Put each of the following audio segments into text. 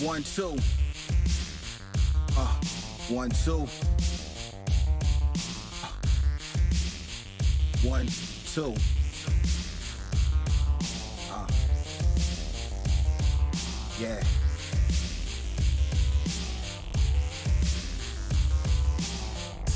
1, 2. 1, 2. 1, 2. Yeah.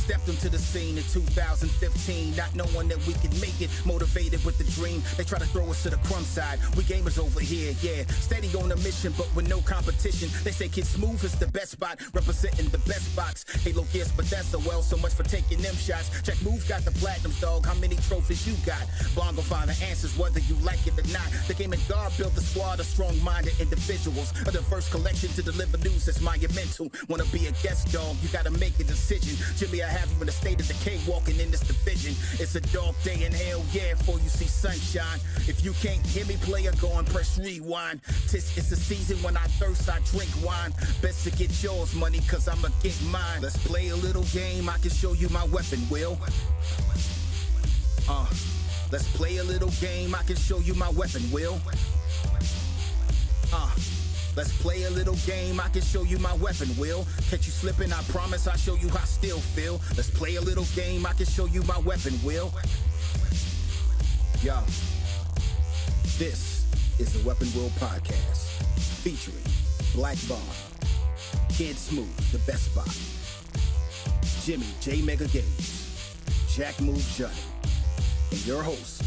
Stepped into the scene in 2015, not knowing that we could make it, motivated with the dream. They try to throw us to the crumb side. We gamers over here, yeah. Steady on a mission, but with no competition. They say Kid Smooth is the best spot, representing the best box. Halo Gears, but that's so well, so much for taking them shots. Check Move got the platinums, dog. How many trophies you got? Bond gon' find the answers, whether you like it or not. The gaming guard built the squad of strong-minded individuals. A diverse collection to deliver news that's monumental. Wanna be a guest, dog? You gotta make a decision. Jimmy, I have you in a state of decay walking in this division. It's a dark day in hell, yeah, before you see sunshine. If you can't hear me, player, go and press rewind. It's the season when I thirst, I drink wine. Best to get yours, money, cause I'ma get mine. Let's play a little game, I can show you my weapon, Will. Let's play a little game, I can show you my weapon, Will. Let's play a little game, I can show you my weapon, Will. Catch you slipping, I promise I'll show you how I still feel. Let's play a little game, I can show you my weapon, Will. Yo, this is the Weapon Will Podcast, featuring Black Bond, Kid Smooth, the best spot, Jimmy J Mega Games, Jack Move Johnny, and your host,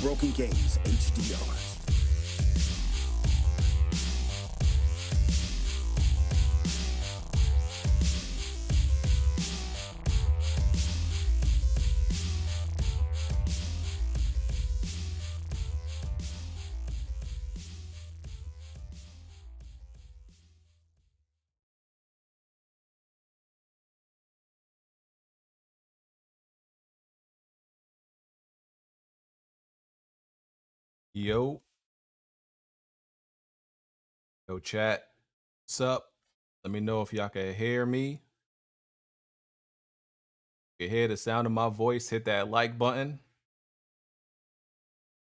Broken Games HDR. Yo, chat, what's up? Let me know if y'all can hear me. If you hear the sound of my voice, hit that like button.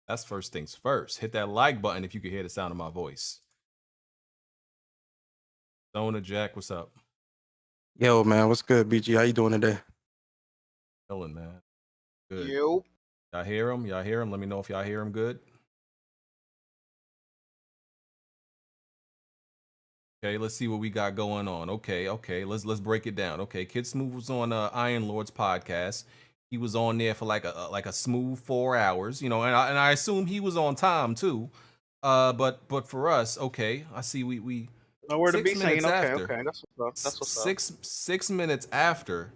That's first things first. Hit that like button if you can hear the sound of my voice. Zona Jack, what's up? Yo, man, what's good, BG? How you doing today? Chilling, man. Good. Yo. Y'all hear him? Y'all hear him? Let me know if y'all hear him good. Okay, let's see what we got going on. Okay, let's break it down. Okay, Kid Smooth was on Iron Lord's podcast. He was on there for like a smooth 4 hours, you know, and I assume he was on time too. But for us, okay, I see we nowhere to be 6 seen. minutes Okay, after, okay, that's what's up. That's what's up. 6 minutes after,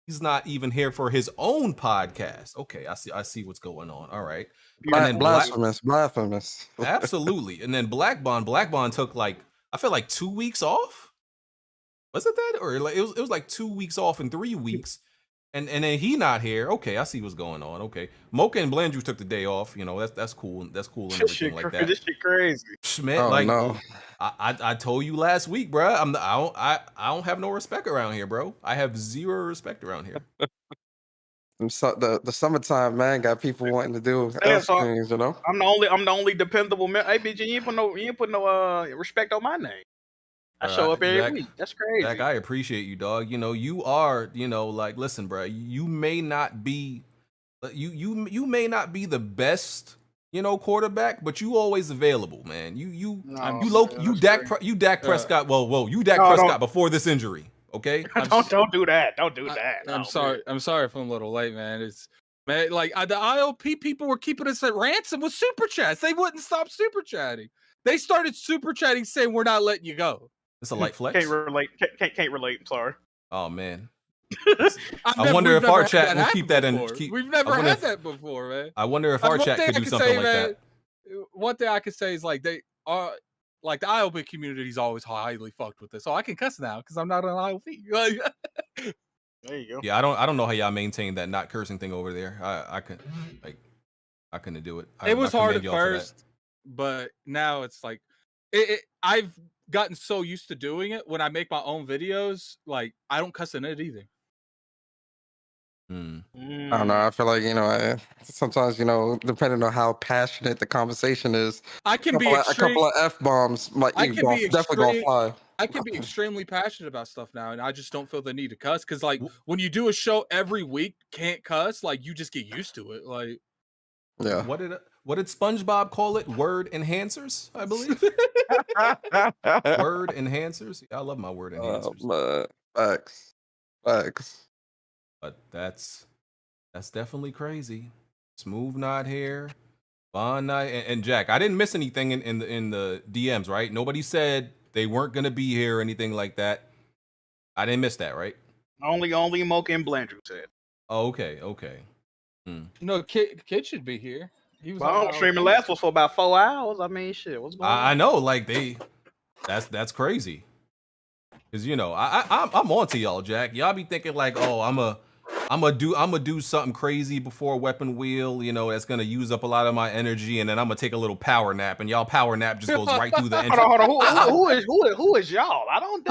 he's not even here for his own podcast. Okay, I see what's going on. All right, and then blasphemous. Absolutely, and then Black Bond took like, I feel like 2 weeks off. Was it that, or like it was like 2 weeks off in 3 weeks, and then he not here. Okay, I see what's going on. Okay, Mocha and Blandrew took the day off. You know, that's cool. That's cool and everything like that. This shit crazy. Schmidt, Oh, like no. I told you last week, bro. I don't have no respect around here, bro. I have zero respect around here. So the summertime, man, got people wanting to do else things, you know. I'm the only dependable man. Hey, BG, you ain't put no respect on my name. I show up every week. That's crazy. Zach, I appreciate you, dog. You know, you are, you know, like, listen, bro. You may not be, you may not be the best, you know, quarterback, but you always available, man. You Dak Prescott. Whoa, you Dak Prescott before this injury. Okay, don't do that. Don't do that. I'm sorry. I'm sorry if I'm a little late, man. It's man, like the IOP people were keeping us at ransom with super chats. They wouldn't stop super chatting. They started super chatting saying we're not letting you go. It's a light flex. Can't relate. I'm sorry. Oh man. I wonder if our chat will keep that in. We've never had that before, man. I wonder if our chat could do something like that. One thing I can say is like they are. Like the IOP community is always highly fucked with this, so I can cuss now because I'm not an IOP. There you go. Yeah, I don't know how y'all maintain that not cursing thing over there. I couldn't do it. It was hard at first, but now it's like I've gotten so used to doing it. When I make my own videos, like I don't cuss in it either. Mm. I don't know. I feel like, sometimes, depending on how passionate the conversation is, I can be a couple of F-bombs definitely gonna fly. I can be extremely passionate about stuff now, and I just don't feel the need to cuss. Because, like, when you do a show every week, can't cuss, like, you just get used to it. Like, yeah. What did Spongebob call it? Word enhancers, I believe. Word enhancers. I love my word enhancers. Facts. But that's definitely crazy. Smooth not here. Bond not and Jack. I didn't miss anything in the DMs, right? Nobody said they weren't gonna be here or anything like that. I didn't miss that, right? Only Mocha and Blandrew said. Oh, okay. no, kid should be here. He was Well, streaming last was for about 4 hours. I mean, shit, what's going on? I know, like that's crazy. Cause I'm on to y'all, Jack. Y'all be thinking like, oh, I'm gonna do something crazy before Weapon Wheel, that's gonna use up a lot of my energy, and then I'm gonna take a little power nap, and y'all power nap just goes right through the entrance. Hold on. Who is y'all? I don't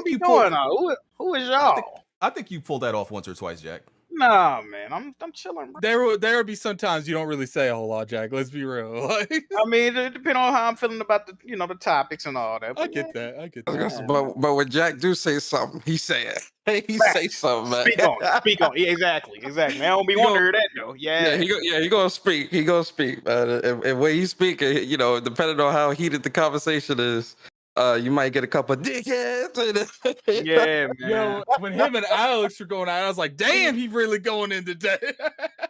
be doing that. Who is y'all? I think you pulled that off once or twice, Jack. Nah, man, I'm chilling, bro. There would be sometimes you don't really say a whole lot, Jack. Let's be real. I mean, it depends on how I'm feeling about the topics and all that. I get that. But when Jack do say something, he say it. He say something, man. Speak on. Yeah, exactly. I don't be wanting to hear that though. Yeah. He gonna speak. He gonna speak, man. And when he's speaking, depending on how heated the conversation is, you might get a couple of dickheads. Yeah, man. Yo, when him and Alex were going out, I was like, damn, he really going in today.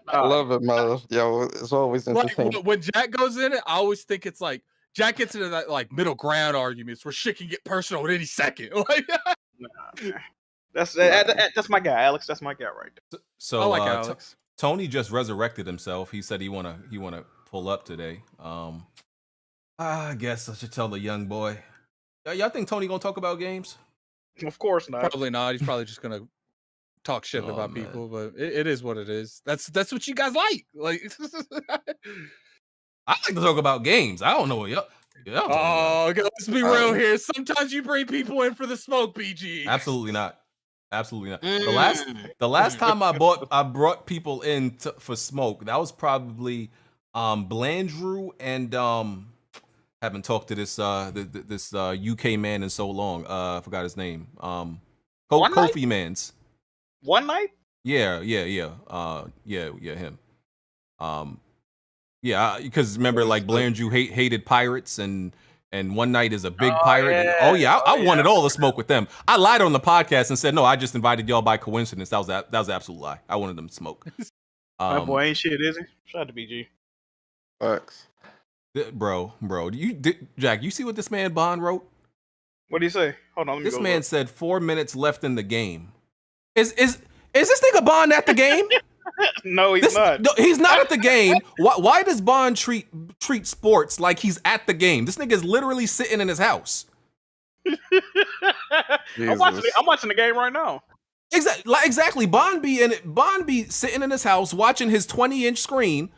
I love it, man. Yo, it's always interesting. Like, when Jack goes in it, I always think it's like Jack gets into that like middle ground arguments where shit can get personal at any second. Like, that's my guy, Alex. That's my guy right there. So I like Alex. Tony just resurrected himself. He said he wanna pull up today. I guess I should tell the young boy. Y'all think Tony gonna talk about games? Of course not. Probably not. He's probably just gonna talk shit about people, but it is what it is. That's what you guys like. Like, I like to talk about games. I don't know what y'all. Oh, let's be real here. Sometimes you bring people in for the smoke, BG. Absolutely not. The last time I brought people in for smoke, that was probably Blandrew and haven't talked to this UK man in so long. I forgot his name. Kofi Mans. One night? Yeah. Him. Because remember, like Blandrew hated pirates, and One Night is a big pirate. Yeah. I wanted all the smoke with them. I lied on the podcast and said no, I just invited y'all by coincidence. That was an absolute lie. I wanted them to smoke. That boy ain't shit, is he? Shout out to BG. Facts. Bro, Jack, you see what this man Bond wrote? What did he say? Hold on, let me This man said 4 minutes left in the game. Is this nigga Bond at the game? No, he's not. No, he's not at the game. Why does Bond treat sports like he's at the game? This nigga is literally sitting in his house. I'm watching the game right now. Exactly. Bond be sitting in his house watching his 20-inch screen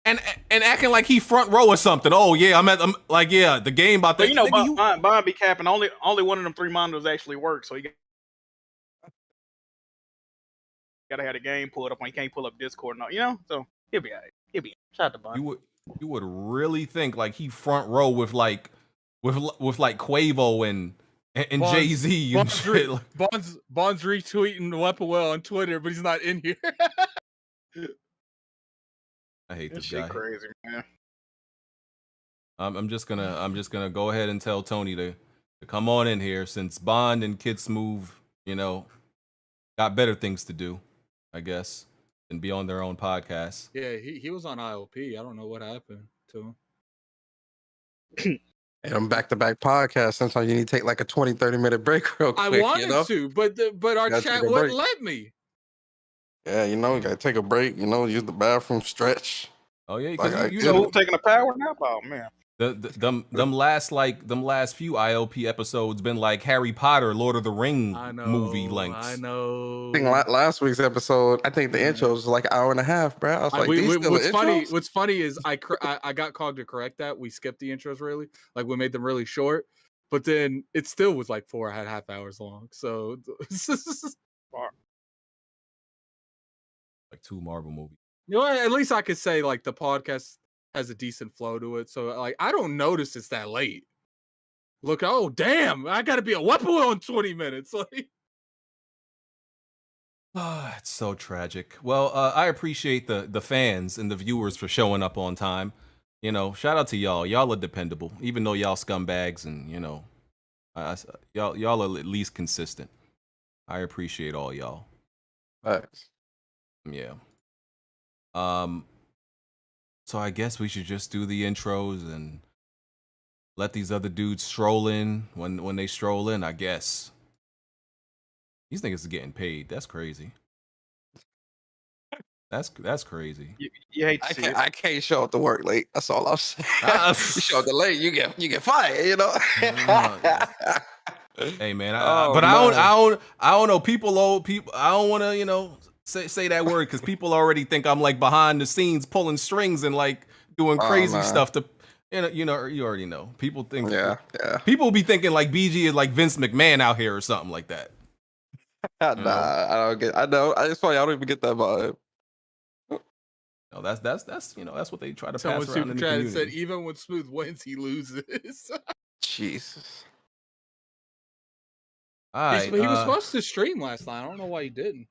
and acting like he front row or something. Oh yeah, the game about that. Bond be capping. Only one of them 3 monitors actually works, so he gotta have the game pulled up when he can't pull up Discord and so he'll be all right. Shout out to Bond. You would really think like he front row with like Quavo and Jay-Z and shit. Bond's retweeting Weapon Well on Twitter, but he's not in here. I hate this shit guy. Crazy, man. I'm just gonna go ahead and tell Tony to come on in here since Bond and Kid Smooth, got better things to do, I guess, than be on their own podcast. Yeah, he was on IOP. I don't know what happened to him. And I'm back-to-back podcasts. Sometimes you need to take like a 20-30 minute break real quick. I wanted to, but our chat wouldn't let me. Yeah, you gotta take a break. Use the bathroom, stretch. Oh yeah, because taking a power nap. Oh man. Them last few IOP episodes been like Harry Potter, Lord of the Ring movie lengths. I know. I think last week's episode, I think the intro was like an hour and a half, bro. I was like, what's funny is I got called to correct that. We skipped the intros really, like we made them really short, but then it still was like 4.5 hours long. So 2 Marvel movies. You know, at least I could say like the podcast has a decent flow to it. So like I don't notice it's that late. Look, oh damn, I gotta be a weapon in 20 minutes. Like It's so tragic. Well, I appreciate the fans and the viewers for showing up on time. You know, shout out to y'all. Y'all are dependable, even though y'all scumbags, and you know, y'all are at least consistent. I appreciate all y'all. Thanks. Yeah. So I guess we should just do the intros and let these other dudes stroll in when they stroll in, I guess. These niggas are getting paid. That's crazy. That's crazy. You hate to see it. I can't show up to work late. That's all I'm saying. You show up to late, you get fired. You know. Hey man, Oh, but man. I don't know. People. I don't want to say that word because people already think I'm like behind the scenes pulling strings and like doing crazy man. stuff to. You already know. People think. Yeah. People be thinking like BG is like Vince McMahon out here or something like that. Nah, I don't get. I know. It's funny. I don't even get that vibe. No, that's that's what they try to someone pass around super in the chat community. said even when Smooth wins, he loses. Jesus. All right, He was supposed to stream last night. I don't know why he didn't.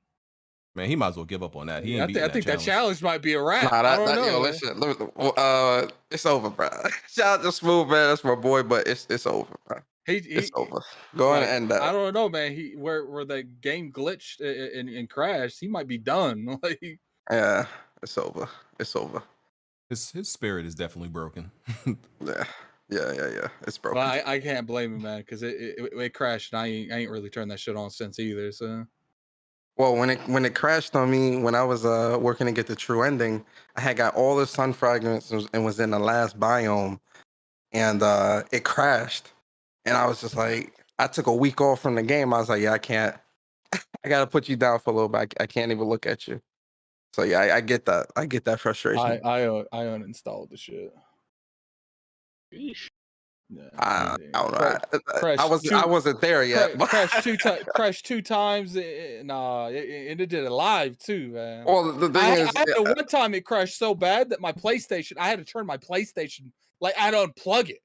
man, he might as well give up on that. He I ain't beating think that challenge. challenge might be a wrap. Nah, I don't know. yo, man. listen. It's over, bro. Shout out to Smooth, man. That's my boy, but it's over, bro. It's over. Go ahead and end that. I don't know, man. Where the game glitched and crashed, he might be done. Like, Yeah, it's over. It's over. His spirit is definitely broken. Yeah. It's broken. well, I can't blame him, man, because it crashed, and I ain't really turned that shit on since either. So Well, when it crashed on me, when I was working to get the true ending, I had got all the sun fragments and was in the last biome, and it crashed, and I was just like, I took a week off from the game. I was like, yeah, I can't. I gotta put you down for a little bit. I can't even look at you. So yeah, I get that. I get that frustration. I uninstalled the shit. Yeesh. Yeah, I don't know. Crashed I wasn't there yet. but- crashed 2 times, and it did it live too, man. Well, the thing is, I had one time it crashed so bad that my PlayStation, I had to turn my PlayStation, like I had to unplug it.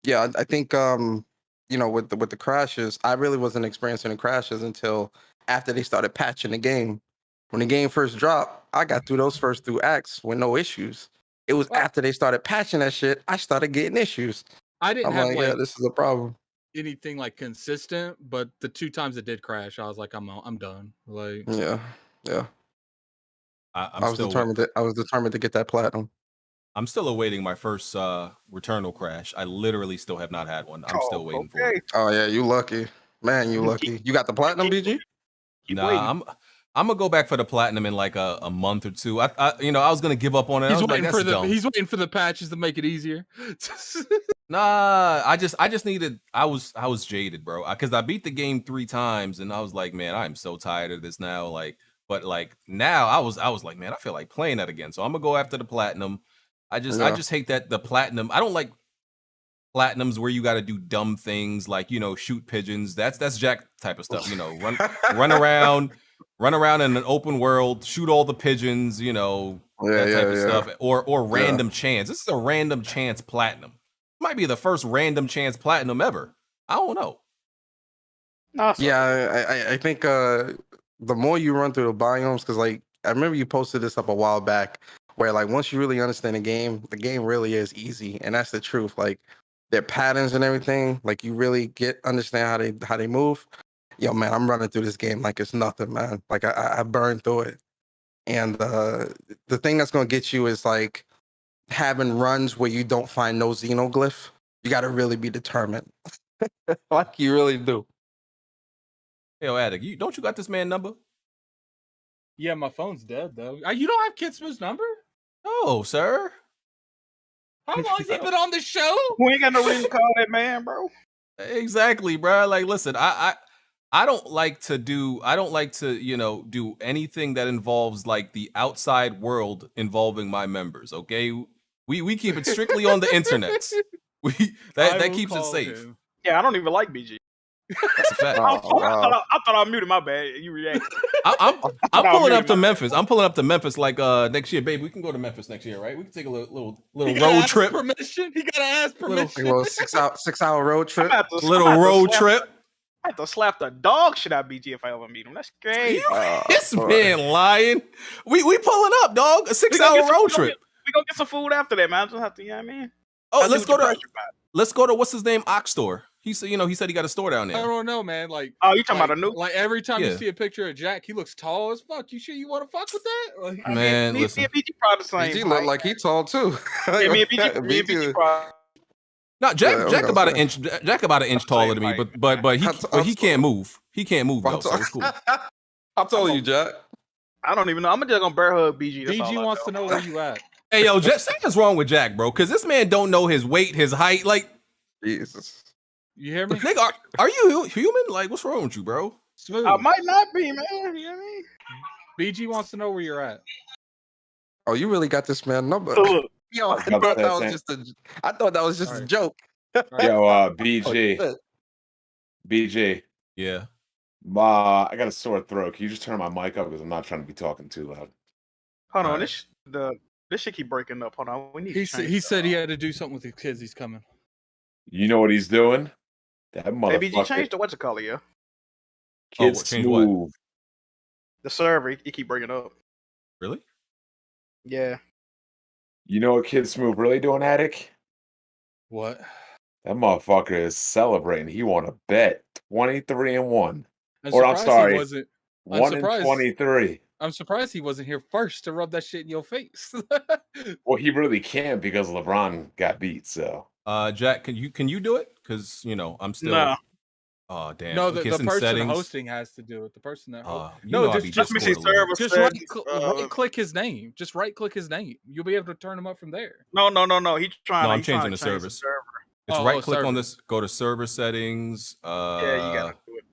yeah, I think with the crashes, I really wasn't experiencing the crashes until after they started patching the game. When the game first dropped, I got through those first 2 acts with no issues. It was after they started patching that shit, I started getting issues. I didn't I'm have like, like yeah, this is a problem. anything like consistent, but the 2 times it did crash, I was like, I'm done. Like, Yeah. I'm I was determined to get that platinum. I'm still awaiting my first Returnal crash. I literally still have not had one. I'm still waiting for it. Oh yeah, you lucky. Man, you lucky. You got the platinum, BG? Keep waiting. I'm gonna go back for the platinum in like a month or 2. I was gonna give up on it. he's I was like, waiting that's for the dumb. he's waiting for the patches to make it easier. Nah, I just needed. I was jaded, bro. Because I beat the game 3 times, and I was like, man, I'm so tired of this now. Like, but like now, I was like, man, I feel like playing that again. So I'm gonna go after the platinum. I just hate that the platinum. I don't like platinums where you got to do dumb things like shoot pigeons. That's Jack type of stuff. Run around in an open world, shoot all the pigeons. That type of stuff, or random chance. This is a random chance platinum. Might be the first random chance platinum ever. I don't know. Awesome. Yeah, I think the more you run through the biomes, because like I remember you posted this up a while back, where like once you really understand the game really is easy, and that's the truth. Like their patterns and everything, like you really understand how they move. Yo, man, I'm running through this game like it's nothing, man. Like I burned through it, and the thing that's gonna get you is like having runs where you don't find no xenoglyph. You got to really be determined. Like you really do. Yo, Attic, don't you got this man number? Yeah, my phone's dead though. You don't have Kid Smooth's number? No, sir. How long has he been on the show? We ain't got no reason to call that man, bro. Exactly, bro. Like, listen, I don't like to do do anything that involves like the outside world involving my members. Okay, we keep it strictly on the internet. That keeps it safe. Yeah, I don't even like BG. That's a fact. I thought I muted. My bad. You reacted. I'm No, pulling up muted, to my Memphis. I'm pulling up to Memphis like next year, baby. We can go to Memphis next year, right? We can take a little He gotta road ask trip. Permission. He gotta ask permission. Like a little 6-hour road trip. Little road trip. I have to slap the dog shit out of BG if I ever meet him. That's crazy. This man lying. We pulling up, dog. A 6-hour road trip. We gonna get some food after that, man. I just have to, you know what I mean? Oh, let's go to what's his name? Ox store. He said, he said he got a store down there. I don't know, man. Like, oh, you talking about a new? Like every time you see a picture of Jack, he looks tall as fuck. You sure you want to fuck with that? Like, man, listen. BG probably the same. BG look like he tall too. Me and BG probably. No, Jack about an inch. Jack about an inch taller than me, but he can't move. He can't move though, so it's cool. How tall are you, Jack? I don't even know. I'm just gonna bear hug BG. BG wants to know where you at. Hey, yo, Jack, something's wrong with Jack, bro. Because this man don't know his weight, his height. Like, Jesus. You hear me? Nigga, are you human? Like, what's wrong with you, bro? Smooth. I might not be, man. You know what I mean? BG wants to know where you're at. Oh, you really got this man number. Yo, I thought that was just a joke. Yo, BG. BG. Yeah. I got a sore throat. Can you just turn my mic up because I'm not trying to be talking too loud? Hold on, this shit keep breaking up. Hold on, we need. He said he had to do something with his kids. He's coming. You know what he's doing? That motherfucker. Maybe you changed the what's it called, yeah? Kids Smooth. The server, you keep breaking up. Really? Yeah. You know what Kid Smooth really doing, Attic? What? That motherfucker is celebrating. He won a bet 23-1. Or I'm sorry, 1-23. I'm surprised he wasn't here first to rub that shit in your face. Well, he really can't because LeBron got beat. So, Jack, can you do it? Because I'm still. No. Oh damn! No, the person settings. hosting has to do it. The person that just right-click his name. Just right-click his name. You'll be able to turn him up from there. No. He's trying. No, I'm changing the service. It's right-click on this. Go to server settings. Yeah, you gotta do it.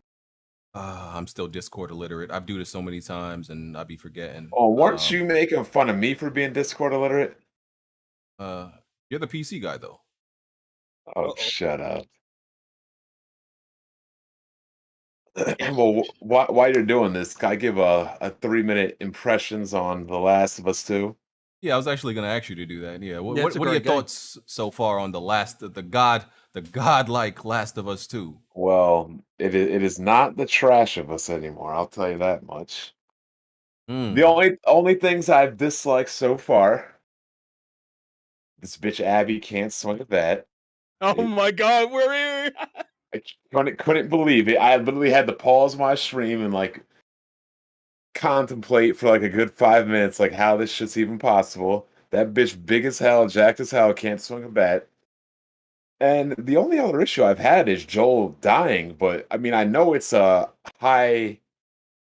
I'm still Discord illiterate. I do this so many times, and I be forgetting. Oh, weren't you making fun of me for being Discord illiterate? You're the PC guy, though. Oh, shut up. Well, while you're doing this, can I give a 3-minute impressions on The Last of Us 2? Yeah, I was actually going to ask you to do that. Yeah, what are your thoughts so far on the godlike Last of Us 2? Well, it is not the trash of us anymore. I'll tell you that much. The only things I've disliked so far, this bitch Abby can't swing a bat. Oh my god, we're here. I couldn't believe it. I literally had to pause my stream and contemplate for a good 5 minutes, how this shit's even possible. That bitch big as hell, jacked as hell, can't swing a bat. And the only other issue I've had is Joel dying, but I mean, I know it's a high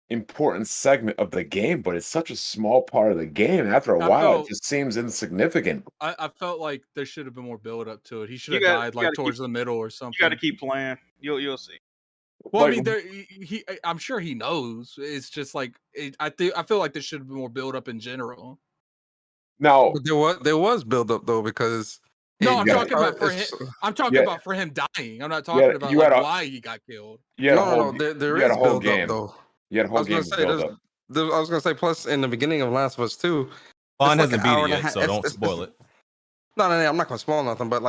important segment of the game, but it's such a small part of the game. After a while, it just seems insignificant. I felt like there should have been more build up to it. He should have died towards the middle or something. You got to keep playing. You'll see. Well, I mean, I'm sure he knows. It's just I feel like there should have been more build up in general. No, but there was build up though because. No, I'm talking about for him. I'm talking about for him dying. I'm not talking about why he got killed. No, there is build up though. You had a whole game build up. I was gonna say, plus in the beginning of Last of Us 2, Bond hasn't beat it yet, so don't spoil it. No, I'm not gonna spoil nothing. But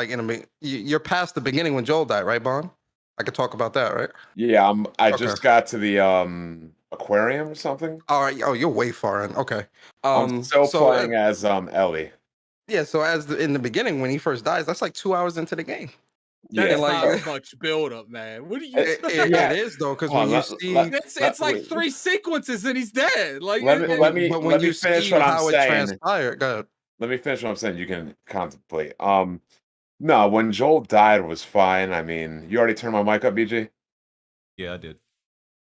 you're past the beginning when Joel died, right, Bond? I could talk about that, right? Yeah, I just got to the aquarium or something. All right. Oh, you're way far in. Okay. I'm still playing as Ellie. Yeah. So in the beginning when he first dies, that's 2 hours into the game. That is not much build up, man. What do you? It is though, because when you see, it's like 3 sequences and he's dead. Let me finish what I'm saying. Let me finish what I'm saying. You can contemplate. No, when Joel died was fine. I mean, you already turned my mic up, BG? Yeah, I did.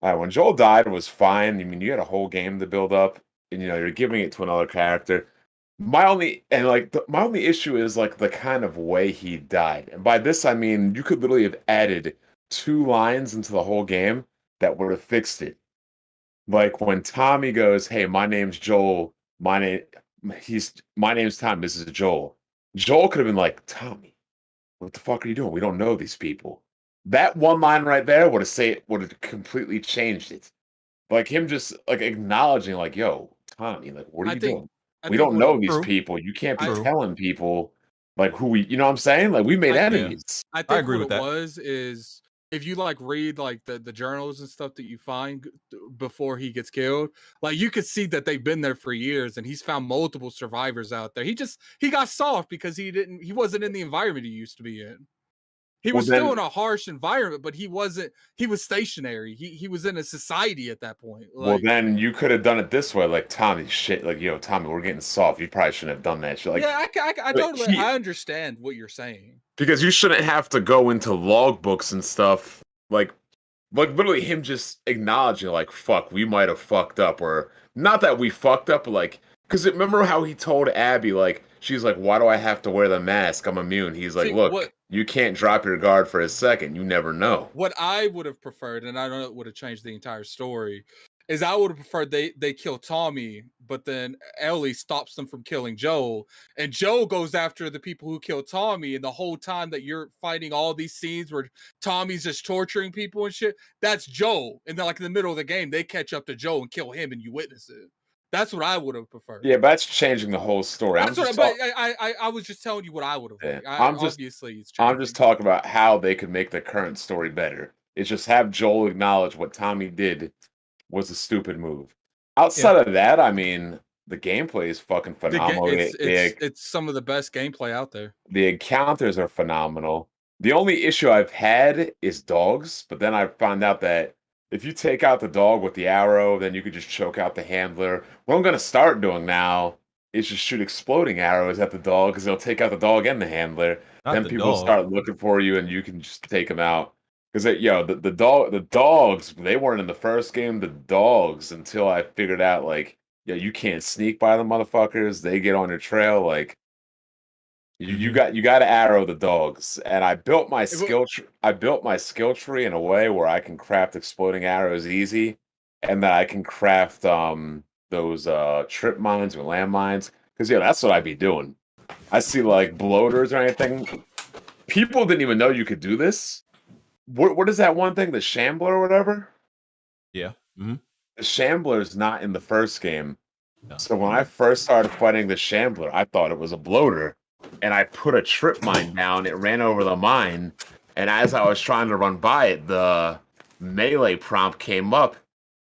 All right, when Joel died was fine. I mean, you had a whole game to build up, and you're giving it to another character. My only issue is the kind of way he died. And by this I mean you could literally have added 2 lines into the whole game that would have fixed it. Like when Tommy goes, "Hey, my name's Joel. My name's Tommy. This is Joel." Joel could have been like, "Tommy, what the fuck are you doing? We don't know these people." That one line right there would have completely changed it. Like him just like acknowledging, like, "Yo, Tommy, like, what are I you think doing? I We think don't what know a these True. people. You can't be I True. telling people like who we. You know what I'm saying? Like we made I Yeah. enemies. I I think agree what with it that. was is if you like read like the journals and stuff that you find before he gets killed, like you could see that they've been there for years and he's found multiple survivors out there. He got soft because he wasn't in the environment he used to be in. He Well, was still then in a harsh environment, but he was stationary. He was in a society at that point. Well, Like, then you could have done it this way, like Tommy. Shit, like yo, Tommy, we're getting soft. You probably shouldn't have done that shit. Like, yeah, I like totally I understand what you're saying. because you shouldn't have to go into logbooks and stuff. Like literally him just acknowledging, like, fuck, we might have fucked up, or not that we fucked up, but like, because remember how he told Abby, like, she's like, why do I have to wear the mask? I'm immune. He's like, See, look, you can't drop your guard for a second. You never know. what I would have preferred, and I don't know it would have changed the entire story, is I would have preferred they kill Tommy, but then Ellie stops them from killing Joel, and Joel goes after the people who killed Tommy, and the whole time that you're fighting all these scenes where Tommy's just torturing people and shit, that's Joel. And then like in the middle of the game, they catch up to Joel and kill him, and you witness it. That's what I would have preferred. Yeah, but that's changing the whole story. That's what. But I was just telling you what I would have. Yeah, Liked. Obviously, it's changing. I'm just talking about how they could make the current story better. It's just have Joel acknowledge what Tommy did was a stupid move. Outside of that, I mean, the gameplay is fucking phenomenal. It's some of the best gameplay out there. The encounters are phenomenal. The only issue I've had is dogs, but then I found out that if you take out the dog with the arrow, then you could just choke out the handler. What I'm going to start doing now is just shoot exploding arrows at the dog because they'll take out the dog and the handler. Not Then the people dog. start looking for you and you can just take them out. Because the dogs, they weren't in the first game. The dogs, until I figured out, like, yeah, you can't sneak by the motherfuckers. They get on your trail. Like, you got to arrow the dogs. And I built my skill tree in a way where I can craft exploding arrows easy, and that I can craft those trip mines or landmines. Because yeah, that's what I'd be doing. I see like bloaters or anything. People didn't even know you could do this. What is that one thing? The Shambler or whatever? Yeah. Mm-hmm. The Shambler's not in the first game. No. So when I first started fighting the Shambler, I thought it was a bloater. And I put a trip mine down. It ran over the mine. And as I was trying to run by it, the melee prompt came up.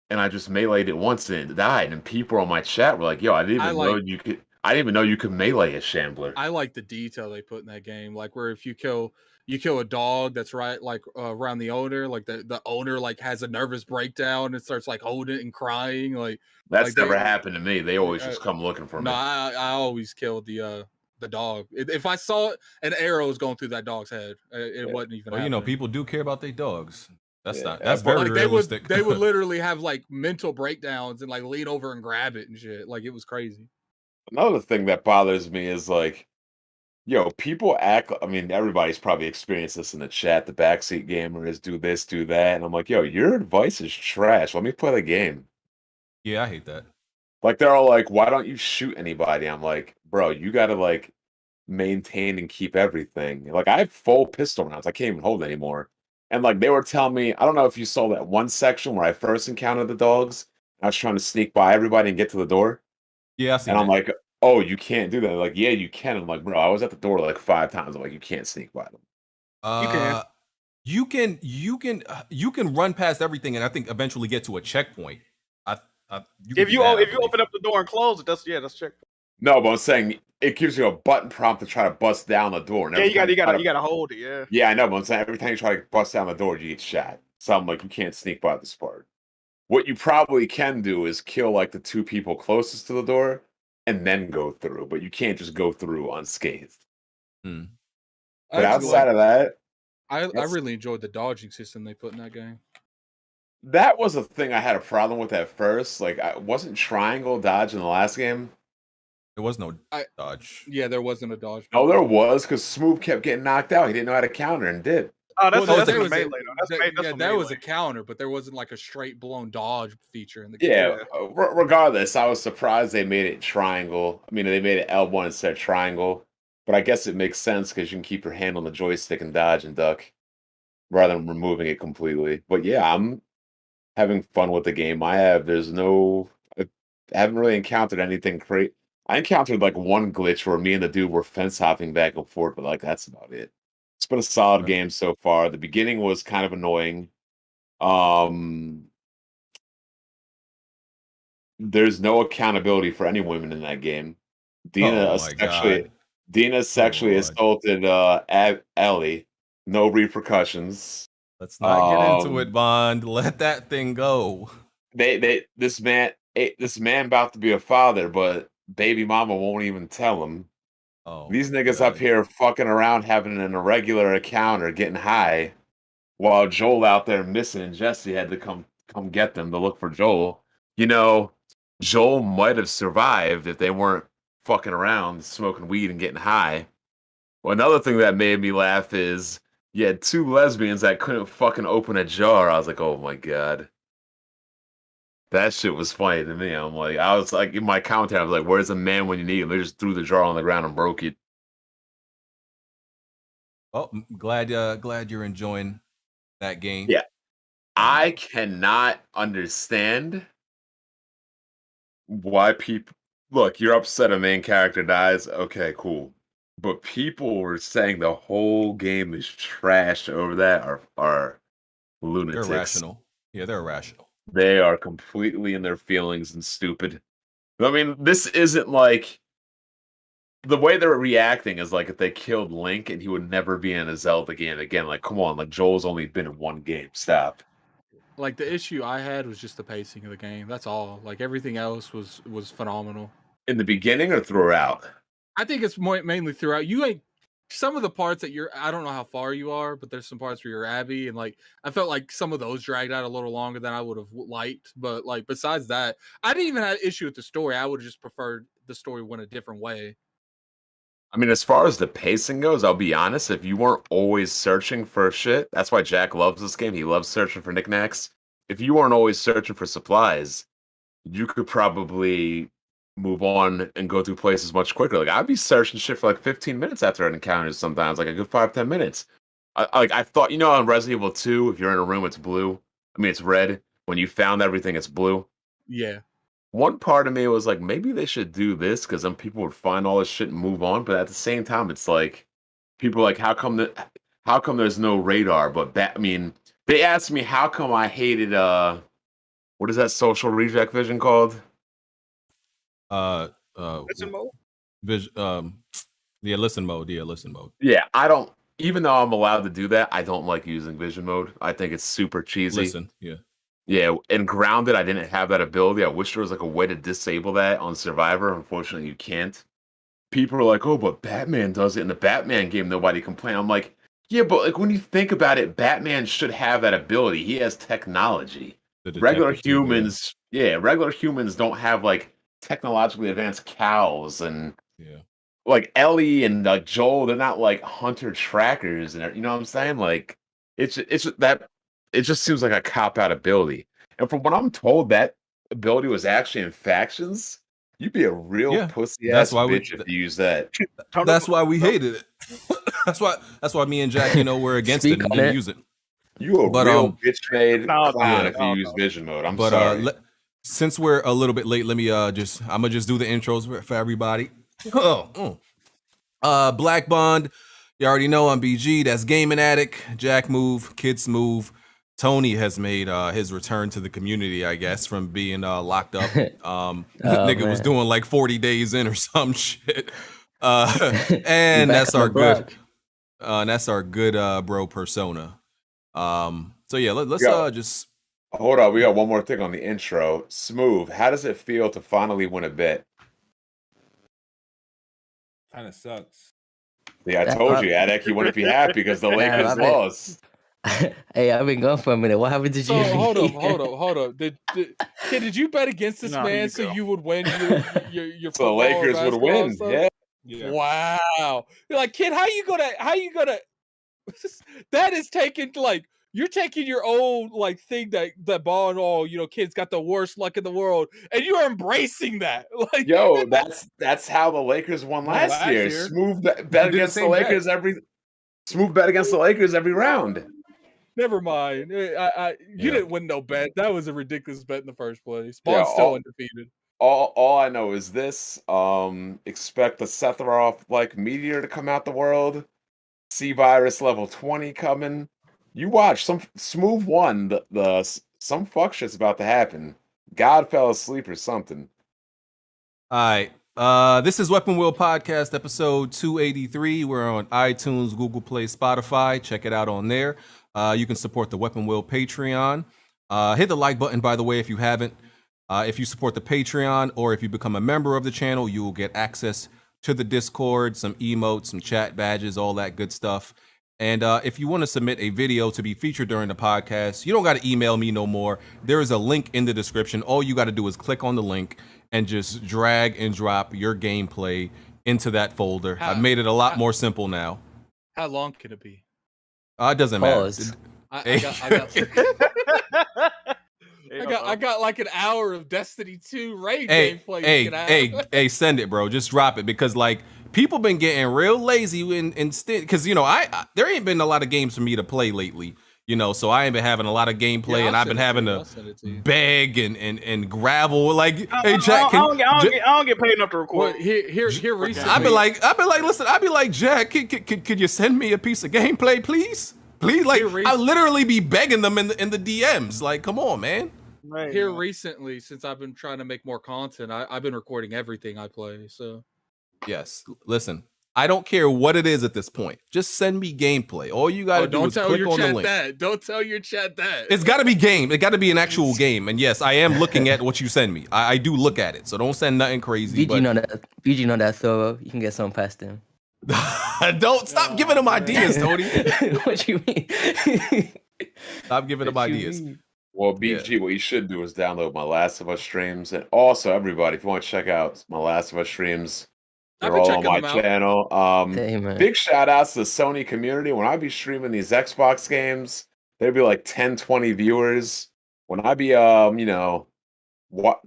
And I just meleeed it once and it died. And people on my chat were like, yo, I didn't even know you could melee a Shambler. I like the detail they put in that game. Like where if you kill a dog that's right like around the owner, like the owner like has a nervous breakdown and starts like holding it and crying. Like that's never happened to me. They always just come looking for me. No, I always killed the dog. If I saw it, an arrow was going through that dog's head. It wasn't even. Well, people do care about their dogs. That's not. Very like, realistic. They would literally have like mental breakdowns and like lean over and grab it and shit. Like it was crazy. Another thing that bothers me is like, yo, people act. I mean, everybody's probably experienced this in the chat. The backseat gamers do this, do that, and I'm like, yo, your advice is trash. Let me play the game. Yeah, I hate that. Like they're all like, why don't you shoot anybody? I'm like, bro, you gotta like maintain and keep everything. Like I have full pistol rounds. I can't even hold anymore. And like they were telling me, I don't know if you saw that one section where I first encountered the dogs. I was trying to sneak by everybody and get to the door. Yeah, I see. And I'm like, oh, you can't do that. They're like, yeah, you can. I'm like, bro, I was at the door like 5 times. I'm like, you can't sneak by them. You can run past everything, and I think eventually get to a checkpoint. If you open up the door and close it, that's checkpoint. No, but I'm saying it gives you a button prompt to try to bust down the door. And yeah, you gotta hold it. Yeah. Yeah, I know, but I'm saying every time you try to bust down the door, you get shot. So I'm like, you can't sneak by this part. What you probably can do is kill like the 2 people closest to the door and then go through, but you can't just go through unscathed. But outside of that, I really enjoyed the dodging system they put in that game. That was a thing I had a problem with at first. Like, wasn't triangle dodge in the last game? There was no dodge. Yeah, there wasn't a dodge. Oh, there was, because Smooth kept getting knocked out. He didn't know how to counter and did. Oh, that's a melee. That was a counter, but there wasn't like a straight blown dodge feature in the game. Yeah, regardless, I was surprised they made it triangle. I mean, they made it L1 instead of triangle. But I guess it makes sense because you can keep your hand on the joystick and dodge and duck. rather than removing it completely. But yeah, I'm having fun with the game. I haven't really encountered anything crazy. I encountered like one glitch where me and the dude were fence hopping back and forth, but like that's about it. It's been a solid game so far. The beginning was kind of annoying. There's no accountability for any women in that game. Dina sexually assaulted Ellie. No repercussions. Let's not get into it, Bond. Let that thing go. This man about to be a father, but baby mama won't even tell him. Oh, these niggas up here fucking around having an irregular account or getting high, while Joel out there missing, and Jesse had to come get them to look for Joel. You know, Joel might have survived if they weren't fucking around smoking weed and getting high. Well, another thing that made me laugh is you had two lesbians that couldn't fucking open a jar. I was like, oh my god. That shit was funny to me. I was like, in my commentary, I was like, where's a man when you need him? They just threw the jar on the ground and broke it. Oh, glad you're enjoying that game. Yeah. I cannot understand why people... Look, you're upset a main character dies. Okay, cool. But people were saying the whole game is trash over that are lunatics. They're irrational. Yeah, they're irrational. They are completely in their feelings and stupid. I mean, this isn't like... The way they're reacting is like if they killed Link and he would never be in a Zelda game again. Like, come on, like Joel's only been in one game. Stop. Like the issue I had was just the pacing of the game. That's all. Like everything else was phenomenal. In the beginning or throughout? I think it's mainly throughout. You ain't some of the parts that I don't know how far you are, but there's some parts where you're Abby, and like I felt like some of those dragged out a little longer than I would have liked. But like besides that, I didn't even have an issue with the story. I would have just preferred the story went a different way. I mean, as far as the pacing goes, I'll be honest, if you weren't always searching for shit, that's why Jack loves this game. He loves searching for knickknacks. If you weren't always searching for supplies, you could probably move on and go through places much quicker. Like, I'd be searching shit for like 15 minutes after an encounter sometimes, like a good 5-10 minutes. I thought, you know, on Resident Evil 2, if you're in a room, it's blue. I mean, it's red. When you found everything, it's blue. Yeah. One part of me was like, maybe they should do this because then people would find all this shit and move on. But at the same time, it's like people are like, how come there's no radar? But I mean, they asked me how come I hated what is that social reject vision called? Listen mode. Listen mode. Yeah, listen mode. Yeah, I don't. Even though I'm allowed to do that, I don't like using vision mode. I think it's super cheesy. Listen, yeah. Yeah, and Grounded, I didn't have that ability. I wish there was like a way to disable that on Survivor. Unfortunately, you can't. People are like, oh, but Batman does it in the Batman game. Nobody complained. I'm like, yeah, but like when you think about it, Batman should have that ability. He has technology. Regular humans don't have like technologically advanced cows and like Ellie and Joel. They're not like hunter trackers, and you know what I'm saying? Like it's that. It just seems like a cop-out ability. And from what I'm told, that ability was actually in factions. You'd be a real pussy-ass bitch if you use that. That's why we hated it. that's why me and Jack, you know, were against it and didn't use it. You a real bitch-made clown if you use vision mode. I'm sorry. Since we're a little bit late, let me I'm gonna just do the intros for everybody. Black Bond, you already know I'm BG. That's Gaming Addict. Jack Move, Kids Move. Tony has made his return to the community, I guess, from being locked up. Nigga was doing like 40 days in or some shit. And that's our good bro persona. So yeah, let's just hold on. We got one more thing on the intro. Smooth, how does it feel to finally win a bet? Kind of sucks. Yeah, I told you, Adek, you wouldn't be happy because the Lakers lost. Hey, I've been gone for a minute. What happened to you? Hold up. Did you bet against this man so you would win your so the Lakers would win? Stuff? Yeah. Wow. You're like, kid, how you gonna that is taking like you're taking your own like thing that ball all, you know, kids got the worst luck in the world, and you're embracing that. Like, yo, that's how the Lakers won last year. Smooth bet against the Lakers every round. Never mind. You didn't win no bet. That was a ridiculous bet in the first place. Spawn's Yeah, still undefeated. All I know is this. Expect the Sephiroth like meteor to come out the world. Sea virus level 20 coming. You watch some smooth one. Some fuck shit's about to happen. God fell asleep or something. All right. This is Weapon Wheel Podcast, episode 283. We're on iTunes, Google Play, Spotify. Check it out on there. You can support the Weapon Wheel Patreon. Hit the like button, by the way, if you haven't. If you support the Patreon or if you become a member of the channel, you will get access to the Discord, some emotes, some chat badges, all that good stuff. And if you want to submit a video to be featured during the podcast, you don't got to email me no more. There is a link in the description. All you got to do is click on the link and just drag and drop your gameplay into that folder. I've made it a lot more simple now. How long can it be? It doesn't matter. I got like an hour of Destiny 2 raid gameplay. Hey, send it, bro. Just drop it because like people been getting real lazy instead because I there ain't been a lot of games for me to play lately. So I ain't been having a lot of gameplay, and I've been having to beg and gravel. Like, hey, Jack, I don't get paid enough to record. Well, here recently. I've been like, listen, I'd be like, Jack, could you send me a piece of gameplay, please? Please, like, I literally be begging them in the DMs. Like, come on, man. Right. Here recently, since I've been trying to make more content, I've been recording everything I play. So, yes, listen. I don't care what it is at this point. Just send me gameplay. All you gotta do is click on the link. Don't tell your chat that. It's gotta be game. It gotta be an actual game. And yes, I am looking at what you send me. I do look at it. So don't send nothing crazy. BG know that thorough. You can get something past him. Don't stop giving him ideas, Tony. What you mean? Stop giving him ideas. Well, BG, what you should do is download my Last of Us streams. And also, everybody, if you want to check out my Last of Us streams, they're all on my channel. Big shout outs to the Sony community. When I be streaming these Xbox games, there'd be like 10, 20 viewers. When I be,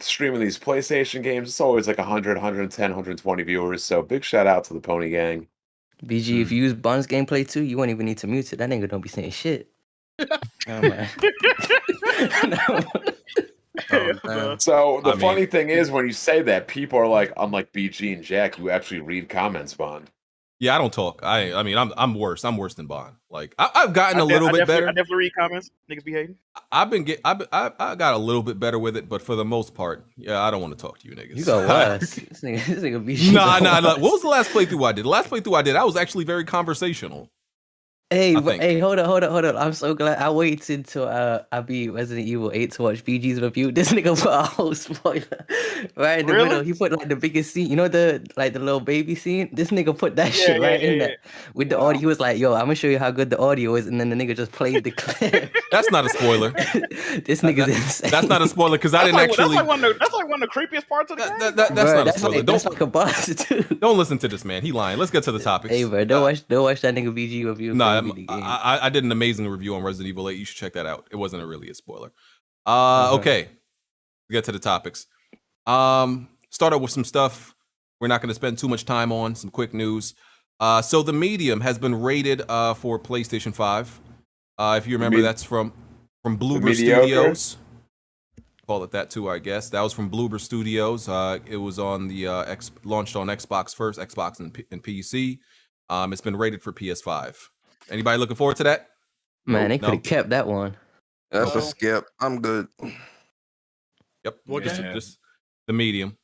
streaming these PlayStation games, it's always like 100, 110, 120 viewers. So big shout out to the Pony Gang. BG, if you use Bond's gameplay too, you won't even need to mute it. That nigga don't be saying shit. Oh, man. So the funny thing is, when you say that, people are like, unlike BG and Jack, you actually read comments, Bond. Yeah, I don't talk. I mean, I'm worse. I'm worse than Bond. Like I've gotten a little bit better. I definitely read comments. Niggas be hating. I got a little bit better with it, but for the most part, yeah, I don't want to talk to you niggas. You got worse. this nigga be. Nah. What was the last playthrough I did? The last playthrough I did, I was actually very conversational. Hey, hold on. I'm so glad I waited till I beat Resident Evil 8 to watch BG's review. This nigga put a whole spoiler right in the middle. He put like the biggest scene, the little baby scene. This nigga put that shit in there with the audio. He was like, "Yo, I'm gonna show you how good the audio is," and then the nigga just played the clip. That's not a spoiler. This nigga's insane. That's not a spoiler because I didn't actually. That's like one of the creepiest parts of the game. That's not a spoiler. That's like a boss too. Don't listen to this man. He lying. Let's get to the topics. Hey, bro, don't watch that nigga BG review. Nah, I did an amazing review on Resident Evil 8. You should check that out. It wasn't really a spoiler. Okay. Let's get to the topics. Start out with some stuff we're not going to spend too much time on. Some quick news. So the Medium has been rated for PlayStation 5. If you remember, that's from Bloober Studios. Call it that too, I guess. That was from Bloober Studios. It was on the launched on Xbox first, Xbox and PC. It's been rated for PS5. Anybody looking forward to that? Man, they could have kept that one. That's a skip. I'm good. Yep. Just the Medium.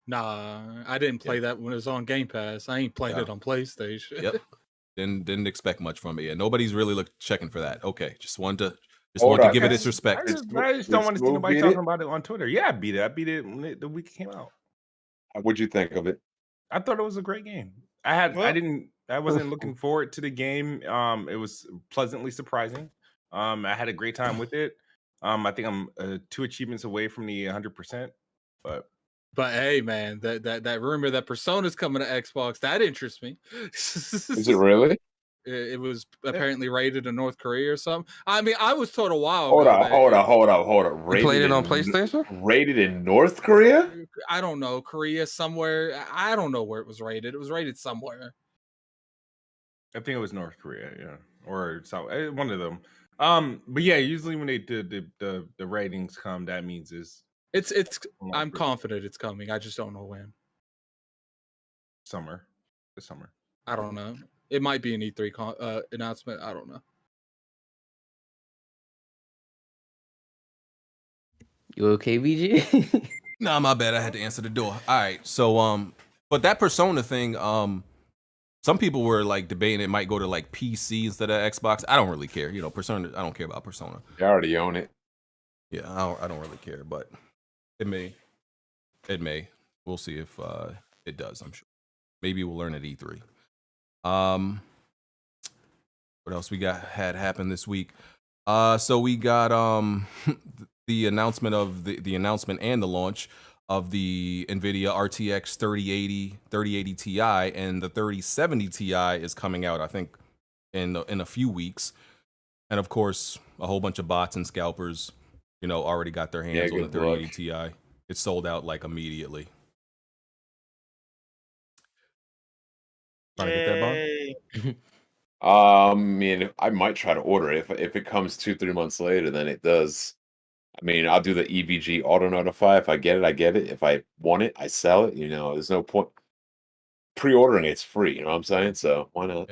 Nah, I didn't play that when it was on Game Pass. I ain't played it on PlayStation. Yep. Didn't expect much from it. Yeah, nobody's really checking for that. Okay, just wanted to give it its respect. I just don't want to see nobody talking about it on Twitter. Yeah, I beat it when the week it came out. What'd you think of it? I thought it was a great game. I wasn't looking forward to the game. It was pleasantly surprising. I had a great time with it. I think I'm 2 achievements away from the 100%. But hey, man, that rumor that Persona's coming to Xbox, that interests me. Is it really? It was apparently rated in North Korea or something. I mean, I was told a while ago. Hold on. You played it on PlayStation? Rated in North Korea? I don't know. Korea somewhere. I don't know where it was rated. It was rated somewhere. I think it was North Korea, yeah, or South. One of them. But yeah, usually when the ratings come, that means it's I'm confident it's coming. I just don't know when. Summer. This summer. I don't know. It might be an E3 announcement. I don't know. You okay, BG? Nah, my bad. I had to answer the door. All right. So, but that Persona thing, some people were like debating it might go to like PC instead of Xbox. I don't really care. You know, Persona. I don't care about Persona. You already own it. Yeah, I don't really care, but it may. It may. We'll see if it does. I'm sure. Maybe we'll learn at E3. What else we had happen this week? So we got the announcement of the announcement and the launch of the NVIDIA RTX 3080 Ti, and the 3070 Ti is coming out, I think, in a few weeks. And of course, a whole bunch of bots and scalpers, you know, already got their hands on the 3080 Ti. It sold out like immediately. Trying to get that, Bond? I mean, I might try to order it. If it comes 2-3 months later, then it does. I mean, I'll do the EVG auto notify. If I get it, I get it. If I want it, I sell it. You know, there's no point pre-ordering. It's free. You know what I'm saying? So why not?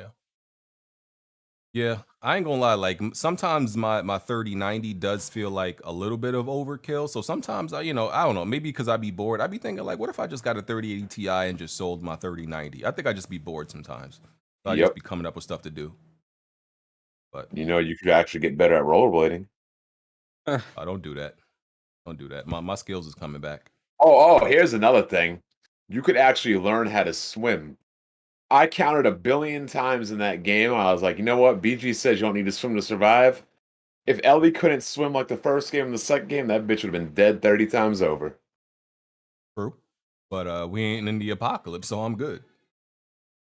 Yeah, I ain't gonna lie. Like sometimes my 3090 does feel like a little bit of overkill. So sometimes I don't know. Maybe because I be bored. I be thinking like, what if I just got a 3080 Ti and just sold my 3090? I think I just be bored sometimes. So I just be coming up with stuff to do. But you know, you could actually get better at rollerblading. I don't do that. Don't do that. My skills is coming back. Oh, here's another thing. You could actually learn how to swim. I counted 1 billion times in that game. I was like, you know what? BG says you don't need to swim to survive. If Ellie couldn't swim like the first game and the second game, that bitch would have been dead 30 times over. True. But we ain't in the apocalypse, so I'm good.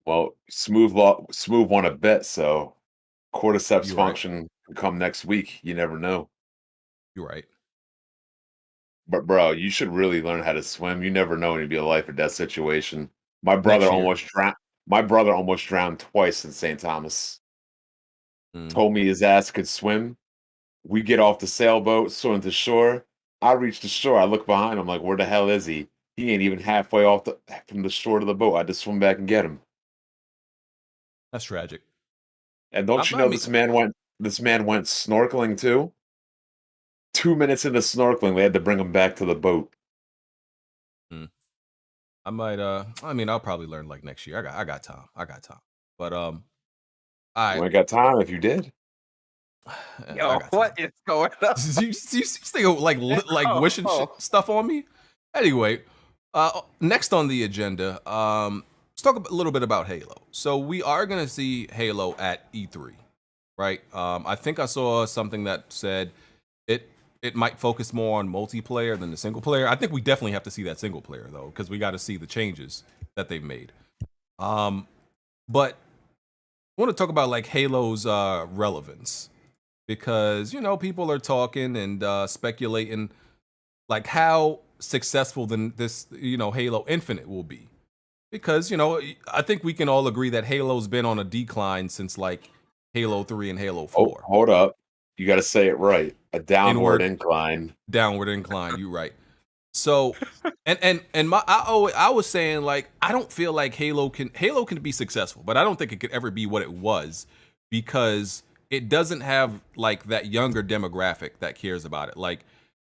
Well, Smooth won a bet, so cordyceps function can come next week. You never know. You're right. But bro, you should really learn how to swim. You never know when you'd be a life or death situation. My brother almost drowned. My brother almost drowned twice in St. Thomas. Told me his ass could swim. We get off the sailboat, swim to shore. I reach the shore. I look behind him like, where the hell is he? He ain't even halfway off from the shore to the boat. I just swim back and get him. That's tragic. And don't you know this man went snorkeling too? 2 minutes into snorkeling, they had to bring him back to the boat. I might I mean, I'll probably learn like next year. I got time. But you ain't got time if you did. Yo, what is going on? you stay like wishing stuff on me? Anyway, next on the agenda, let's talk a little bit about Halo. So we are gonna see Halo at E3, right? I think I saw something that said it might focus more on multiplayer than the single player. I think we definitely have to see that single player though, because we got to see the changes that they've made. But I want to talk about like Halo's relevance, because you know people are talking and speculating like how successful this Halo Infinite will be, because I think we can all agree that Halo's been on a decline since like Halo 3 and Halo 4. Oh, hold up. You got to say it right. A downward incline. Downward incline. You're right. So, I was saying like I don't feel like Halo can be successful, but I don't think it could ever be what it was, because it doesn't have like that younger demographic that cares about it. Like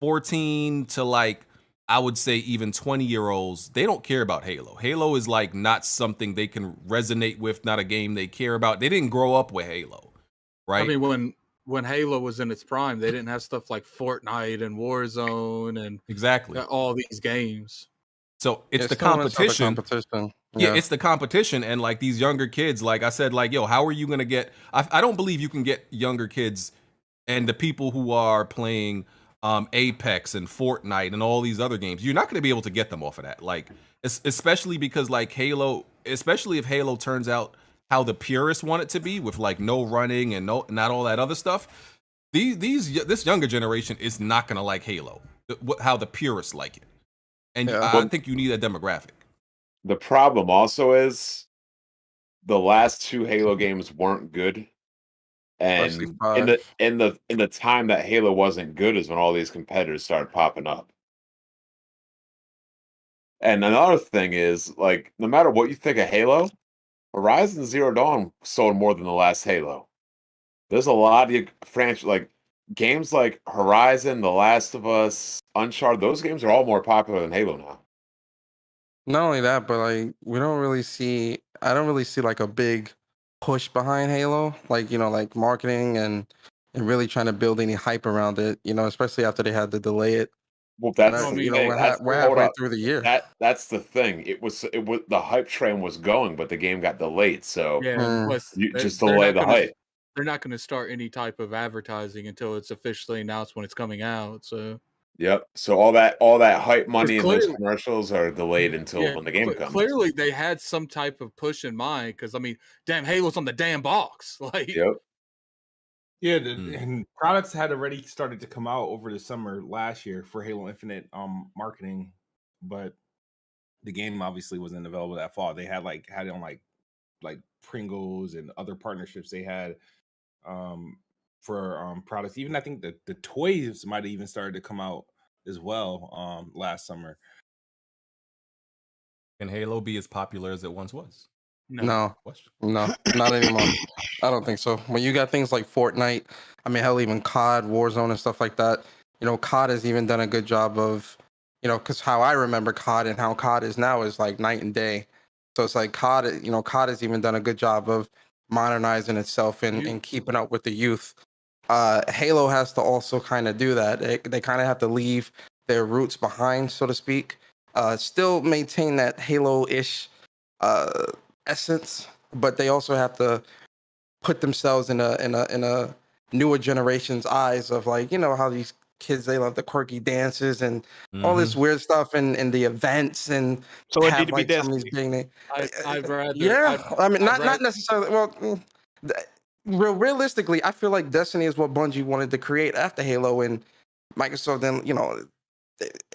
14 to like I would say even 20-year-olds, they don't care about Halo. Halo is like not something they can resonate with, not a game they care about. They didn't grow up with Halo, right? I mean, when Halo was in its prime, they didn't have stuff like Fortnite and Warzone and exactly all these games. So it's the competition. Yeah, it's the competition, and like these younger kids, like I said, like yo, how are you gonna get? I don't believe you can get younger kids and the people who are playing Apex and Fortnite and all these other games. You're not gonna be able to get them off of that, like especially because like Halo, especially if Halo turns out how the purists want it to be, with like no running and not all that other stuff. This younger generation is not gonna like Halo, how the purists like it, and I think you need a demographic. The problem also is the last 2 Halo games weren't good. And in the time that Halo wasn't good is when all these competitors started popping up. And another thing is, like, no matter what you think of Halo, Horizon Zero Dawn sold more than the last Halo. There's a lot of like games like Horizon, The Last of Us, Uncharted. Those games are all more popular than Halo now. Not only that, but like I don't really see like a big push behind Halo, like like marketing and really trying to build any hype around it. Especially after they had to delay it. Well, that's we're halfway through the year. That's the thing. It was the hype train was going, but the game got delayed. So you just delay the hype. They're not going to start any type of advertising until it's officially announced when it's coming out. So. Yep. So all that hype money and those commercials are delayed until when the game comes. Clearly, they had some type of push in mind because damn, Halo's on the damn box. Like. Yep. Yeah, and products had already started to come out over the summer last year for Halo Infinite marketing, but the game obviously wasn't available that fall. They had it on like Pringles and other partnerships they had for products. Even I think the toys might have even started to come out as well last summer. Can Halo be as popular as it once was? No, not anymore. I don't think so. When you got things like Fortnite, I mean, hell, even COD, Warzone, and stuff like that. COD has even done a good job of, because how I remember COD and how COD is now is like night and day. So it's like COD, COD has even done a good job of modernizing itself and keeping up with the youth. Halo has to also kind of do that. They kind of have to leave their roots behind, so to speak. Still maintain that Halo-ish essence, but they also have to put themselves in a newer generation's eyes of like how these kids, they love the quirky dances and all this weird stuff and the events and so it need to be some of these big not necessarily. Well, realistically, I feel like Destiny is what Bungie wanted to create after Halo, and Microsoft then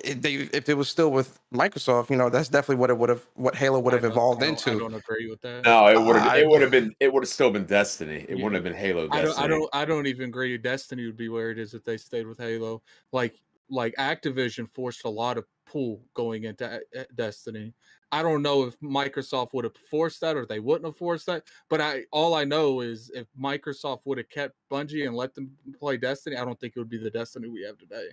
if it was still with Microsoft, that's definitely what Halo would have evolved into. I don't agree with that. No, it would have still been Destiny. It wouldn't have been Halo. Destiny. I don't even agree. Destiny would be where it is if they stayed with Halo. Like Activision forced a lot of pull going into Destiny. I don't know if Microsoft would have forced that or they wouldn't have forced that. But all I know is if Microsoft would have kept Bungie and let them play Destiny, I don't think it would be the Destiny we have today.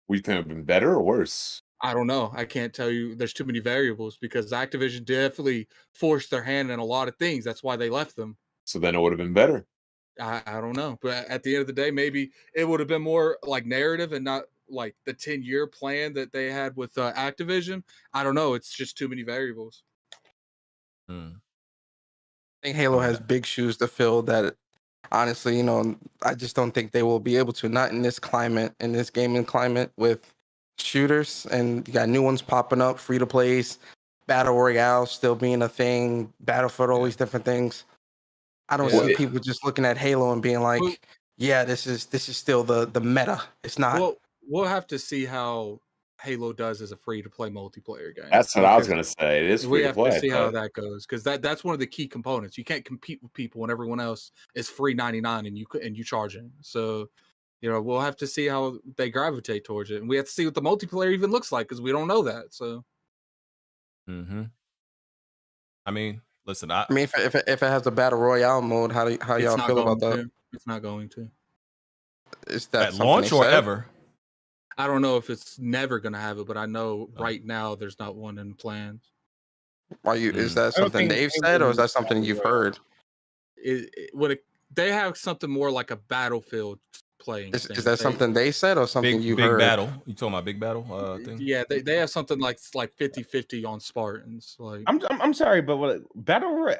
We think it would have been better or worse? I don't know. I can't tell you. There's too many variables because Activision definitely forced their hand in a lot of things. That's why they left them. So then it would have been better. I don't know. But at the end of the day, maybe it would have been more like narrative and not like the 10-year plan that they had with Activision. I don't know. It's just too many variables. I think Halo has big shoes to fill that. Honestly, I just don't think they will be able to, not in this climate, in this gaming climate with shooters, and you got new ones popping up, free to plays, battle royale still being a thing, Battlefield, all these different things. I don't see people just looking at Halo and being like, this is still the meta. It's not. We'll have to see how Halo does as a free-to-play multiplayer game. That's what I was going to say. It is free to play. We have to see how that goes because that's one of the key components. You can't compete with people when everyone else is free 99 and you charging. So, we'll have to see how they gravitate towards it, and we have to see what the multiplayer even looks like because we don't know that. So, I mean, listen. If it has a battle royale mode, how y'all feel about that? It's not going to. Is that at launch or ever? I don't know if it's never going to have it, but I know right now there's not one in plans. Is that something they've said, or is that something you've heard? They have something more like a Battlefield playing. Is that something they said, or something you've heard? Big battle. You talking about big battle thing? Yeah, they have something like 50-50 on Spartans. Like I'm sorry, but battle royale.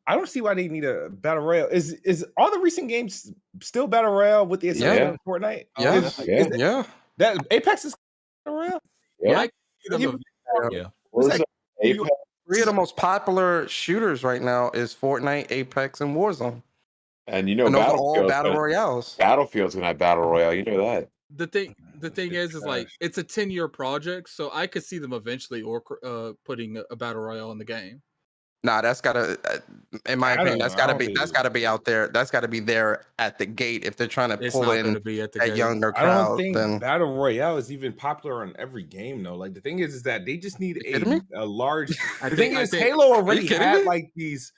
I don't see why they need a battle royale. Is all the recent games still battle royale with the exception of Fortnite? Yeah. That Apex is battle royale. Yeah. Three of the most popular shooters right now is Fortnite, Apex, and Warzone. And those are all battle royales. Battlefield's gonna have battle royale. You know that. The thing is like it's a 10-year project, so I could see them eventually putting a battle royale in the game. Nah, that's gotta, in my opinion, that's I gotta don't be think that's gotta be out there. That's gotta be there at the gate. If they're trying to It's pull not in gonna be at the that gate. younger I don't crowd, think then Battle Royale is even popular on every game though. Like the thing is that they just need you kidding me? a large. I The think thing I is, think Halo Are you already kidding had me? like these.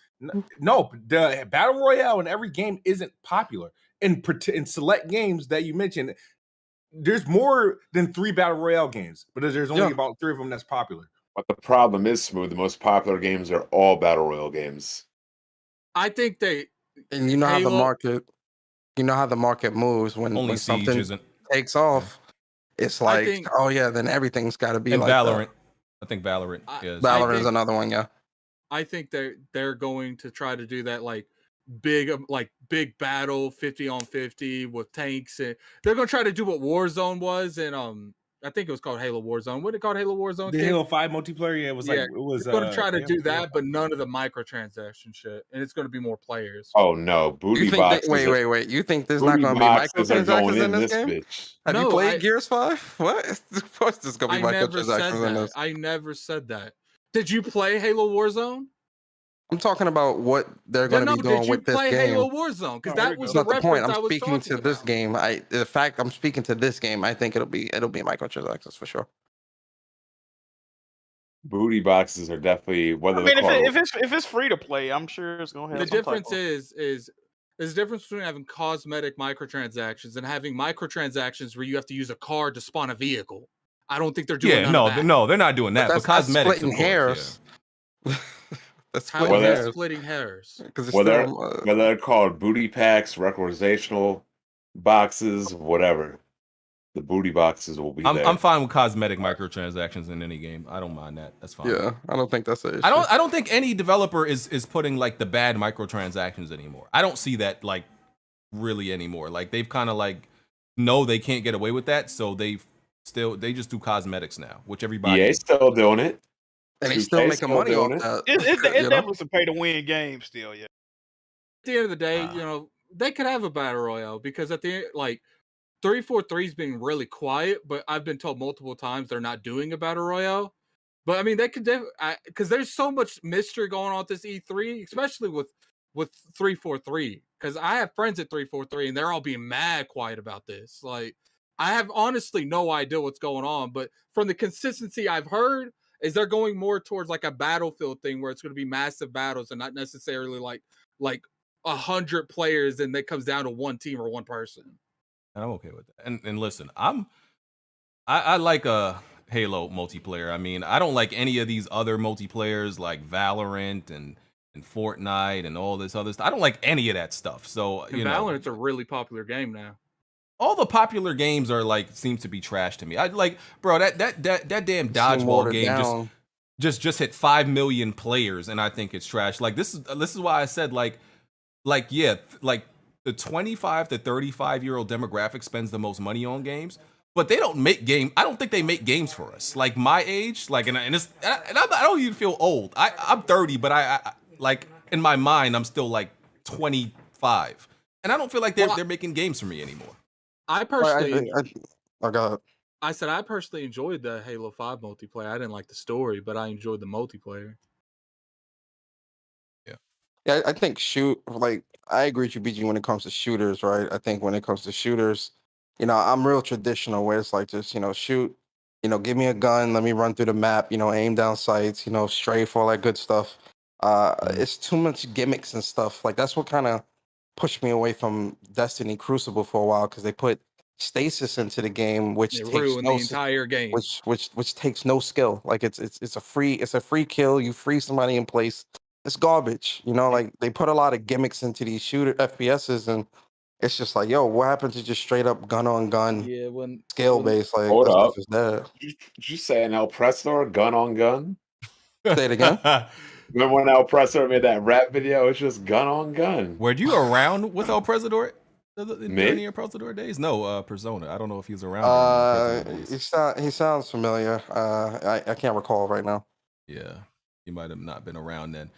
No, the Battle Royale in every game isn't popular. In select games that you mentioned, there's more than 3 Battle Royale games, but there's only Yeah. about 3 of them that's popular. But the problem is, Smooth, the most popular games are all Battle Royale games. I think And you know how the Halo- market moves when Only Siege something isn't. takes off. It's I like, think- oh yeah, then everything's got to be And like Valorant. I think Valorant is. Valorant think- is another one, yeah. I think they're going to try to do that like big battle 50 on 50 with tanks, and they're going to try to do what Warzone was, and I think it was called Halo Warzone. What did it called Halo Warzone? The Halo 5 multiplayer, yeah, it was like it was going to try to do Halo that, 5. but none of the microtransaction shit, and it's going to be more players. Oh no, booty You think boxes. wait. You think there's not booty going to be boxes are going microtransactions in this game? bitch. Have you No, played Gears 5? What? Of course there's going to be I never said microtransactions in that. this. I never said that. Did you play Halo Warzone? I'm talking about what they're going to be doing with this Did you play game. Halo Warzone? Because that was That's the not the point. reference I I'm was speaking talking to this about. game. The fact I'm speaking to this game, I think it'll be microtransactions for sure. Booty boxes are definitely whether I mean, they're if it's free to play, I'm sure it's gonna have. The some difference type of... is there's a difference between having cosmetic microtransactions and having microtransactions where you have to use a card to spawn a vehicle. I don't think they're doing. Yeah, none of that. no, they're not doing that. But cosmetics, splitting of course, hairs. That's How splitting is that hairs. splitting hairs? Because whether they're called booty packs, recreational boxes, whatever. The booty boxes will be there. I'm fine with cosmetic microtransactions in any game. I don't mind that. That's fine. Yeah, I don't think that's an issue. I don't think any developer is putting like the bad microtransactions anymore. I don't see that like really anymore. Like they've kind of like know they can't get away with that, so they just do cosmetics now, which everybody EA still doing it. And he's still making money off that. It's definitely some pay to win game still, yeah. At the end of the day, you know, they could have a battle royale because at the end, like 343's being really quiet, but I've been told multiple times they're not doing a battle royale. But I mean, they could because there's so much mystery going on at this E3, especially with 343. Because I have friends at 343 and they're all being mad quiet about this. Like, I have honestly no idea what's going on, but from the consistency I've heard, is they're going more towards like a Battlefield thing where it's going to be massive battles and not necessarily like 100 players and that comes down to one team or one person. And I'm okay with that. And listen, I like a Halo multiplayer. I mean, I don't like any of these other multiplayers like Valorant and Fortnite and all this other stuff. I don't like any of that stuff. So And Valorant's a really popular game now. All the popular games are like seems to be trash to me. I like, bro, that damn dodgeball game just hit 5 million players, and I think it's trash. Like this is why I said like the 25 to 35-year-old demographic spends the most money on games, but they don't make game. I don't think they make games for us. Like my age, like and I don't even feel old. I'm 30, but I like in my mind I'm still like 25, and I don't feel like they're making games for me anymore. I personally, I said I personally enjoyed the Halo 5 multiplayer. I didn't like the story, but I enjoyed the multiplayer. Yeah, I think I agree with you, BG, when it comes to shooters, right? I think when it comes to shooters, you know, I'm real traditional where it's like just, you know, shoot, you know, give me a gun, let me run through the map, you know, aim down sights, you know, strafe, all that good stuff. It's too much gimmicks and stuff. Like that's what kind of pushed me away from Destiny Crucible for a while because they put stasis into the game, which takes ruined the entire game. Which takes no skill. Like it's a free kill. You free somebody in place. It's garbage. You know, like they put a lot of gimmicks into these shooter FPSs, and it's just like, yo, what happened to just straight up gun on gun, skill based? Like hold that up, stuff is there. Did you say an El Pressor gun on gun? Say it again. Remember when El Pressor made that rap video? It's just gun on gun. Were you around with El Presador during Me? your Presador days? No, Persona. I don't know if he was around. He sounds familiar. I can't recall right now. Yeah, he might have not been around then.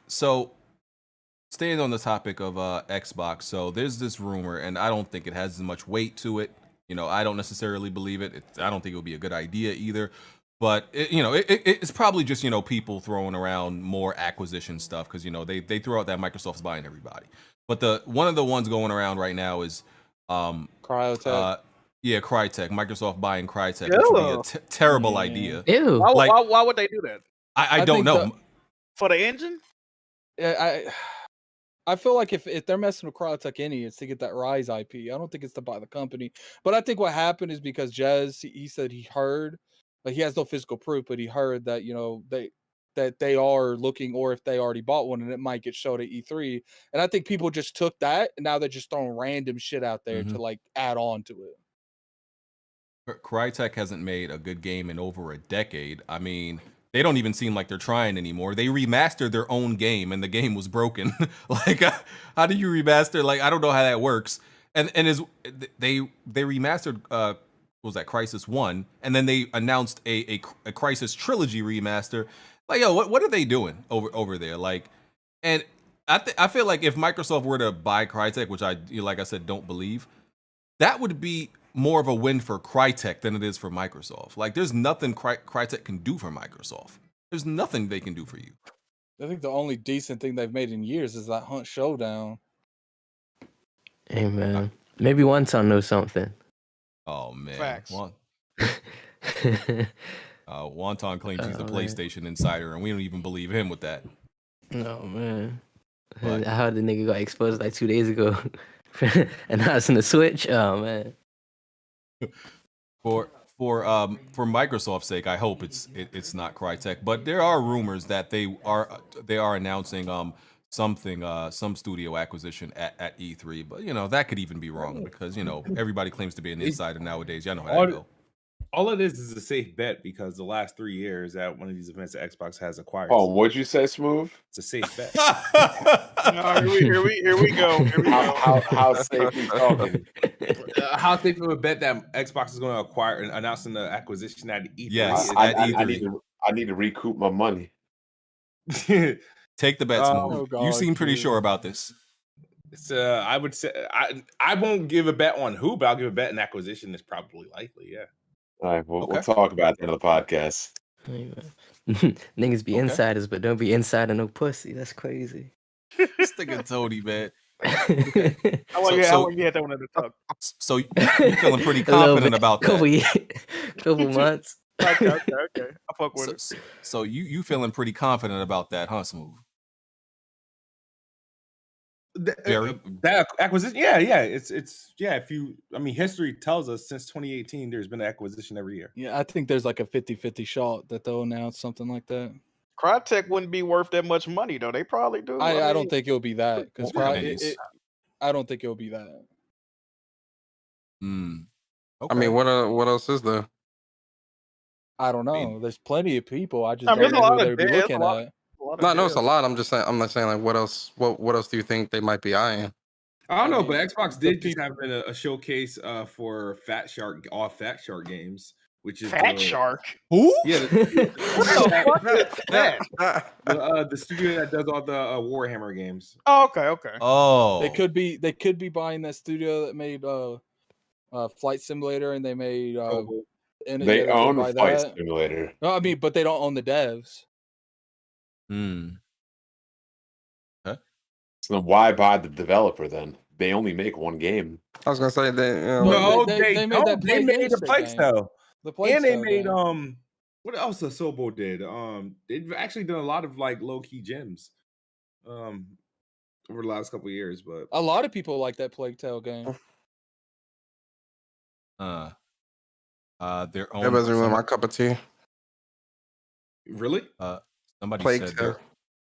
So staying on the topic of Xbox, so there's this rumor, and I don't think it has as much weight to it. You know, I don't necessarily believe it. I don't think it would be a good idea either. But it's probably just people throwing around more acquisition stuff because they throw out that Microsoft's buying everybody. But one of the ones going around right now is Cryotech. Yeah, Crytek. Microsoft buying Crytek, which would be a terrible idea. Ew. Why would they do that? I don't know. For the engine? Yeah, I feel like if they're messing with Crytek it's to get that Rise IP. I don't think it's to buy the company. But I think what happened is because Jez, he said he heard, like he has no physical proof, but he heard that they are looking, or if they already bought one, and it might get showed at E3. And I think people just took that, and now they're just throwing random shit out there to like add on to it. Crytek hasn't made a good game in over a decade. I mean, they don't even seem like they're trying anymore. They remastered their own game, and the game was broken. Like, how do you remaster? Like, I don't know how that works. And they remastered what was that, Crysis 1, and then they announced a Crysis Trilogy remaster. Like, yo, what are they doing over there? Like, and I feel like if Microsoft were to buy Crytek, which like I said, don't believe, that would be more of a win for Crytek than it is for Microsoft. Like, there's nothing Crytek can do for Microsoft. There's nothing they can do for you. I think the only decent thing they've made in years is that Hunt Showdown. Hey, man. Maybe Wonton knows something. Oh, man. Facts. Wonton claims he's the PlayStation insider, and we don't even believe him with that. No, man. But I heard the nigga got exposed like 2 days ago. And now it's in the Switch. Oh, man. For Microsoft's sake, I hope it's not Crytek, but there are rumors that they are announcing some studio acquisition at E3, but that could even be wrong because everybody claims to be an insider nowadays. Y'all know how that go. All it is a safe bet because the last 3 years at one of these events that Xbox has acquired. Oh, what'd you say, Smooth? It's a safe bet. No, here we go. How safe you talking? How safe of a bet that Xbox is going to acquire and announcing the acquisition at E3? Yes, I need to recoup my money. Take the bet, Smooth. You seem pretty sure about this. I would say I won't give a bet on who, but I'll give a bet an acquisition is probably likely. Yeah. All right, we'll talk about it at the end of the podcast. Niggas be insiders, but don't be insider no pussy. That's crazy. This nigga Tony, man. I want to get that one at the top. So you feeling pretty confident about that? Couple months. Okay. I fuck with it. So you feeling pretty confident about that, huh, Smooth? That acquisition, yeah. It's history tells us since 2018 there's been an acquisition every year. Yeah, I think there's like a 50-50 shot that they'll announce something like that. Crytek wouldn't be worth that much money though. They probably do. I don't think it'll be that because I don't think it'll be that. Okay. I mean, what else is there? I don't know. There's plenty of people. I just don't know who they'd be looking at. No, it's a lot. I'm not saying like what else. What else do you think they might be eyeing? I don't know, but Xbox did just have a showcase for all Fat Shark games, which is Fat Shark. Who? Yeah, the studio that does all the Warhammer games. Oh, okay. Oh, they could be buying that studio that made Flight Simulator, and they made they own Flight Simulator. No, I mean, but they don't own the devs. Okay. So then why buy the developer then? They only make one game. I was gonna say they made the Plague Tale. And they made what else Asobo did? They've actually done a lot of like low key gems over the last couple of years, but a lot of people like that Plague Tale game. Their own. That wasn't really my cup of tea. Really? Somebody Plague said Tale.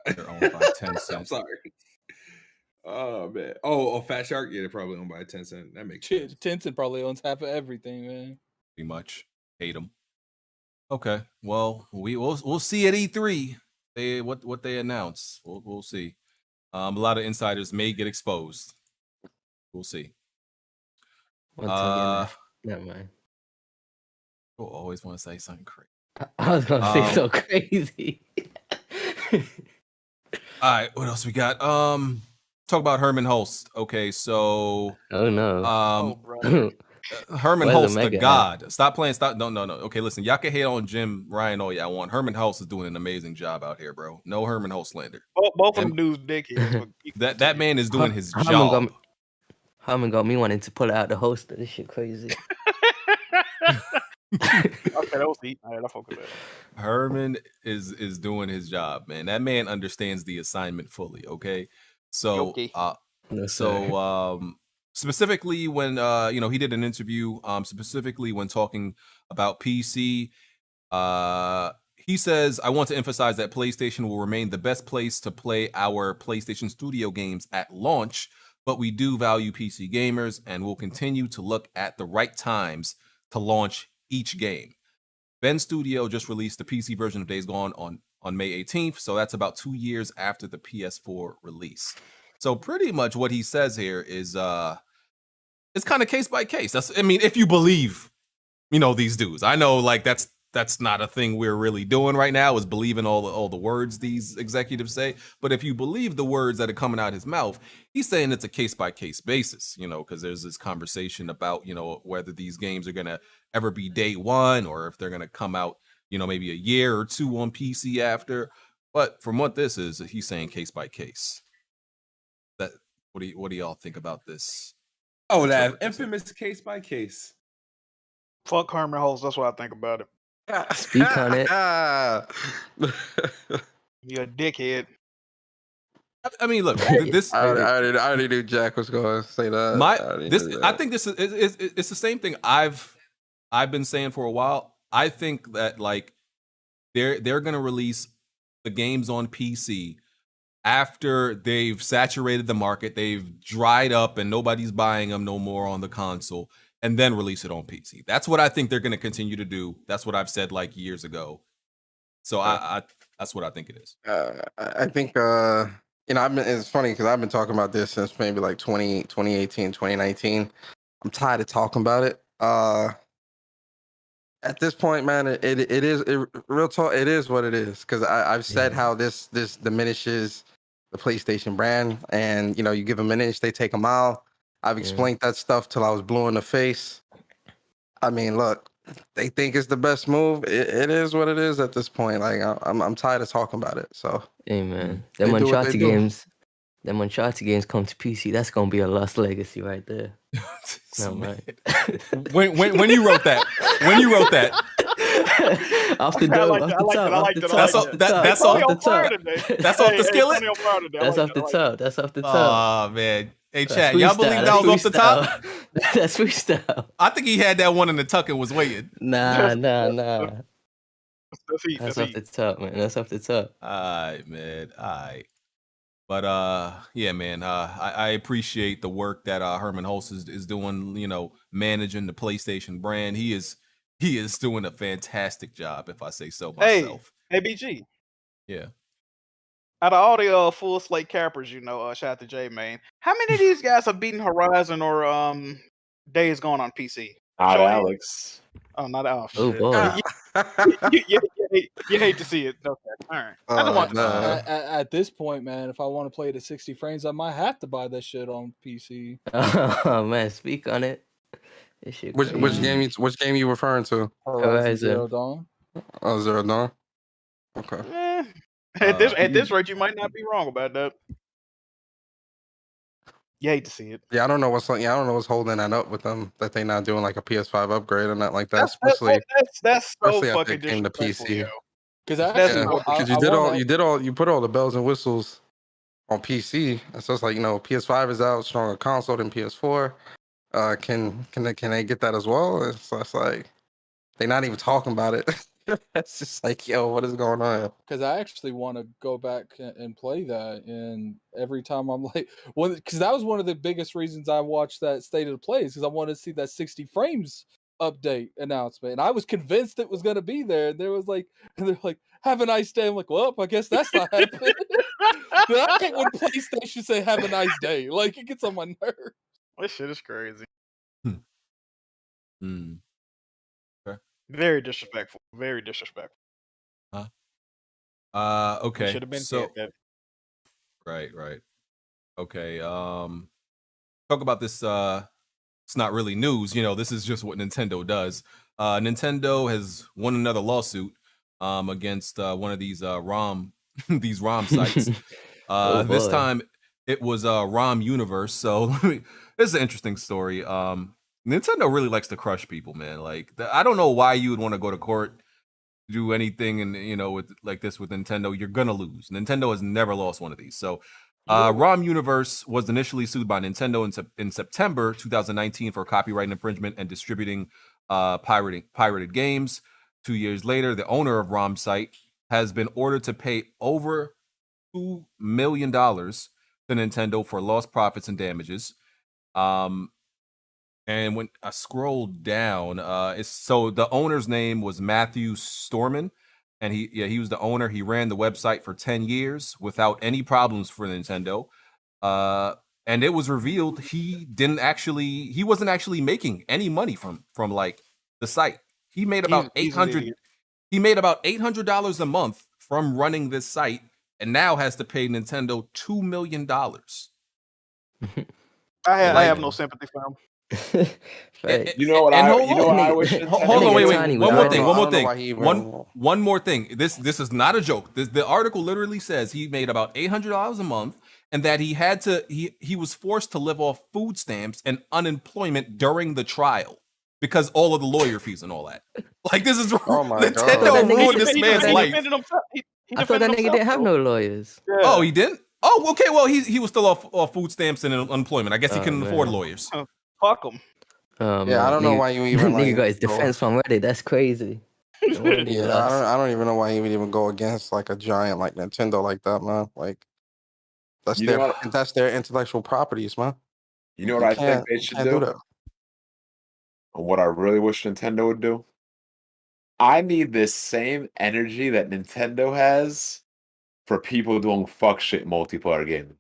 they're owned by Tencent. I'm sorry. Oh man. Oh, Fat Shark. Yeah, they're probably owned by Tencent. That makes sense. Tencent probably owns half of everything, man. Pretty much. Hate them. Okay. Well, we'll see at E3. What they announce. We'll see. A lot of insiders may get exposed. We'll see. Never mind. People always want to say something crazy. I was gonna say so crazy. All right, what else we got? Talk about Herman Hulst. Okay, so oh no. Herman Where's the Hulst, the mega at? god. Stop playing. Stop. No. Okay, listen. Y'all can hate on Jim Ryan all y'all want. Herman Hulst is doing an amazing job out here, bro. No Herman Hulst slander. Both of them dudes dickheads. That man is doing his Herman job. got me wanting to pull it out the holster. This shit crazy. Okay, that was heat. All right, I focus that. Herman is doing his job, man. That man understands the assignment fully. Okay, so Okay. specifically when he did an interview, specifically when talking about PC, he says, "I want to emphasize that PlayStation will remain the best place to play our PlayStation Studio games at launch, but we do value PC gamers and will continue to look at the right times to launch each game." Ben Studio just released the PC version of Days Gone on May 18th, so that's about 2 years after the PS4 release. So pretty much what he says here is it's kind of case by case. If you believe, these dudes. I know like that's not a thing we're really doing right now, is believing all the words these executives say. But if you believe the words that are coming out his mouth, he's saying it's a case by case basis, because there's this conversation about, whether these games are going to ever be day one or if they're going to come out, maybe a year or two on PC after. But from what this is, he's saying case by case. What do y'all think about this? Oh, that infamous case by case. Fuck Herman Hulst. That's what I think about it. Speak on it. You're a dickhead. I mean, look, this. I already knew Jack was going to say that. I think this is it's the same thing I've been saying for a while. I think that like they're going to release the games on PC after they've saturated the market, they've dried up, and nobody's buying them no more on the console, and then release it on PC. That's what I think they're going to continue to do. That's what I've said like years ago. So that's what I think it is. I think it's funny because I've been talking about this since maybe like 2018, 2019. I'm tired of talking about it. At this point, man, it is real talk. It is what it is, because I've said how this diminishes the PlayStation brand, and you give them an inch, they take a mile. I've explained that stuff till I was blue in the face. I mean, look, they think it's the best move. It is what it is at this point. Like I'm tired of talking about it. So hey man, them Uncharted games come to PC. That's gonna be a lost legacy right there. No man. when you wrote that, off the top. That's off the top. Oh man. Hey, Chad, y'all believe that was off the top? That's freestyle. I think he had that one in the tuck and was waiting. Nah. That's off the top, man. That's off the top. All right, man. All right. But yeah, man. I appreciate the work that Herman Hulst is doing. Managing the PlayStation brand. He is doing a fantastic job, if I say so myself. Hey, BG. Yeah. Out of all the full slate cappers, shout out to J man. How many of these guys have beaten Horizon or Days Gone on PC? Not Alex. Oh, not Alex. Oh boy. You hate to see it. Okay, all right. I don't want to. At this point, man, if I want to play it at 60 frames, I might have to buy that shit on PC. Oh man, speak on it. Which game you referring to? Horizon Zero Dawn. Oh, Zero Dawn. Okay. At this rate, you might not be wrong about that. You hate to see it. Yeah, I don't know what's holding that up with them, that they not doing like a PS5 upgrade or not like that. That's so fucking came to PC. Because you put all the bells and whistles on PC. So it's like PS5 is out, stronger console than PS4. Can they get that as well? So it's like they're not even talking about it. It's just like, yo, what is going on? Because I actually want to go back and play that, and every time I'm like, because that was one of the biggest reasons I watched that State of the Play, because I wanted to see that 60 frames update announcement, and I was convinced it was going to be there. And they're like, have a nice day. I'm like, well, I guess that's not happening. I hate when PlayStation say have a nice day. Like, it gets on my nerves. This shit is crazy. Okay. Very disrespectful. Very disrespectful. Okay. Should have been dead. Right. Okay. Talk about this it's not really news. You know, this is just what Nintendo does. Nintendo has won another lawsuit against one of these ROM these ROM sites. This time it was ROM Universe. So this is an interesting story. Nintendo really likes to crush people, man. Like I don't know why you would want to go to court, do anything, and you know, with like this with Nintendo, you're gonna lose. Nintendo has never lost one of these. So ROM Universe was initially sued by Nintendo in September 2019 for copyright infringement and distributing pirated games. 2 years later, the owner of ROM site has been ordered to pay over $2 million to Nintendo for lost profits and damages. And when I scroll down, so the owner's name was Matthew Storman, and he was the owner. He ran the website for 10 years without any problems for Nintendo. And it was revealed he wasn't actually making any money from like the site. He made about $800 a month from running this site, and now has to pay Nintendo $2 million. I have no sympathy for him. You know what I wish. Hold on, wait. One more thing. This is not a joke. The article literally says he made about $800 a month, and that he was forced to live off food stamps and unemployment during the trial because all of the lawyer fees and all that. Like this is Nintendo ruined this man's life. I thought that nigga didn't have no lawyers. Yeah. Oh, he didn't? Oh, okay. Well, he was still off food stamps and unemployment. I guess he couldn't afford lawyers. Fuck him. I don't know why you even nigga got his defense from Reddit. That's crazy. I don't even know why he would even go against like a giant like Nintendo like that, man. Like that's their intellectual properties, man. You know what I think they should do? What I really wish Nintendo would do? I need this same energy that Nintendo has for people doing fuck shit multiplayer gaming.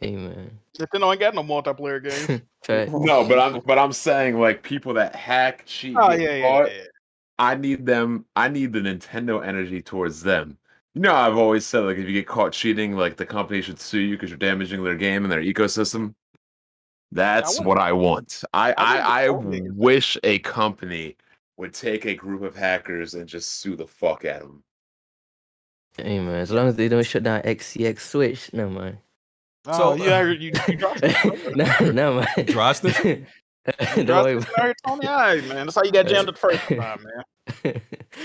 Amen. Nintendo ain't got no multiplayer games. No, but I'm saying like people that hack, cheat. Yeah. I need the Nintendo energy towards them. You know, I've always said like if you get caught cheating, like the company should sue you because you're damaging their game and their ecosystem. That's what I want. I wish a company would take a group of hackers and just sue the fuck out of them. Hey man, as long as they don't shut down XCX Switch, never mind. So you dropped it. No man. Drostin? Tony, all right, man. That's how you got jammed the first time, man.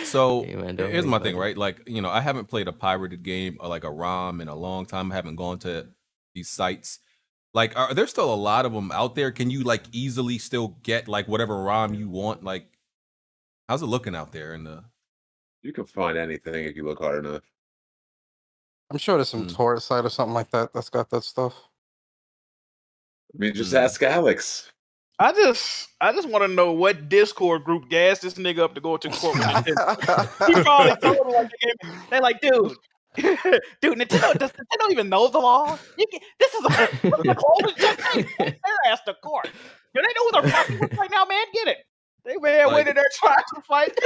So here's my thing, right? Like, you know, I haven't played a pirated game or like a ROM in a long time. I haven't gone to these sites. Like, are there still a lot of them out there? Can you like easily still get like whatever ROM you want? Like, how's it looking out there? You can find anything if you look hard enough. I'm sure there's some torrent site or something like that that's got that stuff. I mean, just ask Alex. I just want to know what Discord group gassed this nigga up to go to court with Nintendo. He probably told him like they like, dude, Nintendo does Nintendo even know the law? This is a closest thing. Their ass to court. Do they know who they're fucking with right now, man? Get it. They went in there trying to fight.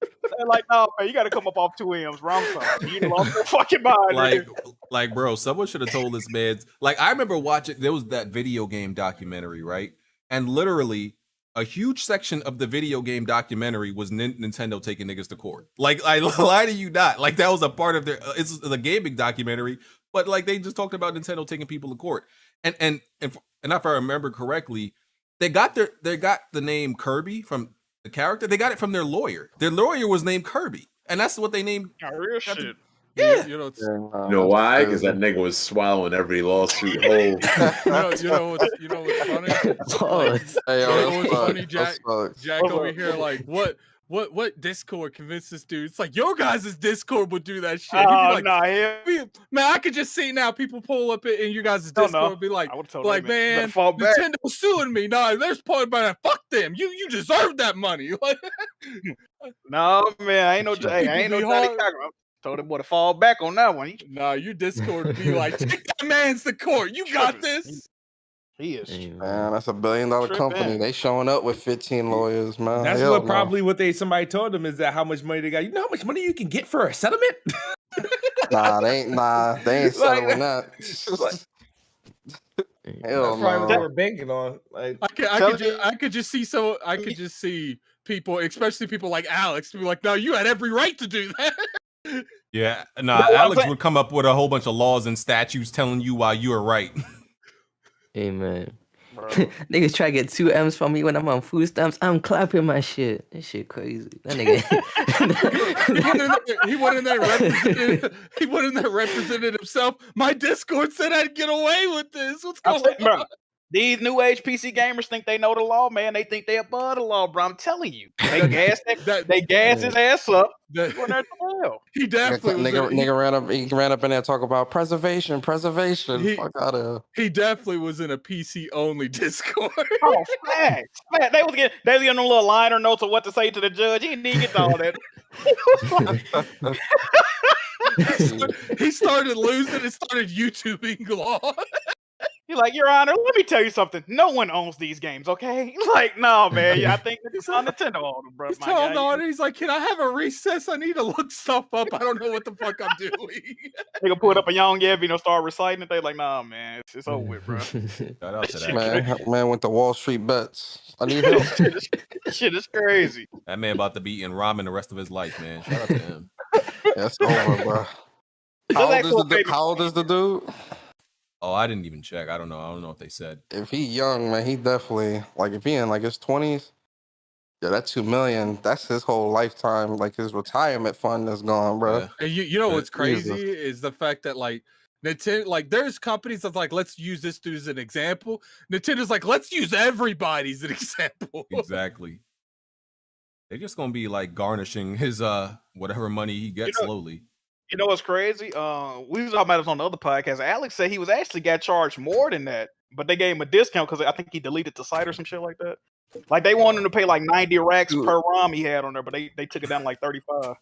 They're like, no, man, you got to come up off 2 M's. I'm sorry. You lost your fucking mind. Like, bro, someone should have told this man. Like, I remember watching, there was that video game documentary, right? And literally, a huge section of the video game documentary was Nintendo taking niggas to court. Like, I lie to you not. Like, that was a part of their, it's a gaming documentary, but like, they just talked about Nintendo taking people to court. And if I remember correctly, they got the name Kirby from the character. They got it from their lawyer. Their lawyer was named Kirby, and that's what they named. Real shit. Yeah. You know why? Because that nigga was swallowing every lawsuit whole. You know what's funny? What's funny, Jack over here, like, what Discord convinced this dude? It's like your guys' Discord would do that shit. Man, I could just see now people pull up in your guys' Discord and be like, man, Nintendo's suing me. No, there's point about that. Fuck them. You deserve that money. No, man, I ain't no Johnny Cochran. Told him what to fall back on that one. Nah, your Discord would be like, take that man's to court. You got this. He is. Man, that's $1 billion company. They showing up with 15 lawyers, man. That's probably what somebody told them is that how much money they got. You know how much money you can get for a settlement? They ain't settling that. Hell That's probably what they no. were banking on. Like, I could just see people, especially people like Alex, to be like, "No, you had every right to do that." Yeah, nah. Alex would come up with a whole bunch of laws and statutes telling you why you are right. Amen. Niggas try to get 2 M's from me when I'm on food stamps. I'm clapping my shit. That shit crazy. That nigga. he went in there represented himself. My Discord said I'd get away with this. What's going on? These new age PC gamers think they know the law, man. They think they above the law, bro. I'm telling you. They gas his ass up. He definitely was nigga ran up in there talking about preservation. Fuck out of. He definitely was in a PC only Discord. Oh, facts. They was getting them little liner notes of what to say to the judge. He didn't even get to all that. He started losing and started YouTubing law. You're like, Your Honor, let me tell you something. No one owns these games, okay? Like, no, man. Yeah, I think it's on Nintendo owns them, bro. He's telling the audience, he's like, can I have a recess? I need to look stuff up. I don't know what the fuck I'm doing. Nigga put up a young Yev, start reciting it. They like, nah, man, it's over with, bro. Shout out to that. Man went to Wall Street bets. I need help. Shit is crazy. That man about to be eating ramen the rest of his life, man. Shout out to him. That's over, bro. How old is the dude? Oh, I didn't even check. I don't know if they said. If he young, man, he definitely, like, if he in like his 20s, yeah, that $2 million, that's his whole lifetime, like his retirement fund is gone, bro. Yeah. And you know what's crazy is the fact that like Nintendo, like there's companies that's like, let's use this dude as an example. Nintendo's like, let's use everybody as an example. Exactly. They're just gonna be like garnishing his whatever money he gets slowly. You know what's crazy? We was talking about this on the other podcast. Alex said he was actually got charged more than that, but they gave him a discount because I think he deleted the site or some shit like that. Like they wanted him to pay like 90 racks per ROM he had on there, but they took it down to like 35.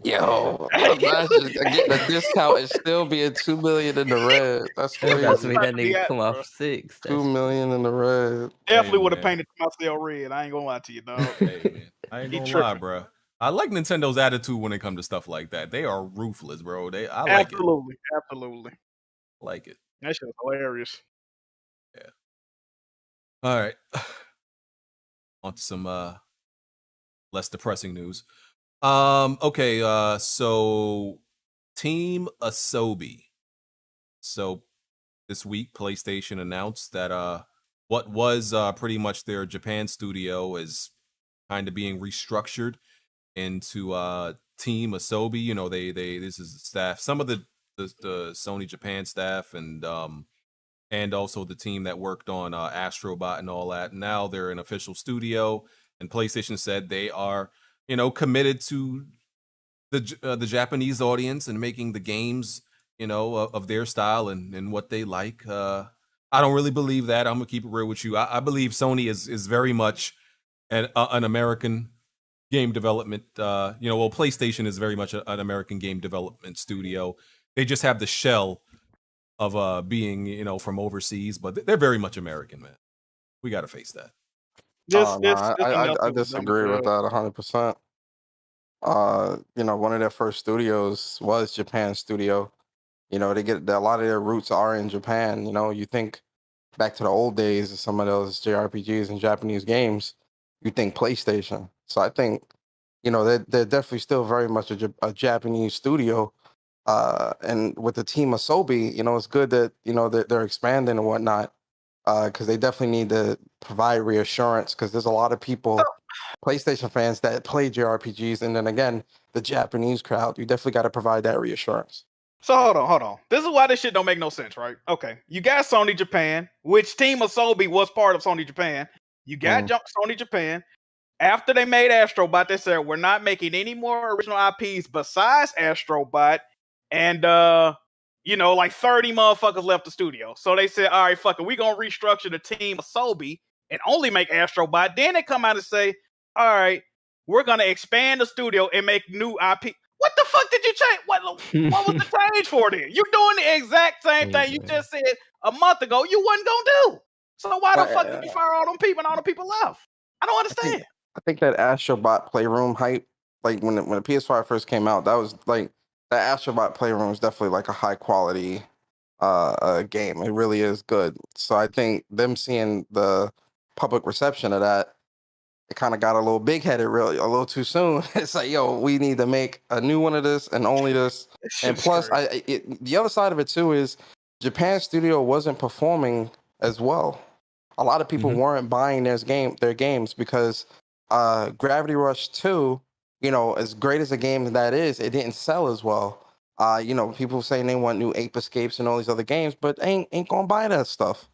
Yo, imagine getting a discount and still being $2 million in the red. That's crazy. That's made that nigga come off 6. $2 million in the red. Definitely would have painted myself red. I ain't gonna lie to you, dog. Hey, man. I ain't gonna lie, bro. I like Nintendo's attitude when it comes to stuff like that. They are ruthless, bro. I like it. Absolutely. Like it. That shit's hilarious. Yeah. All right. On to some less depressing news. Okay, so Team Asobi. So this week PlayStation announced that what was pretty much their Japan studio is kind of being restructured into Team Asobi. You know, this is the staff, some of the Sony Japan staff, and also the team that worked on Astrobot and all that. Now they're an official studio, and PlayStation said they are, committed to the Japanese audience and making the games, of their style and what they like. I don't really believe that. I'm gonna keep it real with you. I believe Sony is very much an American game development. PlayStation is very much an American game development studio. They just have the shell of being, from overseas, but they're very much American, man. We got to face that. I disagree with that 100%. One of their first studios was Japan studio. They get a lot of their roots are in Japan. You think back to the old days of some of those JRPGs and Japanese games, you think PlayStation. So I think, they're definitely still very much a Japanese studio. And with the Team Asobi, it's good that, that they're expanding and whatnot, because they definitely need to provide reassurance, because there's a lot of people, PlayStation fans, that play JRPGs, and then again, the Japanese crowd, you definitely got to provide that reassurance. So hold on. This is why this shit don't make no sense, right? Okay, you got Sony Japan, which Team Asobi was part of Sony Japan. You got Sony Japan. After they made Astrobot, they said, we're not making any more original IPs besides Astrobot. And, like 30 motherfuckers left the studio. So they said, all right, fuck it. We're going to restructure the Team Asobi and only make Astrobot. Then they come out and say, all right, we're going to expand the studio and make new IP. What the fuck did you change? What was the change for then? You're doing the exact same thing you just said a month ago you wasn't going to do. So why the fuck did you fire all them people and all the people left? I don't understand. I think that Astrobot Playroom hype, like when the PS5 first came out, that was like, that Astrobot Playroom was definitely like a high quality game. It really is good. So I think them seeing the public reception of that, it kind of got a little big headed, really, a little too soon. It's like, yo, we need to make a new one of this and only this. And plus, the other side of it too is Japan studio wasn't performing as well. A lot of people weren't buying their games because Gravity Rush 2, you know, as great as a game that is, it didn't sell as well. You know, people saying they want new Ape Escapes and all these other games, but ain't gonna buy that stuff.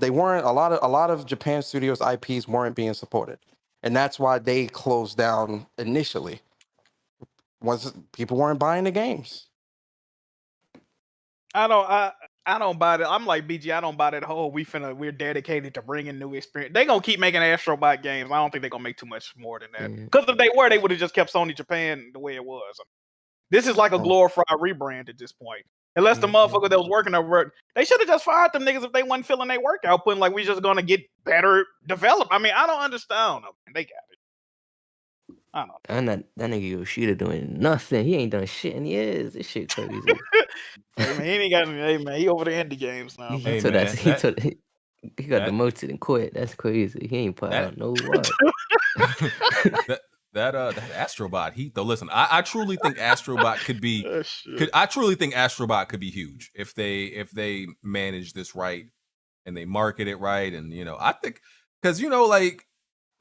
They weren't a lot of Japan studios IPs weren't being supported, and that's why they closed down initially. Was people weren't buying the games? I don't buy that. I'm like BG. I don't buy that whole we're dedicated to bringing new experience. They gonna keep making Astrobot games. I don't think they're gonna make too much more than that. Because if they were, they would have just kept Sony Japan the way it was. This is like a glorified rebrand at this point. Unless the motherfucker that was working over, they should have just fired them niggas if they wasn't filling their work output. Like, we just gonna get better developed. I mean, I don't understand them. They got it. I don't know. And that nigga Yoshida doing nothing. He ain't done shit in years. This shit crazy. Hey man, he ain't got. Hey man, he over the indie games now. He got demoted and quit. That's crazy. He ain't put out no work. That Astrobot Heat though. Listen, I truly think Astrobot could be. I truly think Astrobot could be huge if they manage this right and they market it right. And you know, I think because you know, like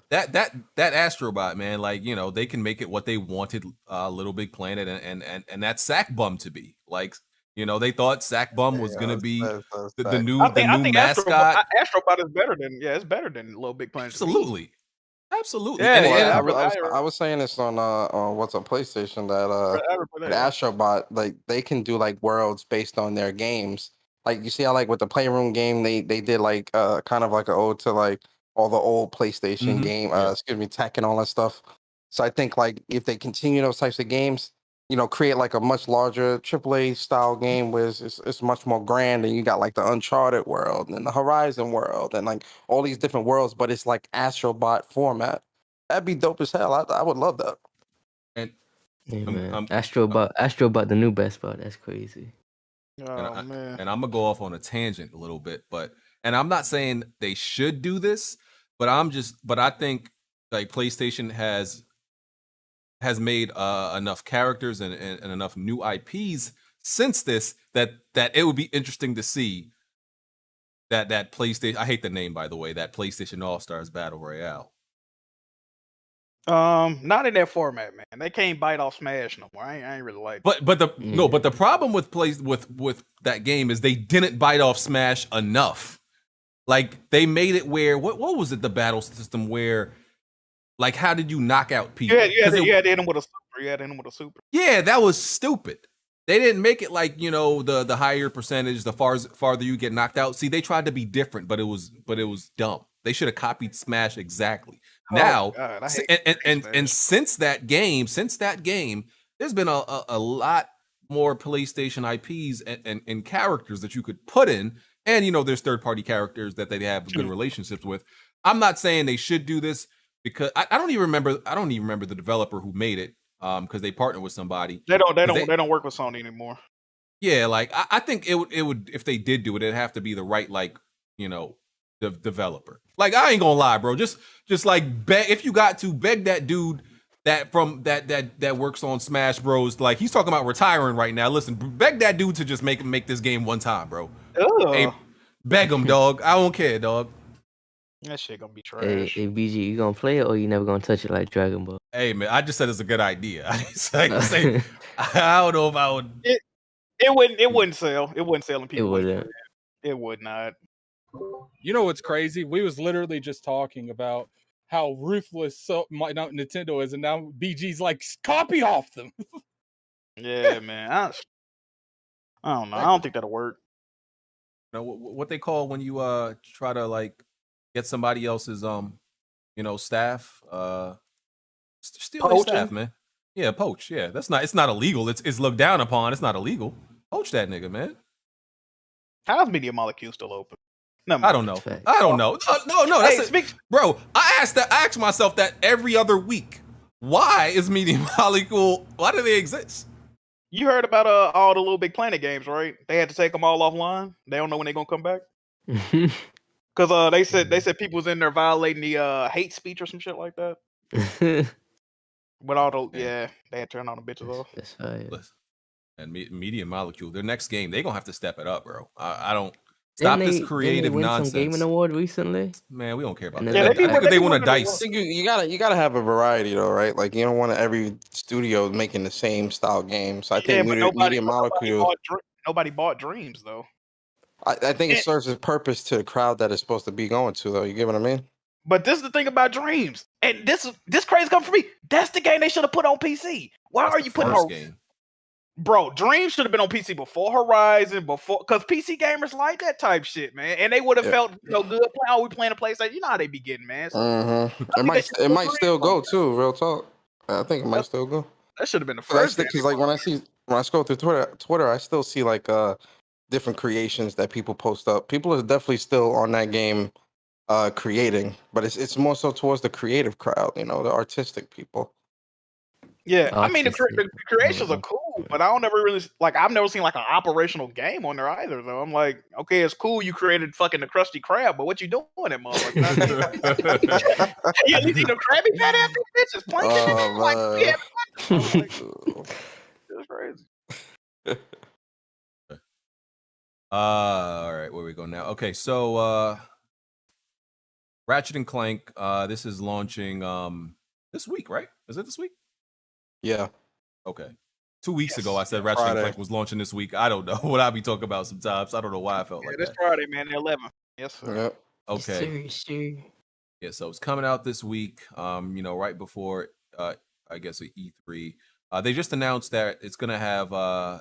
that Astrobot, man, like you know, they can make it what they wanted Little Big Planet and that Sack Bum to be. Like you know, they thought Sack Bum was gonna be the new mascot. Astrobot is better than it's better than Little Big Planet. Absolutely. Yeah, I was saying this on what's on PlayStation that Astrobot, like they can do like worlds based on their games. Like you see how like with the Playroom game they did like kind of like an ode to like all the old PlayStation game tech and all that stuff. So I think like if they continue those types of games, you know, create like a much larger AAA style game where it's much more grand, and you got like the Uncharted world and the Horizon world and like all these different worlds, but it's like Astrobot format. That'd be dope as hell. I would love that. And Astrobot, the new Best Buy. That's crazy. Man. And I'm gonna go off on a tangent a little bit, and I'm not saying they should do this, but I think like PlayStation has made enough characters and enough new IPs since this that it would be interesting to see that PlayStation. I hate the name, by the way. That PlayStation All Stars Battle Royale. Not in that format, man. They can't bite off Smash no more. I ain't really like. But the problem with with that game is they didn't bite off Smash enough. Like they made it where what was it? The battle system where. Like, how did you knock out people? You had to hit him with a super. Yeah, that was stupid. They didn't make it like, you know, the higher percentage, the farther you get knocked out. See, they tried to be different, but it was dumb. They should have copied Smash exactly. And since that game, there's been a lot more PlayStation IPs and characters that you could put in. And, you know, there's third-party characters that they have good relationships with. I'm not saying they should do this. Because I don't even remember the developer who made it because they partnered with somebody. They don't work with Sony anymore. Yeah, like I think it would if they did do it, it'd have to be the right like you know the developer. Like I ain't gonna lie, bro. Just like if you got to beg that dude that works on Smash Bros. Like he's talking about retiring right now. Listen, beg that dude to just make this game one time, bro. Hey, beg him, dog. I don't care, dog. That shit gonna be trash. Hey, BG, you gonna play it or you never gonna touch it like Dragon Ball? Hey man, I just said it's a good idea. I don't know if I would. It wouldn't sell. It wouldn't sell in people. It would not. You know what's crazy? We was literally just talking about how ruthless Nintendo is, and now BG's like copy off them. Yeah, man. I don't know. I don't think that'll work. You know what they call when you try to like get somebody else's you know staff steal their staff, man. Yeah, poach. Yeah, it's not illegal. It's looked down upon. It's not illegal. Poach that nigga, man. How's Media Molecule still open? No, I don't know. No. That's bro. I ask myself that every other week. Why is Media Molecule? Why do they exist? You heard about all the Little Big Planet games, right? They had to take them all offline. They don't know when they're gonna come back. Because they said people was in there violating the hate speech or some shit like that. But all the they had to turn all the bitches off. That's right. And Media Molecule, their next game, they're gonna have to step it up, bro. I don't stop this creative didn't they win nonsense. Some gaming award recently. Man, we don't care about And that. then I think they want to dice. I think you gotta have a variety though, right? Like you don't want every studio making the same style games. So I think Media Molecule. Nobody bought Dreams though. I think it serves its purpose to the crowd that it's supposed to be going to, though. You get what I mean? But this is the thing about Dreams, and this crazy come from me. That's the game they should have put on PC. Why are you putting on? Game. Bro, Dreams should have been on PC before Horizon, because PC gamers like that type shit, man, and they would have felt good playing. Oh, we playing a PlayStation. You know how they be getting, man. So, it might still go too. Real talk. I think it might still go. That should have been the first. Because like when I scroll through Twitter, I still see like different creations that people post up. People are definitely still on that game creating, but it's more so towards the creative crowd, the artistic people. Yeah, I mean the creations are cool, but I don't ever really I've never seen like an operational game on there either. Though I'm like, okay, it's cool you created fucking the Krusty Krab, but what you doing, that motherfucker? You at least need a Krabby Patty after bitches playing it's crazy. All right, where we go now? Okay, so Ratchet and Clank, this is launching this week, right? Is it this week? Yeah. Okay. 2 weeks ago, I said Ratchet and Clank was launching this week. I don't know what I be talking about sometimes. I don't know why I felt like that. This Friday, man, the 11th. Yes, sir. Yep. Okay. Yeah, so it's coming out this week. Right before I guess E3. They just announced that it's gonna have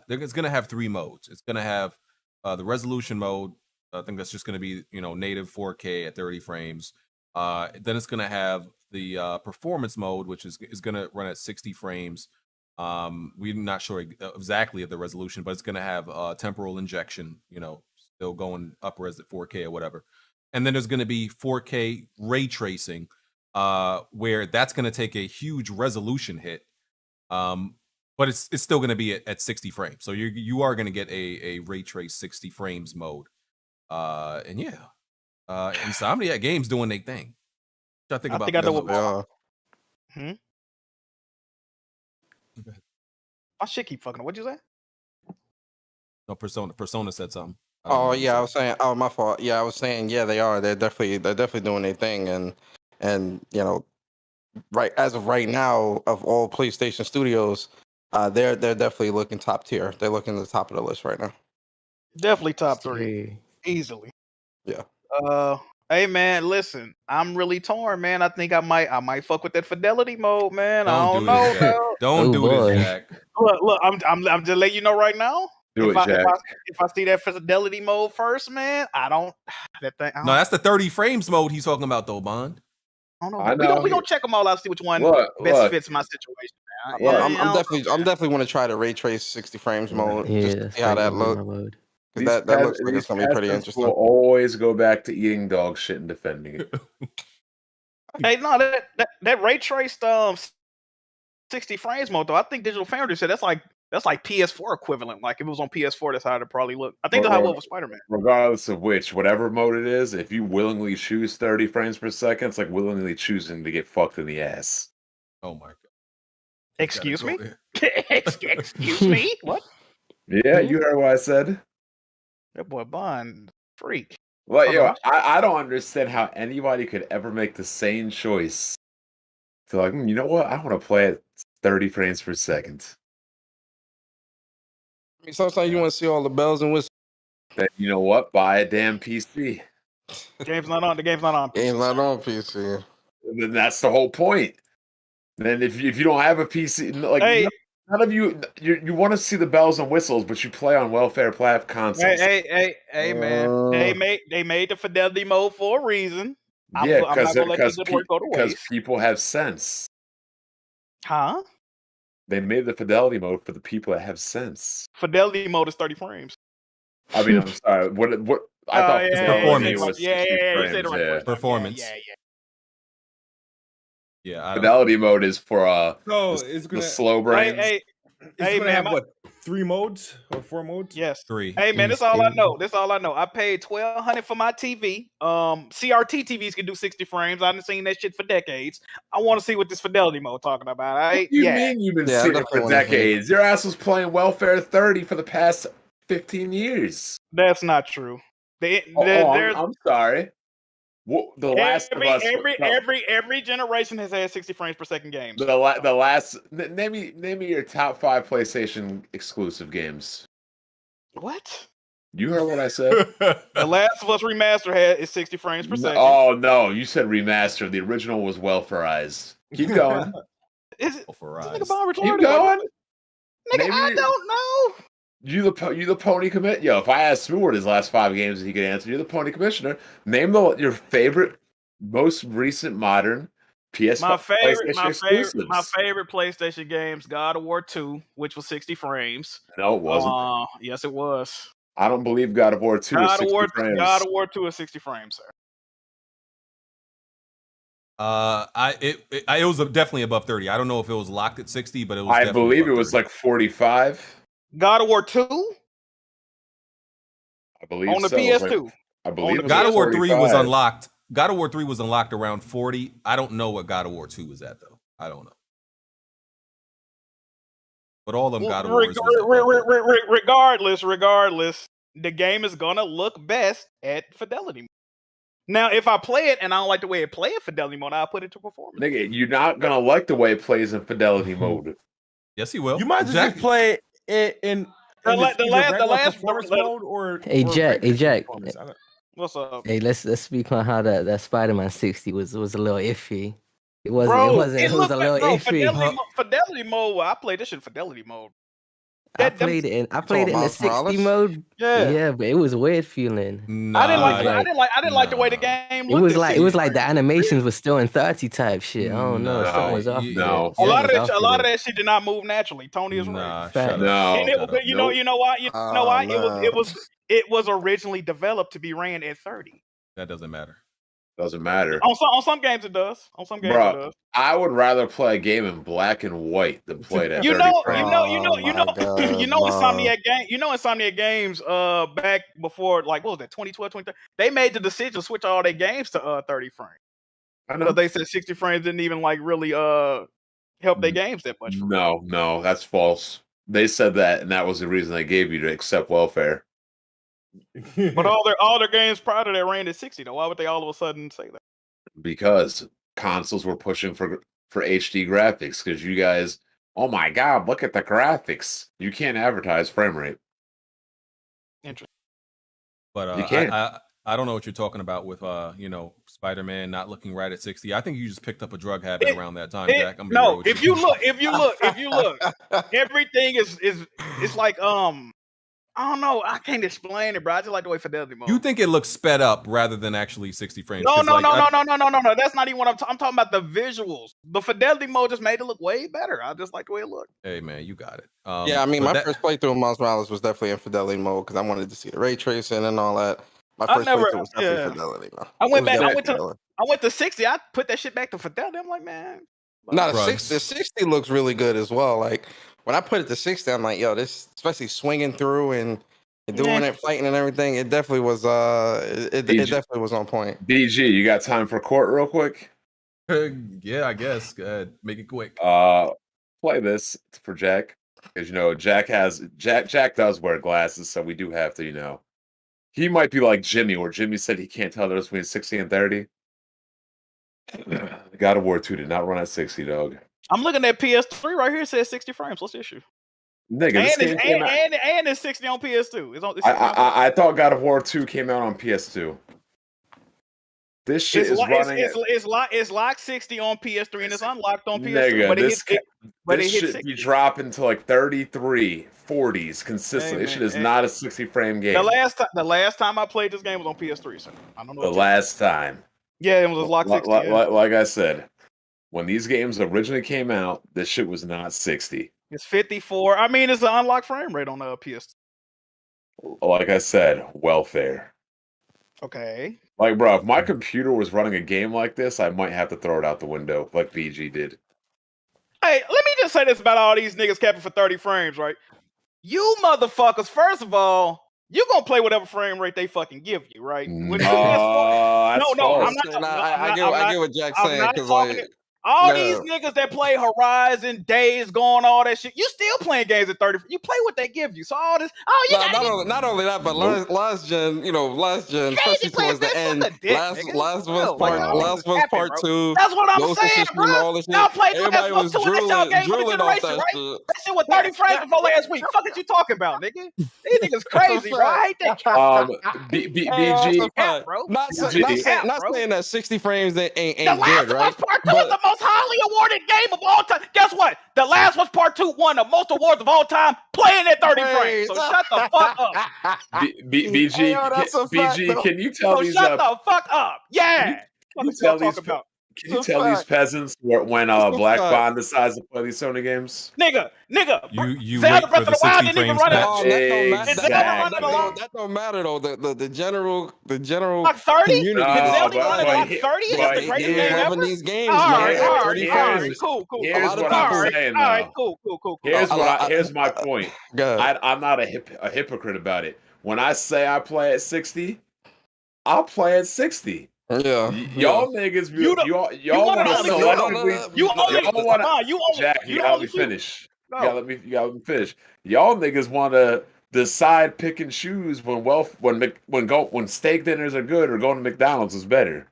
it's gonna have 3 modes. It's gonna have the resolution mode. I think that's just gonna be native 4K at 30 frames. Then it's gonna have the performance mode, which is gonna run at 60 frames. We're not sure exactly of the resolution, but it's gonna have temporal injection. Still going upwards at 4K or whatever. And then there's gonna be 4K ray tracing, where that's gonna take a huge resolution hit. But it's still going to be at 60 frames, so you are going to get a ray trace 60 frames mode, and Insomniac Games doing their thing. What I think about I know what. My shit keep fucking. What'd you say? No, Persona said something. Oh yeah, I was saying. Oh, my fault. Yeah, I was saying. Yeah, they are. They're definitely doing their thing, and right as of right now, of all PlayStation studios, they're definitely looking top tier. They're looking at the top of the list right now. Definitely top 3, easily. Yeah. Hey man, listen, I'm really torn, man. I think I might fuck with that fidelity mode, man. I don't know, bro. Don't do this, Jack. Look, I'm just letting you know right now. If I see that fidelity mode first, man, I don't. That thing. No, that's the 30 frames mode he's talking about, though, Bond. I know. We gonna check them all out, see which one best fits my situation, man. Well, I'm definitely want to try the ray trace 60 frames mode. Just to see how that looks. That looks like it's gonna be pretty interesting. We'll always go back to eating dog shit and defending it. Hey, no, that ray traced 60 frames mode though. I think Digital Foundry said that's like PS4 equivalent. Like if it was on PS4, that's how it'd probably look. I think they'll have it with Spider-Man. Regardless of whatever mode it is, if you willingly choose 30 frames per second, it's like willingly choosing to get fucked in the ass. Oh my god. Excuse me? Excuse me? What? Yeah, you heard what I said. That boy Bond freak. Well, I don't understand how anybody could ever make the same choice to like, you know what? I want to play at 30 frames per second. I mean, sometimes you want to see all the bells and whistles. Then you know what? Buy a damn PC. The game's not on PC. Game's not on PC. And then that's the whole point. Then if you don't have a PC, like none of you want to see the bells and whistles, but you play on welfare consoles. Hey, man. They made the fidelity mode for a reason. Because people have sense. Huh? They made the fidelity mode for the people that have sense. Fidelity mode is 30 frames. I mean, I'm sorry. What? I thought performance was performance. Yeah. Fidelity mode is for it's the slow brains. It's gonna have what 3 modes or 4 modes? Yes. 3. Hey man, that's all I know. That's all I know. I paid $1,200 for my TV. CRT TVs can do 60 frames. I've seen that shit for decades. I want to see what this fidelity mode talking about. What do you mean you've been seeing it for decades? Your ass was playing Welfare 30 for the past 15 years. That's not true. I'm sorry. Every generation has had 60 frames per second games. Name me your top 5 PlayStation exclusive games. What? You heard what I said? The Last of Us remaster is 60 frames per second. Oh no, you said remaster. The original was welfarized. Keep going. Is it welfarized? Keep going. Nigga, I don't know. You the pony commit. Yo, if I asked Smooth his last 5 games and he could answer, you're the pony commissioner. Name your favorite, most recent modern PS5. My favorite PlayStation games: God of War 2, which was 60 frames. No, it wasn't. Yes, it was. I don't believe God of War 2 is 60 frames. God of War 2 is 60 frames, sir. It was definitely above 30. I don't know if it was locked at 60, but it was. I believe it was 30. Like 45. God of War 2? I believe on the so. PS2. I believe God of War 3 was unlocked. God of War 3 was unlocked around 40. I don't know what God of War 2 was at though. I don't know. But all of them God of War regardless, the game is gonna look best at fidelity. Now, if I play it and I don't like the way it plays in fidelity mode, I'll put it to performance. Nigga, you're not gonna like the way it plays in fidelity mode. Yes, he will. You might just play it in the last performance mode or. Hey Jack. What's up? Hey, let's speak on how that Spider-Man 60 was a little iffy. It was a little iffy. Fidelity mode. I played this shit in fidelity mode. I played it in the 60 mode. Yeah, but it was a weird feeling. Nah, I didn't like the way the game looked. It was like the animations was still in 30 type shit. I don't know. Something was off. No. A lot of that shit did not move naturally. Tony is right. No. And you know why? It was originally developed to be ran at 30. That doesn't matter. Doesn't matter. On some games it does. On some games it does. I would rather play a game in black and white than play that. Insomniac Games back before, like, what was that, 2012, 2013? They made the decision to switch all their games to 30 frames. I know. They said 60 frames didn't even like really help their games that much. No, that's false. They said that, and that was the reason they gave you to accept welfare. But all their games prior to that ran at 60 though. Why would they all of a sudden say that? Because consoles were pushing for HD graphics. Because you guys, oh my god, look at the graphics. You can't advertise frame rate. Interesting. But you can't. I don't know what you're talking about with Spider-Man not looking right at 60. I think you just picked up a drug habit around that time, Jack. If you look, everything is like I don't know. I can't explain it, bro. I just like the way fidelity mode. You think it looks sped up rather than actually 60 frames? No. That's not even what I'm talking about. The visuals, the fidelity mode just made it look way better. I just like the way it looked. Hey man, you got it. Yeah, I mean, my first playthrough of Miles Morales was definitely in fidelity mode because I wanted to see the ray tracing and all that. My first playthrough was definitely fidelity mode. I went to 60. I put that shit back to fidelity. I'm like, man. No, the 60 looks really good as well. Like when I put it to 60, I'm like, yo, this, especially swinging through and doing it, fighting and everything, it definitely was it definitely was on point. BG, you got time for court real quick? Yeah, I guess. Go ahead, make it quick. Play this for Jack because Jack does wear glasses, so we do have to, he might be like Jimmy, where Jimmy said he can't tell the difference between 60 and 30. God of War 2 did not run at 60, dog. I'm looking at PS3 right here. It says 60 frames. What's the issue? Nigga, and it's 60 on PS2. I thought God of War 2 came out on PS2. This shit is running. It's locked 60 on PS3 and it's unlocked on PS2. Nigga, this shit be dropping to like 33, 40s consistently. This shit is not a 60 frame game. The last time I played this game was on PS3, so I don't know. The last time. Yeah, it was locked 60. Like I said, when these games originally came out, this shit was not 60. It's 54. I mean, it's an unlocked frame rate on the PS2. Like I said, welfare. Okay. Like, bro, if my computer was running a game like this, I might have to throw it out the window, like BG did. Hey, let me can say this about all these niggas capping for 30 frames, right? You motherfuckers, first of all, you gonna play whatever frame rate they fucking give you, right? No, that's false. I get what Jack's saying because like. All these niggas that play Horizon, Days Gone, all that shit, you still playing games at 30. You play what they give you. So all this, not only that, but last gen, especially towards the end, last was part 2. That's what I'm saying, bro. Y'all played everybody was drooling off that right? shit. That shit was 30 frames before last week. Fuck is you talking about, nigga? These niggas crazy, bro. I hate that. BG, bro. Not saying that 60 frames ain't good, right? Part 2 is the most highly awarded game of all time. Guess what? The Last was Part 2 won the most awards of all time, playing at 30 frames. So shut the fuck up. BG, can you tell these? Shut the fuck up. Yeah. Can you tell these peasants when Black Bond decides to play these Sony games? Nigga. You Zelda wait for the 60 frames patch. That don't matter though. The general like 30? community. Zelda running like 30? That's the greatest game ever? These games, all man. right, 30 frames. Cool. Here's what I'm saying. All right, cool. Here's my point. I'm not a hypocrite about it. When I say I play at 60, I'll play at 60. Yeah, y'all niggas, y'all want to selectively. You gotta let me finish. You gotta let me finish. Y'all niggas want to decide, pick and choose when steak dinners are good or going to McDonald's is better.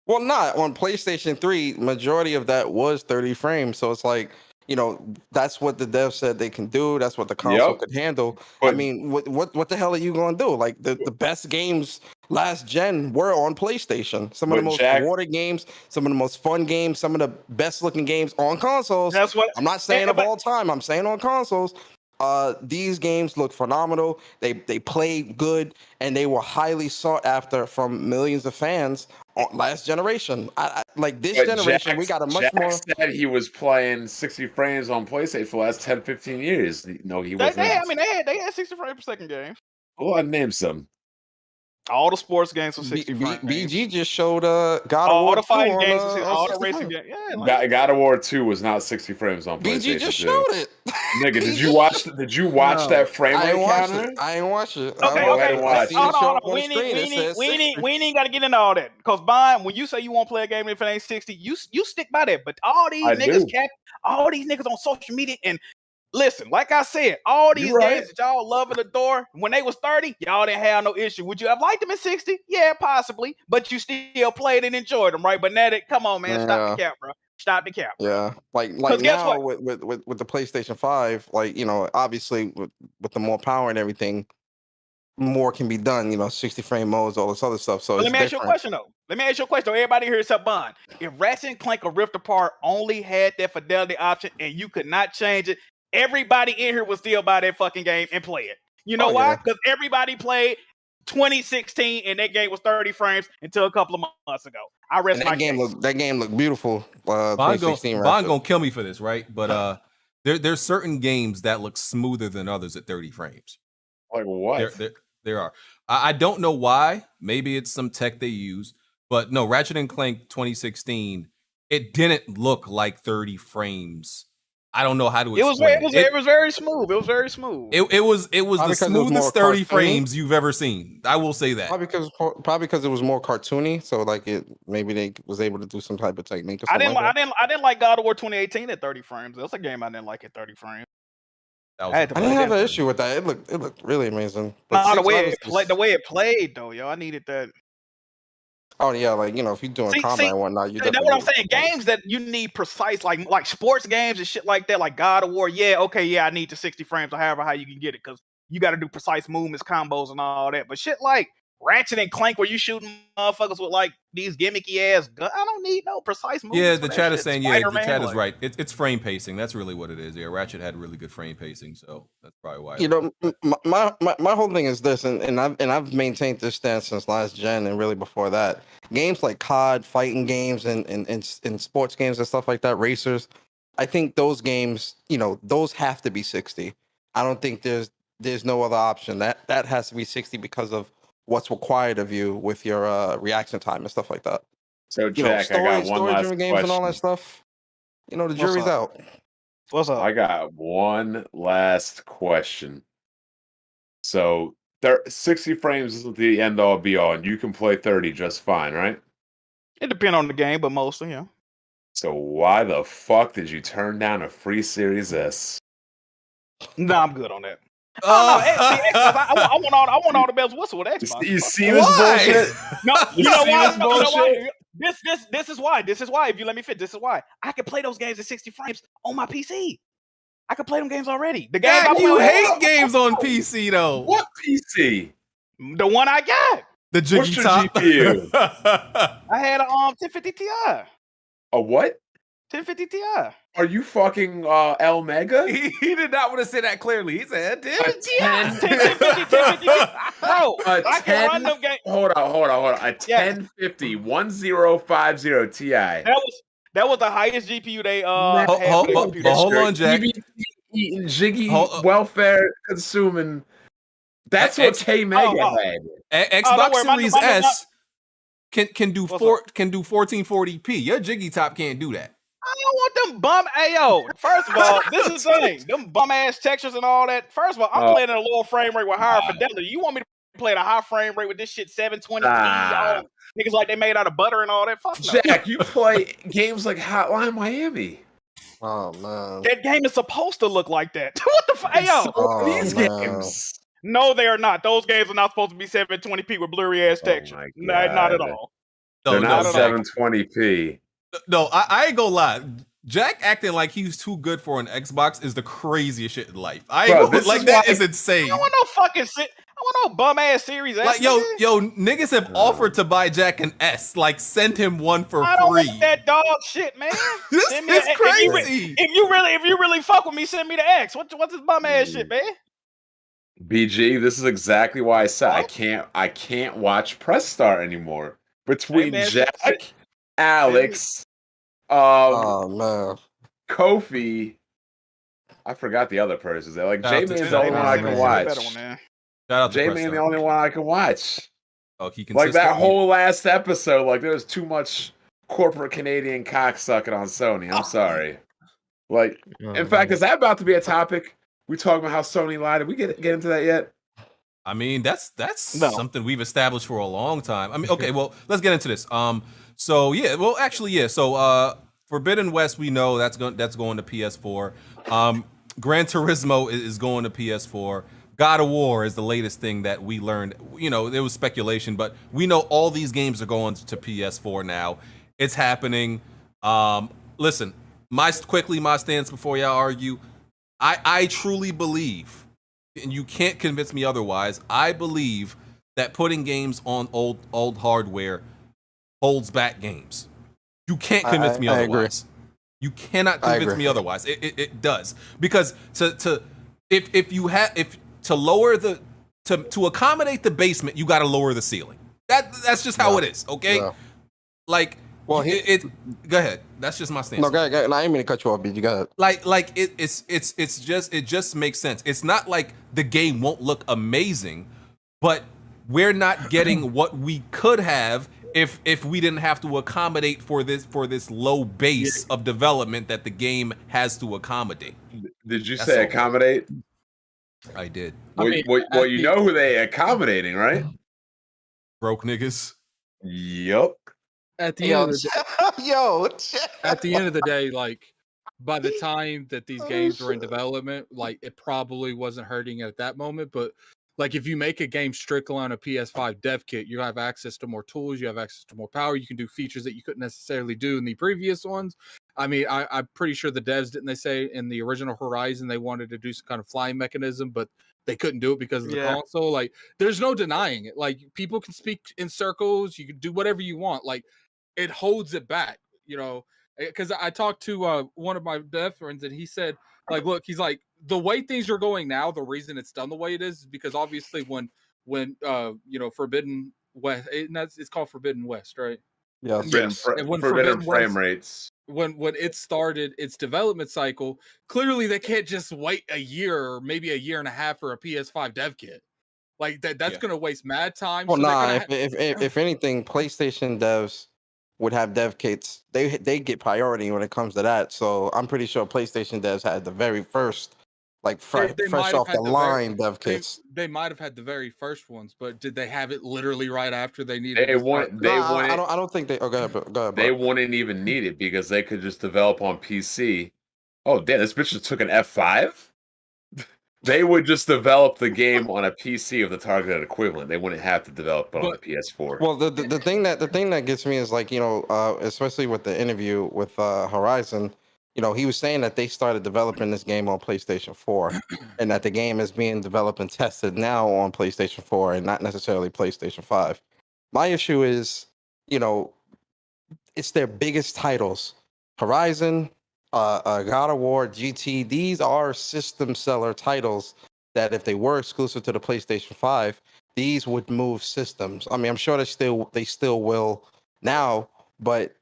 Well, not on PlayStation 3. Majority of that was 30 frames, so it's like. That's what the dev said they can do. That's what the console could handle. But, I mean, what the hell are you going to do? Like the best games last gen were on PlayStation. Some of the most rewarded games, some of the most fun games, some of the best looking games on consoles. That's what I'm not saying of all time. I'm saying on consoles. These games look phenomenal. They played good, and they were highly sought after from millions of fans. Last generation, like this generation, we got a much more. Said he was playing 60 frames on PlayStation for the last 10, 15 years. No, he wasn't. They had 60 frames per second games. Well, I named some. All the sports games were 60 frames. BG just showed God of War. All the fighting games, all the racing games. Yeah, God of War 2 was not 60 frames on PlayStation. BG just showed it. Nigga, did you watch that frame rate counter? I ain't watch it. Okay. Hold on. We ain't got to get into all that. Because when you say you won't play a game if it ain't 60, you stick by that. But all these niggas on social media and listen, like I said, all these games that y'all love and adore, when they was 30, y'all didn't have no issue. Would you have liked them at 60? Yeah, possibly. But you still played and enjoyed them, right? But now come on, man, stop the cap, bro. Stop the cap. Yeah, like now with the PlayStation 5, like obviously with the more power and everything, more can be done. 60 frame modes, all this other stuff. So let me ask you a question though. Everybody here except Bond. If Ratchet and Clank or Rift Apart only had that fidelity option and you could not change it, everybody in here would still buy that fucking game and play it. You know why? Because everybody played 2016 and that game was 30 frames until a couple of months ago. I rest my case. That game looked beautiful. Bond gonna kill me for this, right? But there's certain games that look smoother than others at 30 frames. Like what? There are. I don't know why. Maybe it's some tech they use. But no, Ratchet and Clank 2016, it didn't look like 30 frames. I don't know how to explain it. It was very smooth. It was very smooth. It was the smoothest 30 frames you've ever seen. I will say that. Probably because it was more cartoony. So like maybe they was able to do some type of technique. I didn't like God of War 2018 at 30 frames. That's a game I didn't like at 30 frames. I didn't have an issue with that. It looked really amazing. But the way it played though, yo, I needed that. Oh yeah, like if you're doing combat and whatnot, that's what I'm saying. Games that you need precise, like sports games and shit like that, like God of War. Yeah, okay, I need the 60 frames or however how you can get it because you got to do precise movements, combos, and all that. But shit like Ratchet and Clank, where you shooting motherfuckers with like these gimmicky ass guns, I don't need no precise movements. Yeah, the chat is saying the chat is right. It's frame pacing. That's really what it is. Yeah, Ratchet had really good frame pacing, so that's probably why. My whole thing is this, and I've maintained this stance since last gen and really before that. Games like COD, fighting games, and sports games and stuff like that, racers. I think those games, those have to be 60. I don't think there's no other option. That has to be 60 because of what's required of you with your reaction time and stuff like that. So Jack, I got one last games question. And all that stuff. The jury's out. What's up? I got one last question. So 60 frames is the end all be all, and you can play 30 just fine, right? It depends on the game, but mostly, yeah. So why the fuck did you turn down a free Series S? No, I'm good on that. Oh no! See, Xbox, I want all the bells and whistles with Xbox. You see this bullshit? No, You you know see why? this No, you know why? bullshit? This is why. This is why. If you let me fit, this is why. I can play those games at 60 frames on my PC. I can play them games already. The games God, you hate games on PC though. What PC? The one I got. The jiggy What's your top. GPU? I had a 1050 Ti. A what? 1050 Ti. Are you fucking El Mega? He did not want to say that clearly. He said, A 1050 Bro, I can run them games. Hold on. A 1050 1050 Ti. That was the highest GPU they had. Hold on, Jack. Eating jiggy welfare consuming. That's what K Mega had. Xbox Series S can do 1440p. Your jiggy top can't do that. I don't want them bum. Ayo, first of all, this is the thing. Them bum ass textures and all that. First of all, I'm playing at a lower frame rate with higher fidelity. You want me to play at a high frame rate with this shit 720p? Niggas like they made out of butter and all that. Fuck no. Jack, you play games like Hotline Miami. Oh man, that game is supposed to look like that. What the fuck? Ayo, these games. No, they are not. Those games are not supposed to be 720p with blurry ass texture. Not at all. They're not 720p. No, I ain't gonna lie. Jack acting like he's too good for an Xbox is the craziest shit in life. That is insane. I want no fucking shit. I want no bum ass Series S. Like yo, niggas have offered to buy Jack an S. Like send him one for free. I don't want that dog shit, man. This is crazy. If you really fuck with me, send me the X. What's this bum ass shit, man? BG, this is exactly why I said I can't watch Press Start anymore. Between Jack, Alex, Kofi, I forgot the other persons. Like J-Man's the only one I can watch. J-Man the only one I can watch. Oh, he can like that whole last episode. Like there was too much corporate Canadian cocksucking on Sony. I'm sorry. Like, in fact, is that about to be a topic? We talk about how Sony lied. Did we get into that yet? I mean, that's something we've established for a long time. I mean, okay, well, let's get into this. So Forbidden West, we know that's going to PS4. Gran Turismo is going to PS4. God of War is the latest thing that we learned. You know, there was speculation, but we know all these games are going to PS4 now. It's happening. Listen, my stance before y'all argue. I truly believe, and you can't convince me otherwise, I believe that putting games on old hardware holds back games. You can't convince me otherwise. You cannot convince me otherwise. It does. Because to accommodate the basement, you got to lower the ceiling. That's just how it is, okay? Yeah. Like, well, go ahead. That's just my stance. No, go ahead. No, I didn't mean to cut you off, but you got it. It just makes sense. It's not like the game won't look amazing, but we're not getting what we could have if we didn't have to accommodate for this low base of development that the game has to accommodate. Did you say accommodate? I did. Well, you know who they accommodating, right? Broke niggas. Yup. At the end of the day, like by the time that these games were in development, like it probably wasn't hurting at that moment. But like if you make a game strictly on a PS5 dev kit, you have access to more tools, you have access to more power, you can do features that you couldn't necessarily do in the previous ones. I mean, I'm pretty sure the devs, didn't they say in the original Horizon they wanted to do some kind of flying mechanism, but they couldn't do it because of the console. Like, there's no denying it. Like, people can speak in circles, you can do whatever you want. Like, it holds it back, you know, because I talked to one of my dev friends and he said, like, look, he's like, the way things are going now, the reason it's done the way it is because obviously when you know, Forbidden West, it's called Forbidden West, right? Yes. Forbidden frame rates. When it started its development cycle, clearly they can't just wait a year or maybe a year and a half for a PS5 dev kit. Like that's gonna waste mad time. Well, if anything, PlayStation devs would have dev kits. They get priority when it comes to that. So I'm pretty sure PlayStation devs had the very first, like fresh off the line dev kits. They might have had the very first ones, but did they have it literally right after they needed? I don't think they. Oh, go ahead, bro. They wouldn't even need it because they could just develop on PC. Oh, damn! This bitch just took an F5. They would just develop the game on a PC of the targeted equivalent. They wouldn't have to develop it on a PS4. Well, the thing that gets me is like, especially with the interview with Horizon, he was saying that they started developing this game on PlayStation 4, and that the game is being developed and tested now on PlayStation 4 and not necessarily PlayStation 5. My issue is, it's their biggest titles, Horizon, God of War, GT. These are system seller titles that if they were exclusive to the PlayStation 5, these would move systems. I mean, I'm sure they still will now, but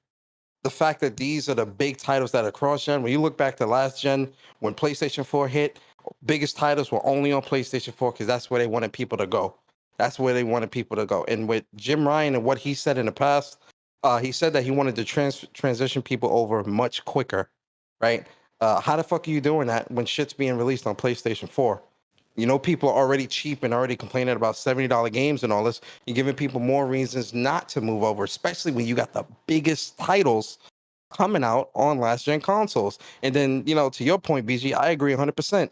the fact that these are the big titles that are cross-gen, when you look back to last gen, when PlayStation 4 hit, biggest titles were only on PlayStation 4 because that's where they wanted people to go. That's where they wanted people to go. And with Jim Ryan and what he said in the past, he said that he wanted to transition people over much quicker. Right? How the fuck are you doing that when shit's being released on PlayStation 4? People are already cheap and already complaining about $70 games and all this. You're giving people more reasons not to move over, especially when you got the biggest titles coming out on last-gen consoles. And then, to your point, BG, I agree 100%.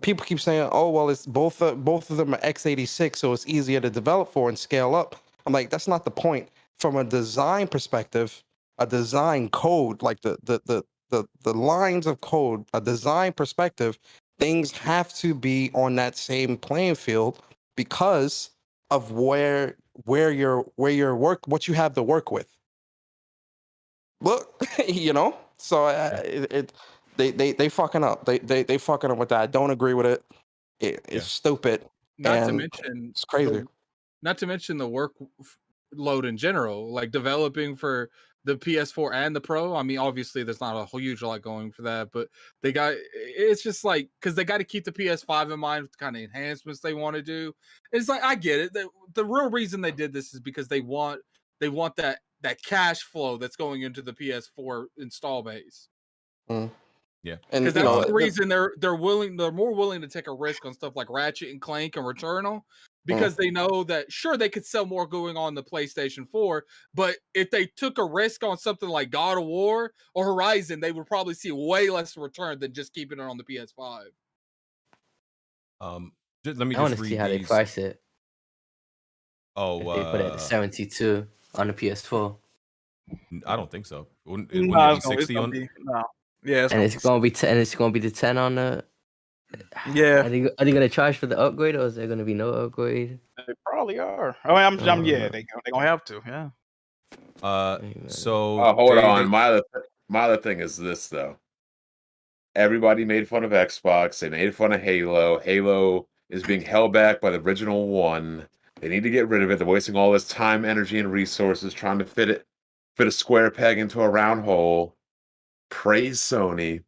People keep saying, oh, well, it's both of them are x86, so it's easier to develop for and scale up. I'm like, that's not the point. From a design perspective, a design code, like the lines of code, a design perspective, things have to be on that same playing field because of where your work, what you have to work with. Look, so they fucking up. They fucking up with that. I don't agree with it. It's stupid. Not to mention, it's crazy. Not to mention the workload in general, like developing for the PS4 and the Pro. I mean, obviously there's not a huge lot going for that, but it's just like, because they got to keep the PS5 in mind with the kind of enhancements they want to do. It's like, I get it. The real reason they did this is because they want that cash flow that's going into the PS4 install base. Yeah, because that's the reason they're more willing to take a risk on stuff like Ratchet and Clank and Returnal. Because they know that, sure, they could sell more going on the PlayStation 4, but if they took a risk on something like God of War or Horizon, they would probably see way less return than just keeping it on the PS5. I want to see how they price it. Oh, if they put it at 72 on the PS4. I don't think so. Wouldn't it be 60 on? No. Yeah, it's gonna be 10. It's gonna be the 10 on the. Yeah. Are they gonna charge for the upgrade, or is there gonna be no upgrade? They probably are. I mean, yeah, they're gonna have to. Yeah. So hold on. My other thing is this though. Everybody made fun of Xbox. They made fun of Halo. Halo is being held back by the original one. They need to get rid of it. They're wasting all this time, energy, and resources trying to fit a square peg into a round hole. Praise Sony.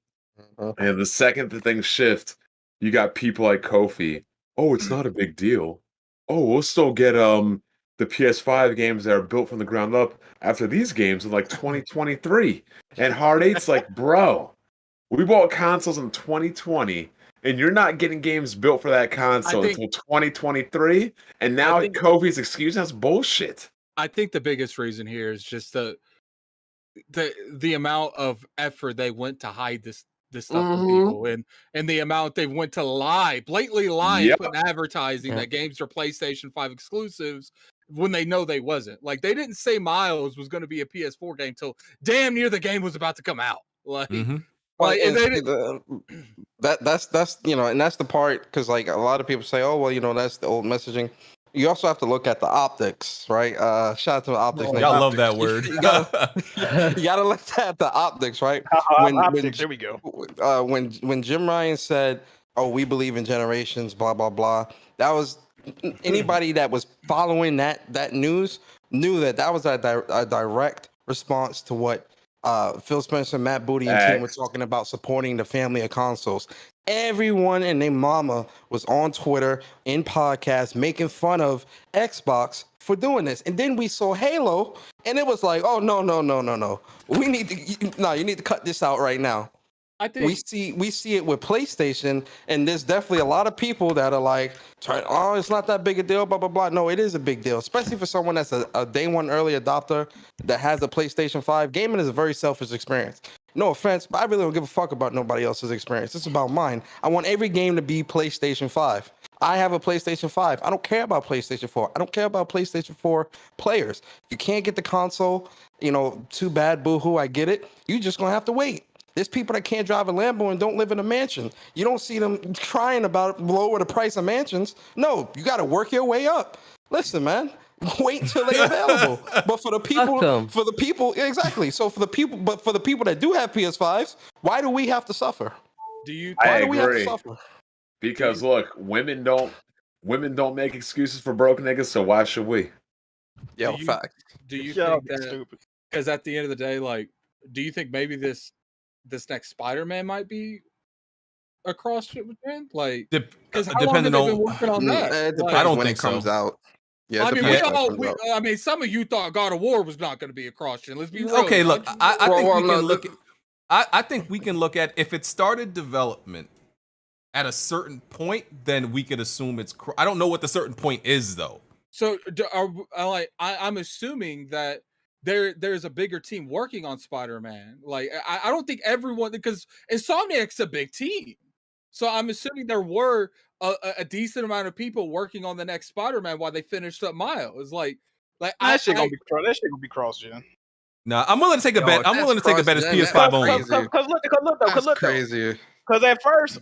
And the second the things shift, you got people like Kofi. Oh, it's not a big deal. Oh, we'll still get the PS5 games that are built from the ground up after these games in like 2023. And Hard 8's like, bro, we bought consoles in 2020, and you're not getting games built for that console until 2023. And now Kofi's excuse, that's bullshit. I think the biggest reason here is just the amount of effort they went to hide this stuff from people, and the amount they went to blatantly lie, putting advertising that games are PlayStation 5 exclusives when they know they wasn't. Like, they didn't say Miles was going to be a PS4 game till damn near the game was about to come out. Like, that's and that's the part, because like a lot of people say, oh well, that's the old messaging. You also have to look at the optics, right? Shout out to the optics. Y'all love that word. You gotta look at the optics, right? Optics, there we go. When Jim Ryan said, "Oh, we believe in generations," blah blah blah. That was anybody that was following that news knew that was a direct response to what Phil Spencer, Matt Booty, and team were talking about, supporting the family of consoles. Everyone and their mama was on Twitter, in podcasts, making fun of Xbox for doing this. And then we saw Halo, and it was like, oh no. We need to you need to cut this out right now. I think we see it with PlayStation, and there's definitely a lot of people that are like, oh, it's not that big a deal, blah blah blah. No, it is a big deal, especially for someone that's a day one early adopter that has a PlayStation 5. Gaming is a very selfish experience. No offense, but I really don't give a fuck about nobody else's experience. It's about mine. I want every game to be PlayStation 5. I have a PlayStation 5. I don't care about PlayStation 4. I don't care about PlayStation 4 players. If you can't get the console, too bad, boo-hoo, I get it. You just gonna have to wait. There's people that can't drive a Lambo and don't live in a mansion. You don't see them crying about lower the price of mansions. No, you got to work your way up. Listen, man, wait until they're available. But for the people, exactly. So for the people that do have PS5s, why do we have to suffer? Why do we have to suffer? Because look, women don't make excuses for broke niggas, so why should we? Yeah, fact. Do you think that? Because at the end of the day, like, do you think maybe this next Spider-Man might be a cross-gen? Like, because how long have they been working on that? I don't think it comes out. Yeah, I mean, some of you thought God of War was not going to be a cross-gen. Let's be real. Okay, look, I think we can look at. I think we can look at if it started development at a certain point, then we could assume it's. I don't know what the certain point is, though. So, I'm assuming that there's a bigger team working on Spider-Man. Like, I don't think everyone, because Insomniac's a big team. So I'm assuming there were a decent amount of people working on the next Spider-Man while they finished up Miles. Like that shit gonna be cross-gen. Nah, I'm willing to take a bet. I'm willing to take a bet. It's PS5 only. Because look, crazy. Because at first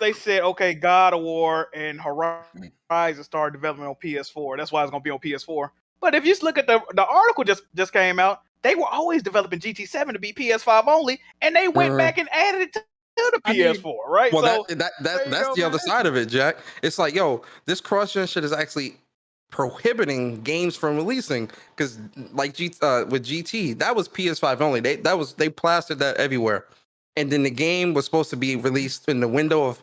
they said, okay, God of War and Horizon started development on PS4. That's why it's gonna be on PS4. But if you just look at the article just came out, they were always developing GT7 to be PS5 only, and they went back and added it to the PS4, right? Well, so, that's the other side of it, Jack. It's like, yo, this cross-gen shit is actually prohibiting games from releasing, because like with GT, that was PS5 only. They plastered that everywhere. And then the game was supposed to be released in the window of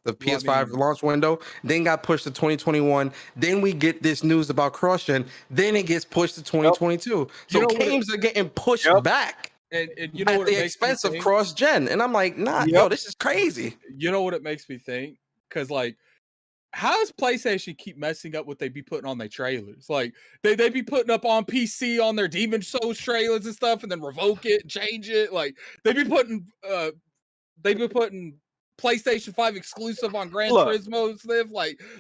the PS5 launch window, then got pushed to 2021. Then we get this news about cross-gen. Then it gets pushed to 2022. So games are getting pushed back and at the expense of cross-gen. And I'm like, yo, this is crazy. You know what it makes me think? Because, like, how does PlayStation keep messing up what they be putting on their trailers? Like, they be putting up on PC on their Demon Souls trailers and stuff, and then revoke it, and change it. Like, they be putting PlayStation 5 exclusive on Gran Turismo and stuff.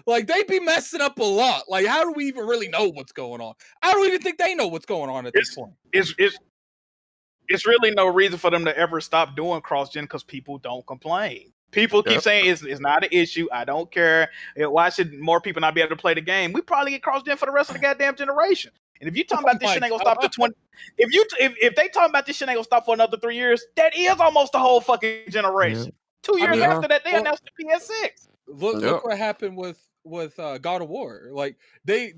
Like they be messing up a lot. Like, how do we even really know what's going on? I don't even think they know what's going on at this point. It's really no reason for them to ever stop doing cross-gen, because people don't complain. People keep saying it's not an issue. I don't care. Why should more people not be able to play the game? We probably get cross-gen for the rest of the goddamn generation. And if you talking about this shit ain't gonna stop to 20, if they talking about this shit ain't gonna stop for another 3 years, that is almost the whole fucking generation. 2 years after that, they announced the PS6. Look what happened with God of War. Like do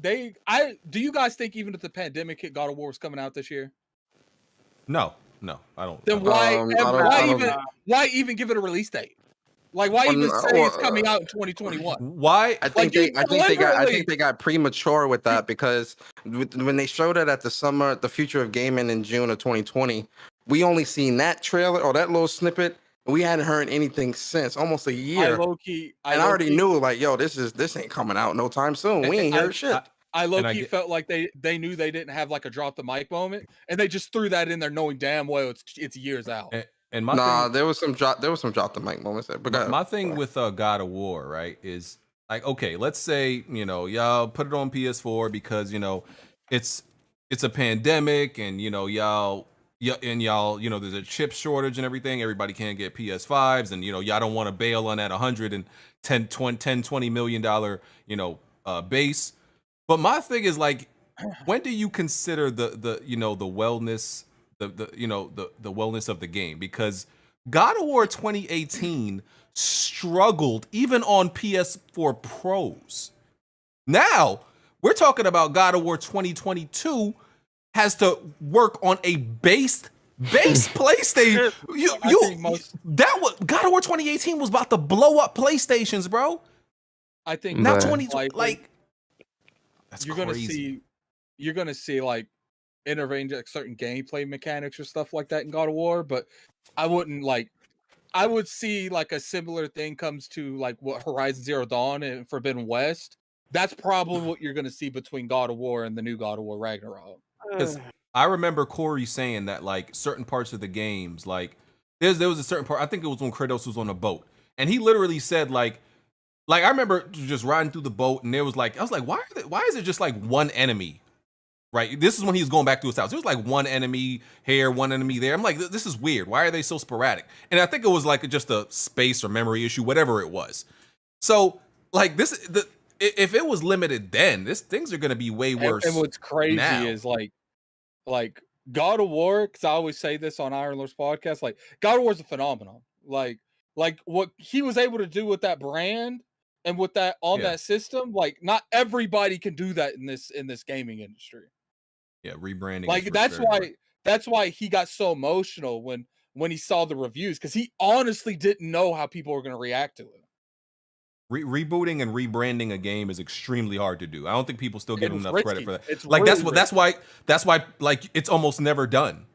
you guys think even if the pandemic hit, God of War was coming out this year? No, I don't. Then why even give it a release date? Like, why even say it's coming out in 2021? Why? I think they got premature with that, because when they showed it at the Future of Gaming in June of 2020, we only seen that trailer or that little snippet. We hadn't heard anything since almost a year. I already knew, like, yo, this ain't coming out no time soon. We ain't heard shit. I low-key felt like they knew they didn't have like a drop the mic moment, and they just threw that in there knowing damn well it's years out. And there was some drop the mic moments there. But my thing with God of War, right, is like, okay, let's say, y'all put it on PS4 because, it's a pandemic, and y'all there's a chip shortage and everything. Everybody can't get PS5s, and y'all don't want to bail on that $110-20 million base. But my thing is, like, when do you consider the wellness, the wellness of the game? Because God of War 2018 struggled even on PS4 Pros. Now we're talking about God of War 2022 has to work on a base PlayStation. God of War 2018 was about to blow up PlayStations, bro. I think not 2020. That's you're crazy. gonna see like intervene like certain gameplay mechanics or stuff like that in God of War, but I would see like a similar thing comes to like what Horizon Zero Dawn and Forbidden West. That's probably what you're gonna see between God of War and the new God of War Ragnarok. Because I remember Corey saying that like certain parts of the games, like there was a certain part, I think it was when Kratos was on a boat, and he literally said like I remember just riding through the boat, and there was like I was like, why is it just like one enemy? Right, this is when he was going back to his house. It was like one enemy here, one enemy there. I'm like, this is weird. Why are they so sporadic? And I think it was like just a space or memory issue, whatever it was. So like if it was limited then, things are going to be way worse. And what's crazy now. is like God of War, because I always say this on Iron Lord's podcast, like God of War's a phenomenon. Like what he was able to do with that brand and with that on that system, like not everybody can do that in this gaming industry. Yeah, rebranding. Like that's why he got so emotional when he saw the reviews, because he honestly didn't know how people were going to react to it. Rebooting and rebranding a game is extremely hard to do. I don't think people still give him enough credit for that. It's like really that's why like it's almost never done.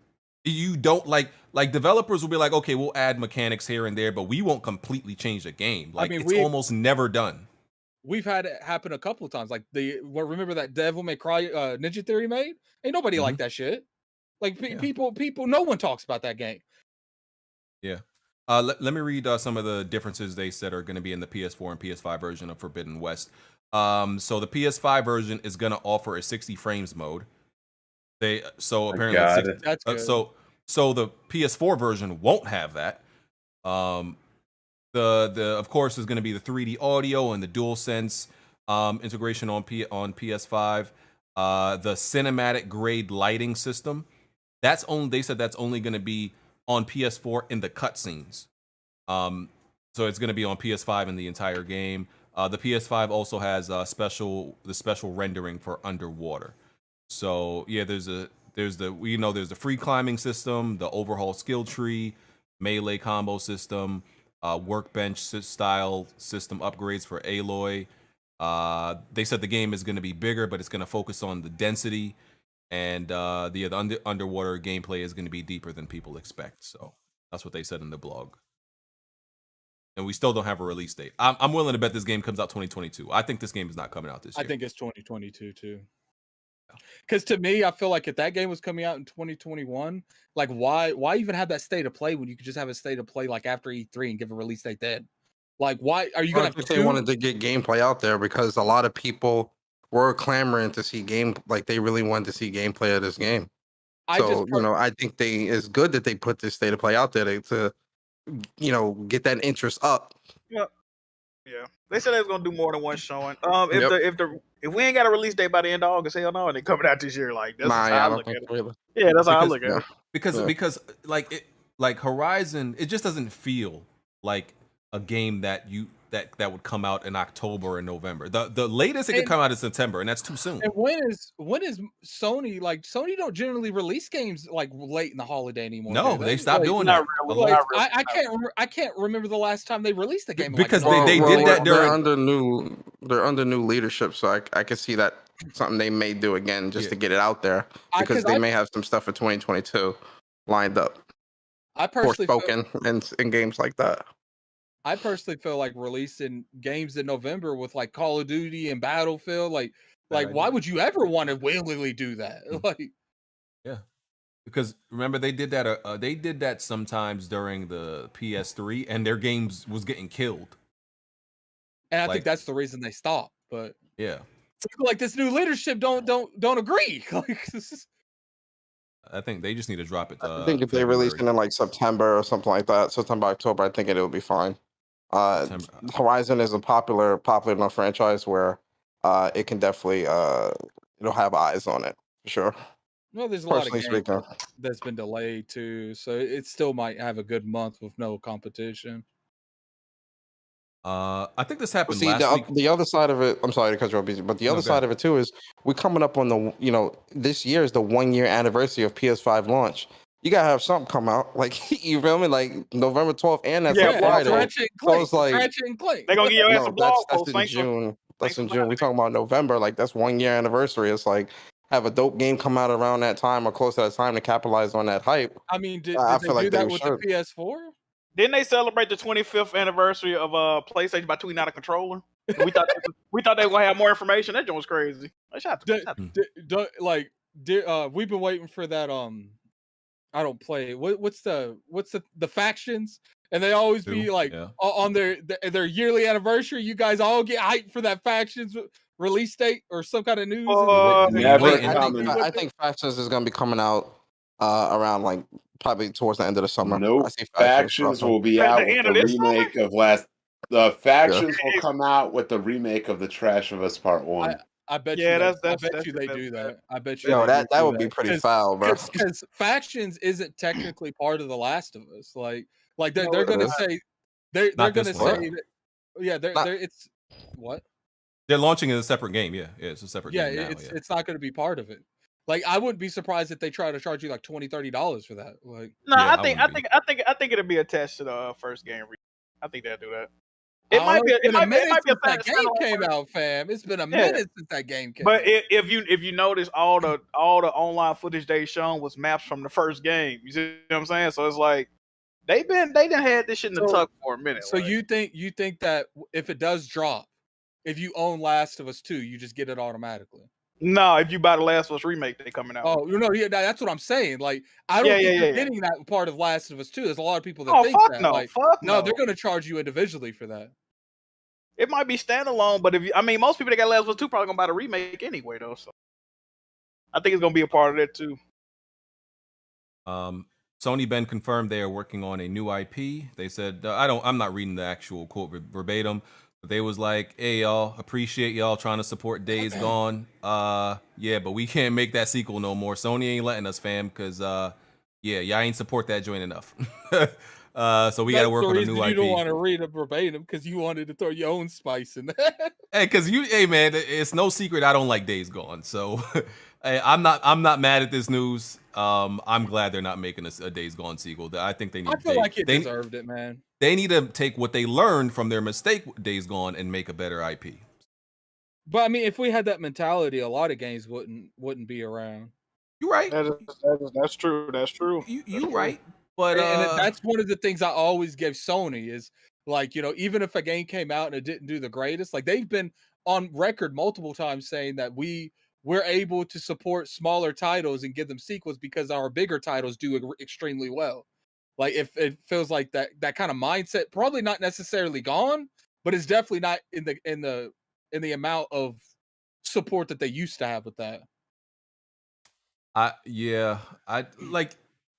You don't like developers will be like, okay, we'll add mechanics here and there, but we won't completely change the game. Like it's almost never done. We've had it happen a couple of times. Like remember that Devil May Cry Ninja Theory made? Ain't nobody like that shit. Like people, no one talks about that game. Yeah. Let me read some of the differences they said are going to be in the PS4 and PS5 version of Forbidden West. So the PS5 version is going to offer a 60 frames mode. Apparently that's good. So the PS4 version won't have that. The of course is going to be the 3D audio and the DualSense integration on PS5. The cinematic grade lighting system. They said that's only going to be on PS4 in the cutscenes. So it's going to be on PS5 in the entire game. The PS5 also has the special rendering for underwater. So yeah, there's the free climbing system, the overhaul skill tree, melee combo system, workbench style system upgrades for Aloy. They said the game is going to be bigger, but it's going to focus on the density, and the underwater gameplay is going to be deeper than people expect. So that's what they said in the blog. And we still don't have a release date. I'm willing to bet this game comes out 2022. I think this game is not coming out this year. I think it's 2022 too. Because to me, I feel like if that game was coming out in 2021, like why even have that state of play when you could just have a state of play like after E3 and give a release date then? Like why are you gonna? They wanted to get gameplay out there because a lot of people were clamoring to see like they really wanted to see gameplay of this game. I think it's good that they put this state of play out there to get that interest up. Yep. Yeah. They said they was gonna do more than one showing. If we ain't got a release date by the end of August, hell no, and they coming out this year. Like that's how I look at it. Really. Yeah, that's how I look at it. Because like Horizon, it just doesn't feel like a game that would come out in October and November. The latest it could come out in September, and that's too soon. And when is Sony, like Sony don't generally release games like late in the holiday anymore? No, they stopped doing that. I can't remember the last time they released a game because they did that during they're under new leadership, so I can see that something they may do again just to get it out there because they may have some stuff for 2022 lined up. I personally spoken in games like that. I personally feel like releasing games in November with like Call of Duty and Battlefield, like why would you ever want to willingly do that? Yeah, because remember they did that. They did that sometimes during the PS3, and their games was getting killed. And I think that's the reason they stopped. But yeah, like this new leadership don't agree. I think they just need to drop it. I think if they release it in like September or something like that, September, October, I think it'll be fine. Horizon is a popular enough franchise where it can definitely it'll have eyes on it for sure. Well, there's a lot of games that's been delayed too, so it still might have a good month with no competition. I think this happened last week. The other side of it, I'm sorry to cut you off, but the other side of it too is we're coming up on this year is the 1 year anniversary of PS5 launch. You gotta have something come out, like you feel me, like November 12th, and that's Friday. So it's like they're gonna give your ass a blog post. That's in June. That's in June. We talking about November. Like that's 1 year anniversary. It's like have a dope game come out around that time or close to that time to capitalize on that hype. I mean, did I they feel do like that they with should. the PS4? Didn't they celebrate the 25th anniversary of PlayStation by tweeting out a controller? We thought they were gonna have more information. That joint was crazy. We've been waiting for that. I don't play. What's the factions? And they always be like on their yearly anniversary. You guys all get hyped for that factions release date or some kind of news. I think factions is gonna be coming out around like probably towards the end of the summer. Nope. I see factions will be out with the remake of The factions will come out with the remake of The Trash of Us Part 1. I bet you. I bet you they do that. I bet you. Yo, that would be pretty foul, bro. Because factions isn't technically part of The Last of Us. Like they're gonna say they're gonna say that, yeah. It's what they're launching in a separate game. Yeah, it's a separate game. Yeah, it's not gonna be part of it. Like I wouldn't be surprised if they try to charge you like $20-$30 for that. Like no, I think it'll be attached to the first game. I think they'll do that. It might be a minute since that game came out, fam. It's been a minute since that game came out. But if you notice, all the online footage they shown was maps from the first game. You see what I'm saying? So it's like they done had this shit in the tuck for a minute. So you think that if it does drop, if you own Last of Us 2, you just get it automatically? No, if you buy the Last of Us remake, they coming out. Oh, that's what I'm saying. Like, I don't think you're getting that part of Last of Us 2. There's a lot of people that think that. No, they're going to charge you individually for that. It might be standalone, but most people that got Last of Us 2 probably gonna buy the remake anyway, though. So I think it's gonna be a part of that too. Sony been confirmed they are working on a new IP. They said I'm not reading the actual quote verbatim. They was like, hey, y'all, appreciate y'all trying to support Days Gone. Yeah, but we can't make that sequel no more. Sony ain't letting us, fam, because, y'all ain't support that joint enough. So we got to work on a new IP. You don't want to read it verbatim because you wanted to throw your own spice in that. Hey, man, it's no secret I don't like Days Gone. So I'm not mad at this news. I'm glad they're not making a Days Gone sequel. I think they need. I feel like it deserved it, man. They need to take what they learned from their mistake with Days Gone and make a better IP. But I mean, if we had that mentality, a lot of games wouldn't be around. You're right. That's true. That's true. You're right. But and that's one of the things I always give Sony is like, even if a game came out and it didn't do the greatest, like they've been on record multiple times saying that we're able to support smaller titles and give them sequels because our bigger titles do extremely well. Like if it feels like that kind of mindset, probably not necessarily gone, but it's definitely not in the amount of support that they used to have with that. I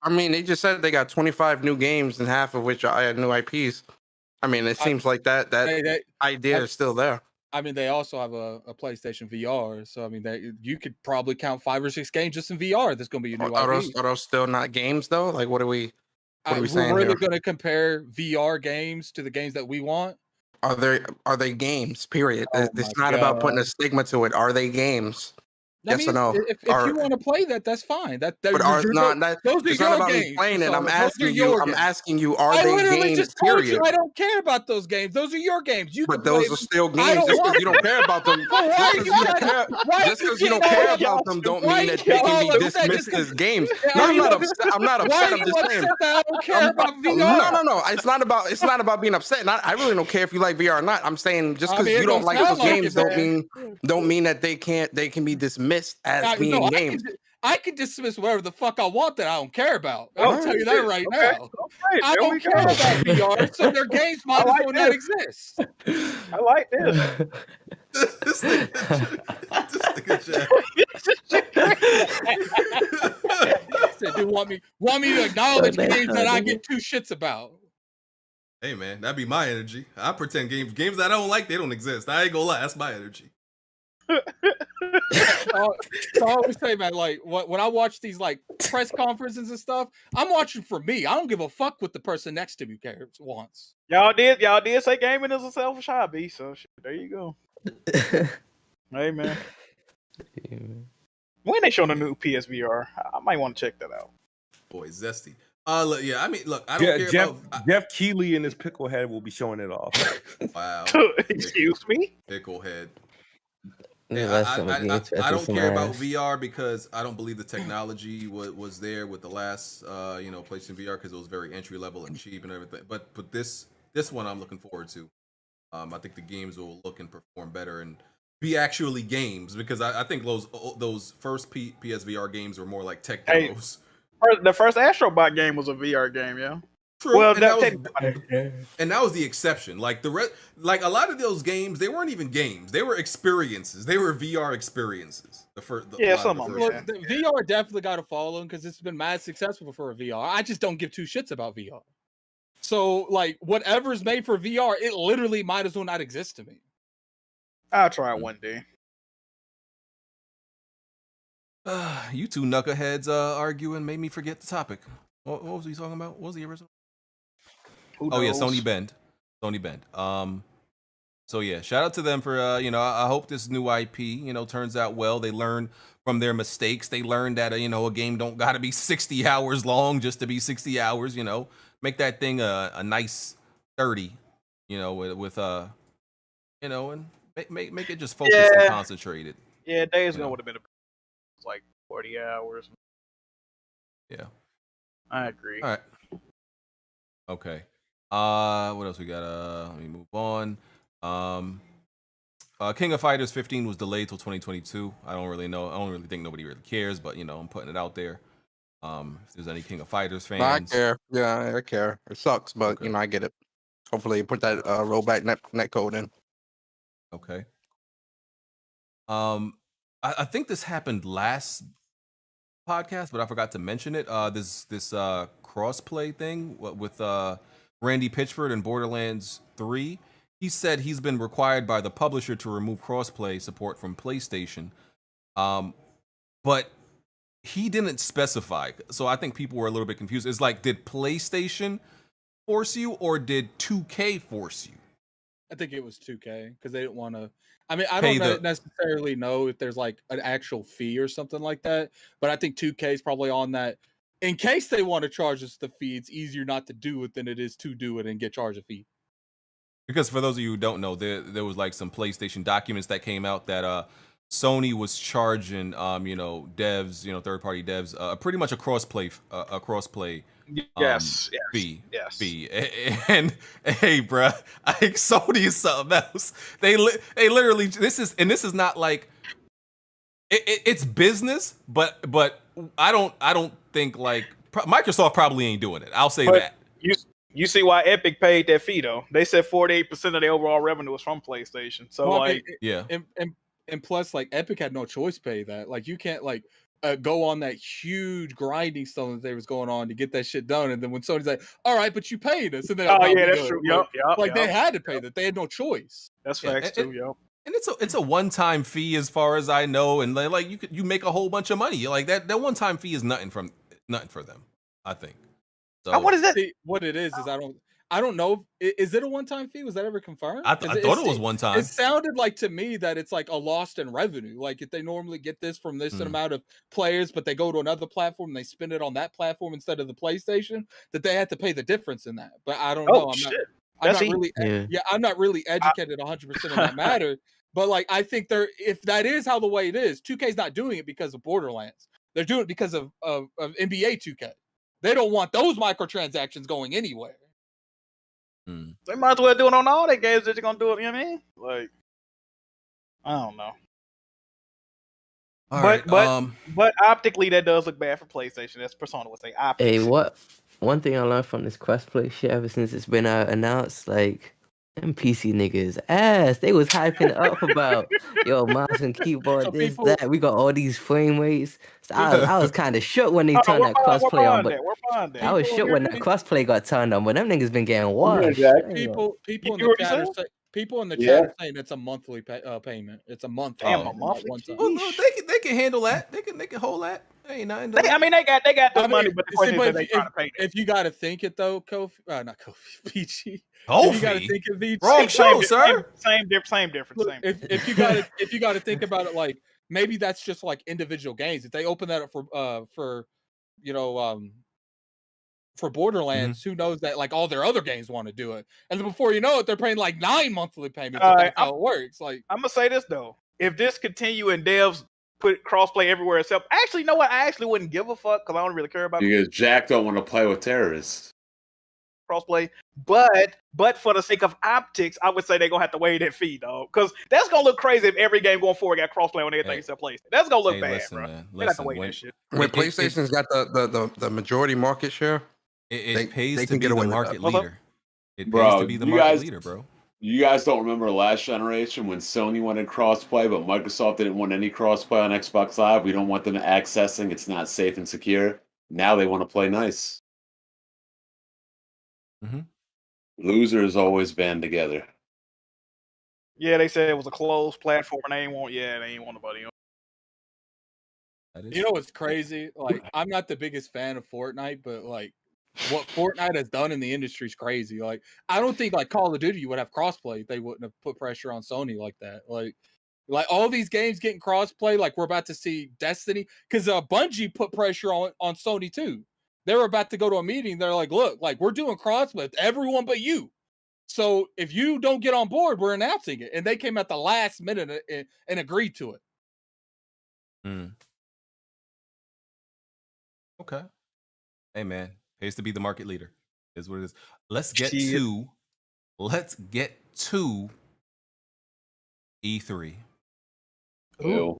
mean, they just said they got 25 new games and half of which are new IPs. I mean, it seems like that idea is still there. I mean, they also have a PlayStation VR, so I mean, you could probably count 5 or 6 games just in VR. That's going to be a new IP. Are those still not games though? Like, what are we saying? We're really going to compare VR games to the games that we want. Are they games? Period. It's not about putting a stigma to it. Are they games? Yes or no? If you want to play that, that's fine. Those are it's your not about games. me playing it. I'm asking you, are they games? Just told you I don't care about those games. Those are your games. But those are still games. Just because you don't care about them, just because you don't care about them, don't mean that they can be dismissed as games. No, I'm not upset. I'm not upset. I'm just saying. I don't care about VR. No. It's not about being upset. I really don't care if you like VR or not. I'm saying just because you don't like those games don't mean that they can be dismissed as being games. I can dismiss whatever the fuck I want that I don't care about. I'll tell you that right now. I don't care about VR, so their games might as well not exist. I like this. This nigga Jack. They want me to acknowledge games that I get 2 shits about. Hey man, that'd be my energy. I pretend games that I don't like, they don't exist. I ain't gonna lie, that's my energy. So I always say, man, like when I watch these like press conferences and stuff, I'm watching for me. I don't give a fuck what the person next to me wants. Y'all did say gaming is a selfish hobby, so there you go. Hey man, when they showing a new PSVR, I might want to check that out. Boy, zesty. Yeah, I mean, look, I don't care about Jeff Keighley and his picklehead will be showing it off. Wow. Excuse me? Picklehead. Yeah, I don't care about VR because I don't believe the technology was there with the last PlayStation VR because it was very entry level and cheap and everything. But this one I'm looking forward to. I think the games will look and perform better and be actually games because I think those first PSVR games were more like tech demos. The first Astrobot game was a VR game, yeah. True. Well, and that was the exception. Like like a lot of those games, they weren't even games; they were experiences. They were VR experiences. Some of them. The VR definitely got to follow them because it's been mad successful for a VR. I just don't give two shits about VR. So, like, whatever's made for VR, it literally might as well not exist to me. I'll try it one day. You two knuckleheads arguing made me forget the topic. What was he talking about? What was the original? Oh yeah, Sony Bend. So yeah, shout out to them for I hope this new IP turns out well. They learn from their mistakes. They learned that a game don't got to be 60 hours long just to be 60 hours. Make that thing a nice 30. With and make it just focused and concentrated. Yeah, Days Gone would have been like 40 hours. Yeah, I agree. All right. Okay. What else we got? Let me move on. King of Fighters 15 was delayed till 2022. I don't really know. I don't really think nobody really cares, but I'm putting it out there. If there's any King of Fighters fans, I care. Yeah, I care. It sucks, but okay. I get it. Hopefully, you put that rollback net code in. Okay. I think this happened last podcast, but I forgot to mention it. This crossplay thing with Randy Pitchford in Borderlands 3. He said he's been required by the publisher to remove crossplay support from PlayStation, but he didn't specify. So I think people were a little bit confused. It's like, did PlayStation force you or did 2K force you? I think it was 2K because they didn't want to. I mean, I don't necessarily know if there's like an actual fee or something like that, but I think 2K is probably on that. In case they want to charge us the fee, it's easier not to do it than it is to do it and get charged a fee. Because for those of you who don't know, there was like some PlayStation documents that came out that Sony was charging devs, third-party devs, pretty much a crossplay fee. And hey, bruh, I think Sony is something else. They literally this is not like it's business, but I don't think like Microsoft probably ain't doing it. I'll say that. You see why Epic paid that fee though? They said 48% of the overall revenue was from PlayStation. So and plus like Epic had no choice to pay that. Like you can't like go on that huge grinding stuff that they was going on to get that shit done, and then when Sony's like, "All right, but you paid us," and then that's true. They had to pay that. They had no choice. That's facts too. Yep. And it's a one-time fee as far as I know, and like you make a whole bunch of money. Like that one-time fee is nothing for them, I think. So what is that? What it is I don't know. Is it a one-time fee? Was that ever confirmed? I thought it was one time. It sounded like to me that it's like a lost in revenue. Like if they normally get this from this amount of players, but they go to another platform and they spend it on that platform instead of the PlayStation, that they had to pay the difference in that. But I don't know. I'm not really educated 100% in that matter. But like I think if that is how the way it is, 2K's not doing it because of Borderlands. They're doing it because of NBA 2K. They don't want those microtransactions going anywhere. They might as well do it on all their games that they're gonna do it. You know what I mean? Like, I don't know. But optically, that does look bad for PlayStation. That's Persona would say. Optically. Hey, one thing I learned from this crossplay shit ever since it's been announced, like, them PC niggas ass. They was hyping it up about mouse and keyboard, that. We got all these frame rates. So I was kind of shook when they turned that crossplay on. But I was shook when that crossplay got turned on. But them niggas been getting washed. People in the chat are saying it's a monthly payment. It's a monthly. They can handle that. They can hold that. Ain't nothing. They got the money, but the question is they trying to pay. If you got to think it though, Kofi, not Kofi, PG. Kofi, you got to think of VG. Wrong show, sir. Same difference. If you got to think about it, like maybe that's just like individual games. If they open that up for Borderlands, who knows that like all their other games want to do it, and then before you know it, they're paying like 9 monthly payments. That's how it works. Like I'm gonna say this though, if this continue and devs put crossplay everywhere except, actually, you know what? I actually wouldn't give a fuck because I don't really care about Because Jack don't want to play with terrorists. crossplay. But for the sake of optics, I would say they're gonna have to waive that fee, though, because that's gonna look crazy if every game going forward got crossplay on everything except PlayStation. That's gonna look bad, listen, bro. man. They have to Listen, waive that shit. When PlayStation's got the majority market share, it pays they to can be get away the with market that. leader. It pays Bro, to be the you market guys- leader, bro. You guys don't remember last generation when Sony wanted crossplay, but Microsoft didn't want any crossplay on Xbox Live. We don't want them accessing. It's not safe and secure. Now they want to play nice. Mm-hmm. Losers always band together. Yeah, they said it was a closed platform, and they ain't want nobody on. You know what's crazy? Like, I'm not the biggest fan of Fortnite, but like, what Fortnite has done in the industry is crazy. Like, I don't think like Call of Duty would have crossplay if they wouldn't have put pressure on Sony like that. Like all these games getting crossplay, like we're about to see Destiny, because Bungie put pressure on Sony too. They were about to go to a meeting. They're like, look, like we're doing crossplay with everyone but you. So if you don't get on board, we're announcing it. And they came at the last minute and agreed to it. Okay. Hey, man. Pays to be the market leader. Is what it is. Let's get to E3. Ew.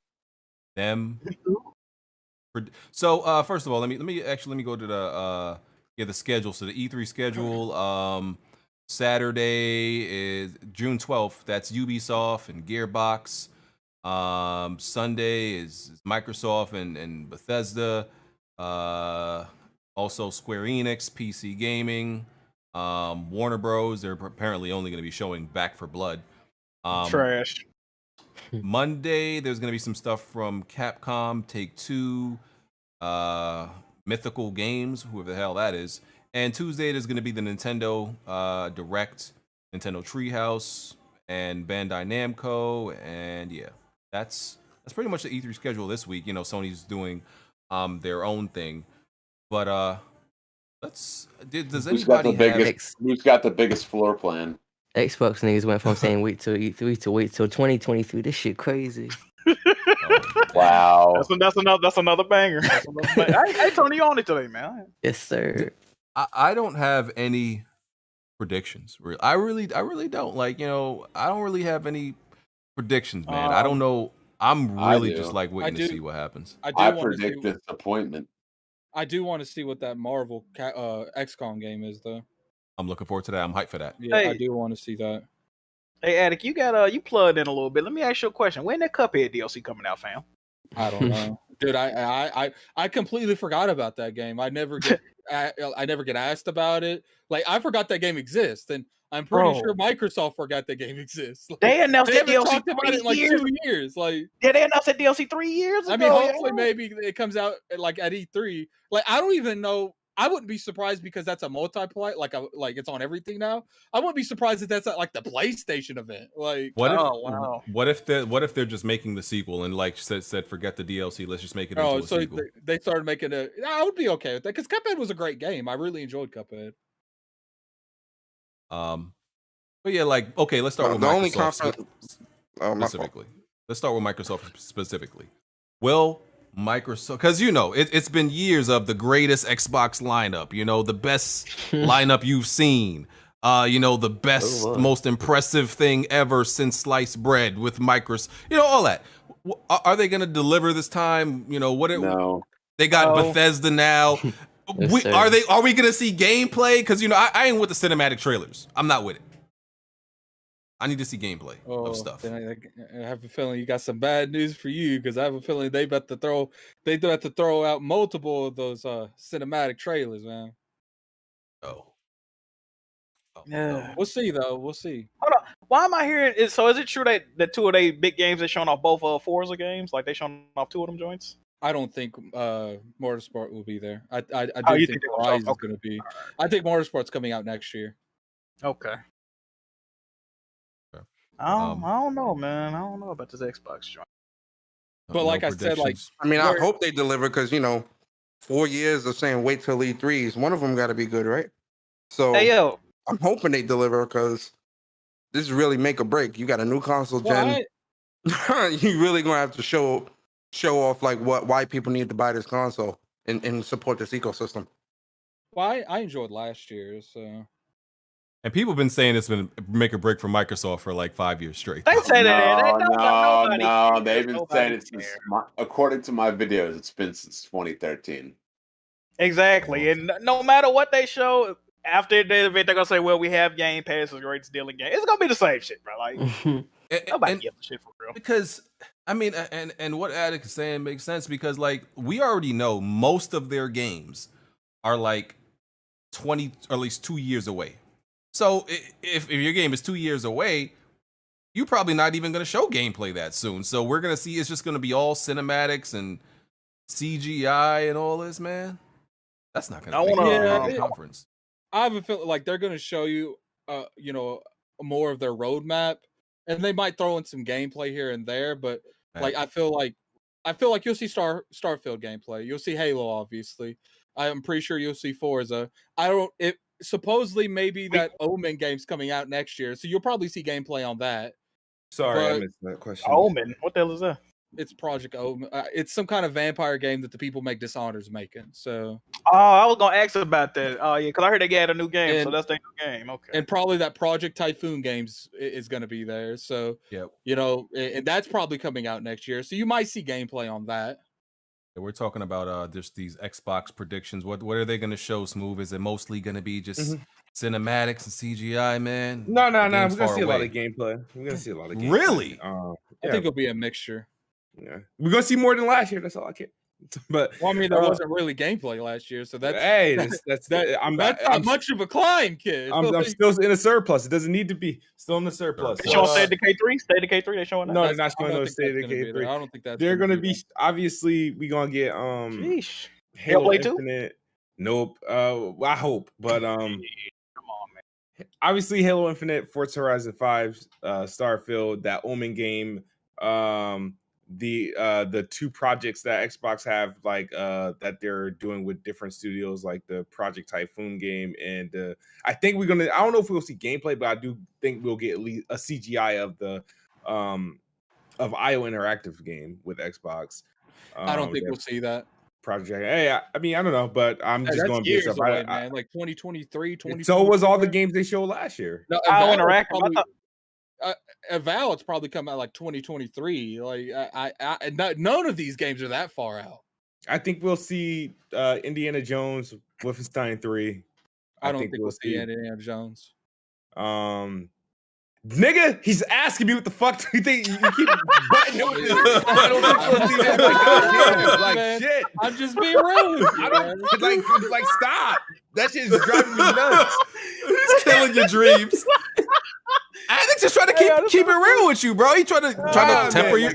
Them. So first of all, let me go to the schedule. So the E3 schedule. Saturday is June 12th. That's Ubisoft and Gearbox. Sunday is Microsoft and Bethesda. Also Square Enix, PC Gaming, Warner Bros. They're apparently only going to be showing Back 4 Blood. Trash. Monday, there's going to be some stuff from Capcom, Take-Two, Mythical Games, whoever the hell that is. And Tuesday, there's going to be the Nintendo Direct, Nintendo Treehouse, and Bandai Namco. And yeah, that's pretty much the E3 schedule this week. You know, Sony's doing their own thing. But does anybody who's got the biggest floor plan? Xbox niggas went from saying wait till E3 to wait till 2023. This shit crazy. Wow. That's another banger. Hey, Tony, you on it today, man? Yes, sir. I don't have any predictions. I really don't. Like, you know, I don't really have any predictions, man. I don't know. I'm really just like waiting to see what happens. I predict disappointment. I do want to see what that Marvel XCOM game is, though. I'm looking forward to that. I'm hyped for that. Yeah, I do want to see that. Hey, Attic, you got you plugged in a little bit. Let me ask you a question. When that Cuphead DLC coming out, fam? I don't know, dude. I completely forgot about that game. I never get asked about it. Like, I forgot that game exists, and I'm pretty sure Microsoft forgot that game exists. Like, they announced that DLC talked about it in like 2 years. Like, yeah, they announced that DLC 3 years ago. I mean, hopefully, maybe it comes out like at E3. Like, I don't even know. I wouldn't be surprised because that's a multiplayer. Like it's on everything now. I wouldn't be surprised if that's at like the PlayStation event. Like, what if they're just making the sequel and like said forget the DLC, let's just make it into a sequel. They started making it. I would be okay with that because Cuphead was a great game. I really enjoyed Cuphead. But yeah, like, okay, let's start with Microsoft specifically. Let's start with Microsoft specifically. Will Microsoft, because you know it's been years of the greatest Xbox lineup, you know, the best lineup you've seen, you know, the best, most impressive thing ever since sliced bread with Microsoft, you know, all that. Are they going to deliver this time? You know, no. They got Bethesda now. Are we going to see gameplay? Because you know, I ain't with the cinematic trailers. I'm not with it. I need to see gameplay of stuff. I have a feeling you got some bad news for you because I have a feeling they about to throw out multiple of those cinematic trailers, man. Yeah, we'll see though. We'll see. Hold on, why am I hearing? Is it true that the two of they big games they showing off both Forza games? Like they showing off two of them joints? I don't think Motorsport will be there. I do think Horizon's going to be. I think Motorsport's coming out next year. Okay. I don't know, man. I don't know about this Xbox joint. But like I said, like, I mean, I hope they deliver because, you know, 4 years of saying wait till E3s, one of them got to be good, right? So hey, yo, I'm hoping they deliver because this is really make or break. You got a new console gen. You really gonna have to show off like why people need to buy this console and support this ecosystem. Well, I enjoyed last year, so. And people have been saying it's been make or break for Microsoft for like 5 years straight. They say that. No. They've been saying it since, according to my videos, it's been since 2013. Exactly. And no matter what they show, after the event, they're going to say, well, we have Game Pass, it's the greatest deal in game. It's going to be the same shit, bro. Like, nobody gives a shit for real. Because, I mean, and what Attic is saying makes sense because, like, we already know most of their games are like 20, or at least 2 years away. So if your game is 2 years away, you're probably not even going to show gameplay that soon. So we're going to see it's just going to be all cinematics and CGI and all this, man. That's not going to make a conference. I have a feeling like they're going to show you, more of their roadmap, and they might throw in some gameplay here and there. But like, I feel like you'll see Starfield gameplay. You'll see Halo, obviously. I'm pretty sure you'll see Forza. Supposedly maybe that Omen game's coming out next year, so you'll probably see gameplay on that. Sorry, I missed that question. Omen? What the hell is that? It's Project Omen. It's some kind of vampire game that the people make Dishonored's making. So. Oh, I was gonna ask about that. Oh yeah, because I heard they got a new game, so that's their new game. Okay. And probably that Project Typhoon games is going to be there. So. Yep. And that's probably coming out next year. So you might see gameplay on that. We're talking about just these Xbox predictions. What are they going to show, Smooth? Is it mostly going to be just cinematics and CGI, man? No. We're going to see a lot of gameplay. We're going to see a lot of gameplay. Really? I think it'll be a mixture. Yeah. We're going to see more than last year. That's all I care. But I mean, there wasn't really gameplay last year, so that's that's that. I'm not much of a climb, kid. I'm still in a surplus. It doesn't need to be still in the surplus. They showing State of Decay 3? State of Decay 3? They showing that? No, they're not showing no State of Decay 3. I don't think that's. They're gonna be obviously we gonna get Halo Infinite. Nope. I hope, but come on, man. Obviously Halo Infinite, Forza Horizon 5, Starfield, that Omen game, the two projects that Xbox have that they're doing with different studios, like the Project Typhoon game, and I think I don't know if we'll see gameplay, but I do think we'll get at least a CGI of the of IO Interactive game with Xbox. I don't think we'll see that. Project. Hey, I mean, I don't know, but I'm just going years away, man. Like 2023, 2024. So was all the games they showed last year. No, IO Interactive. Val, it's probably come out like 2023. Like none of these games are that far out. I think we'll see Indiana Jones, Wolfenstein 3. I don't think we'll see Indiana Jones. Nigga, he's asking me what the fuck do you think? You keep butting him. I don't think we'll see that. Like shit. I'm just being rude. I don't like stop. That shit is driving me nuts. He's killing your dreams. I think just trying to keep it real with you, bro. He trying to temper you.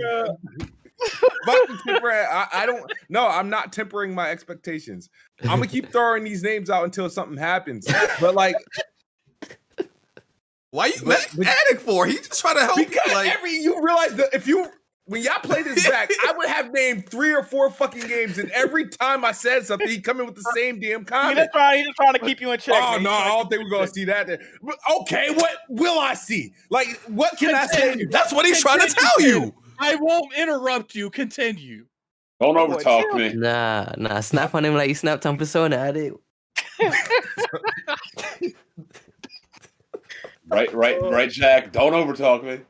I don't. No, I'm not tempering my expectations. I'm gonna keep throwing these names out until something happens. But like, why you mad Attic for? He's just trying to help. Because you realize that when y'all play this back, I would have named 3 or 4 fucking games, and every time I said something, he'd come in with the same damn comment. He's just trying to keep you in check. Oh, no, I don't think we're going to see that. But, okay, what will I see? Like, what can I say? That's what he's trying to tell you. I won't interrupt you. Continue. Don't overtalk me. Nah. Snap on him like you snapped on Persona, Attic. Right, Jack. Don't overtalk me.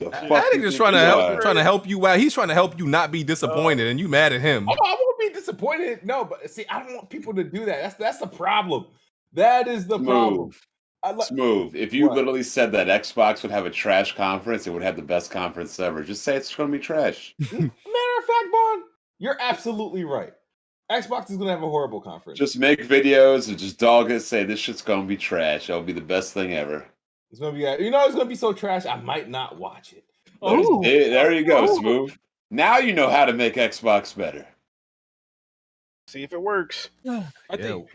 Attic is trying to help you out. He's trying to help you not be disappointed, and you mad at him. Oh, I won't be disappointed. No, but see, I don't want people to do that. That's the problem. That is the problem. Smooth. If you literally said that Xbox would have a trash conference, it would have the best conference ever. Just say it's going to be trash. Matter of fact, Bond, you're absolutely right. Xbox is going to have a horrible conference. Just make videos and just dog it. Say this shit's going to be trash. It'll be the best thing ever. It's gonna be, it's gonna be so trash. I might not watch it. There you go, Smooth. Now you know how to make Xbox better. See if it works. I think.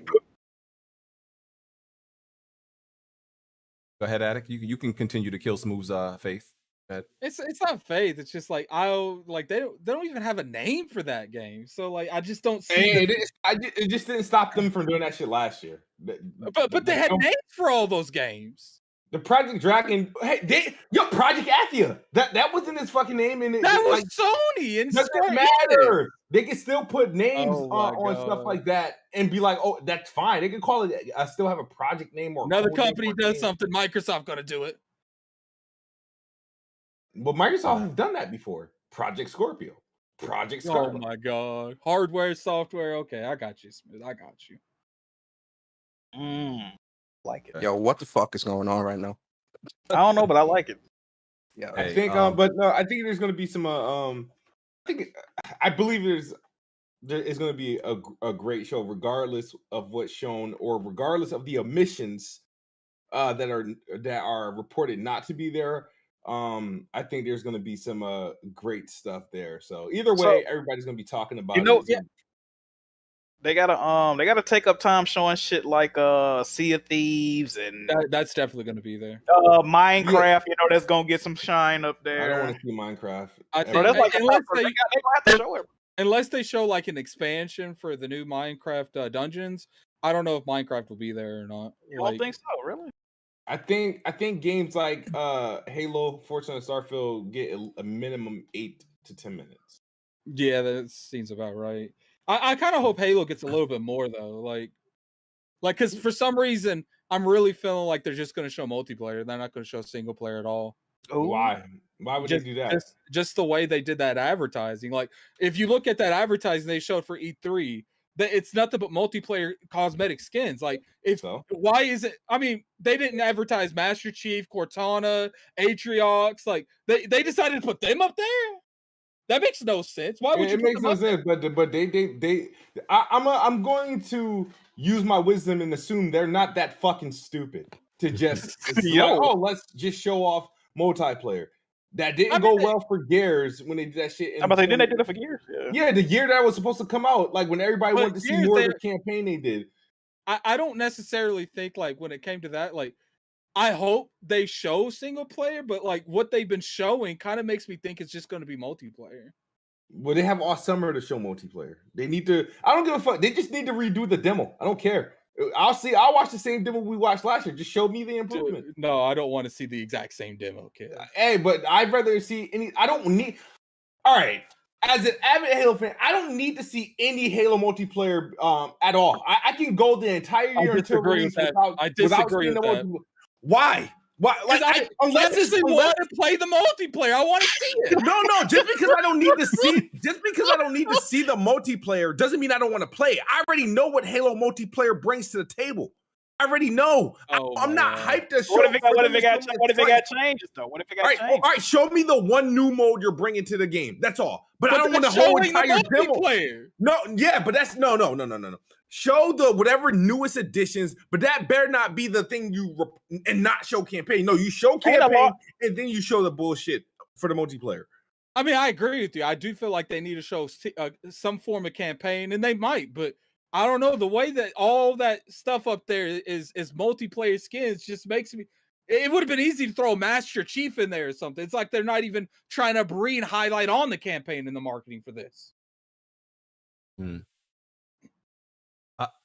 Go ahead, Attic. You can continue to kill Smooth's faith. It's not faith. It's just like they don't even have a name for that game. So like I just don't see. It just didn't stop them from doing that shit last year. But they had names for all those games. The Project Dragon. Hey, Project Athia. That wasn't his fucking name in it. That was Sony and doesn't matter. They can still put names on stuff like that and be like, oh, that's fine. They can call it. I still have a project name or another company does something. Microsoft gonna do it. But Microsoft has done that before. Project Scorpio. Project Scarlet. Oh my god. Hardware, software. Okay, I got you, Smith. I got you. Like it. Yo, what the fuck is going on right now? I don't know, but I like it. Yeah, I think. But no, I think there's going to be some. I believe there is going to be a great show, regardless of what's shown or regardless of the omissions that are reported not to be there. I think there's going to be some great stuff there. So either way, everybody's going to be talking about it. Yeah. They gotta take up time showing shit like Sea of Thieves and that's definitely gonna be there. Minecraft, that's gonna get some shine up there. I don't want to see Minecraft. I think that's like unless they have to show it. Unless they show like an expansion for the new Minecraft dungeons, I don't know if Minecraft will be there or not. I don't think so, really. I think games like Halo, Forza, and Starfield get a minimum 8 to 10 minutes. Yeah, that seems about right. I kind of hope Halo gets a little bit more though, like because for some reason I'm really feeling like they're just going to show multiplayer. They're not going to show single player at all. Oh, why? Why would they do that? Just the way they did that advertising. Like if you look at that advertising they showed for E3, that it's nothing but multiplayer cosmetic skins. Like why is it? I mean, they didn't advertise Master Chief, Cortana, Atriox. Like they decided to put them up there. That makes no sense. Why would you? It makes no sense, but I'm going to use my wisdom and assume they're not that fucking stupid to just let's just show off multiplayer. That didn't go well for Gears when they did that shit. Didn't they do that for Gears? Yeah, the year that was supposed to come out, like when everybody wanted to see more of the campaign they did. I don't necessarily think like when it came to that, like I hope they show single player, but like what they've been showing kind of makes me think it's just going to be multiplayer. Well, they have all summer to show multiplayer. They need to. I don't give a fuck. They just need to redo the demo. I don't care. I'll watch the same demo we watched last year. Just show me the improvement. Dude, no, I don't want to see the exact same demo, kid. Hey, but I'd rather see any. I don't need. All right. As an avid Halo fan, I don't need to see any Halo multiplayer at all. I can go the entire year until release without seeing the multiplayer. Why? Why? Like, unless it's want to play the multiplayer, I want to see it. No. Just because I don't need to see the multiplayer doesn't mean I don't want to play it. I already know what Halo multiplayer brings to the table. I already know. I'm not hyped to show. What if it got changes though? What if it got changed? All right, show me the one new mode you're bringing to the game. That's all. But I don't want the whole entire demo. No, yeah, but that's no. Show the whatever newest additions, but that better not be the thing and not show campaign. No, you show campaign and then you show the bullshit for the multiplayer. I mean, I agree with you. I do feel like they need to show some form of campaign, and they might, but I don't know. The way that all that stuff up there is multiplayer skins just makes me. It would have been easy to throw a Master Chief in there or something. It's like they're not even trying to highlight on the campaign in the marketing for this.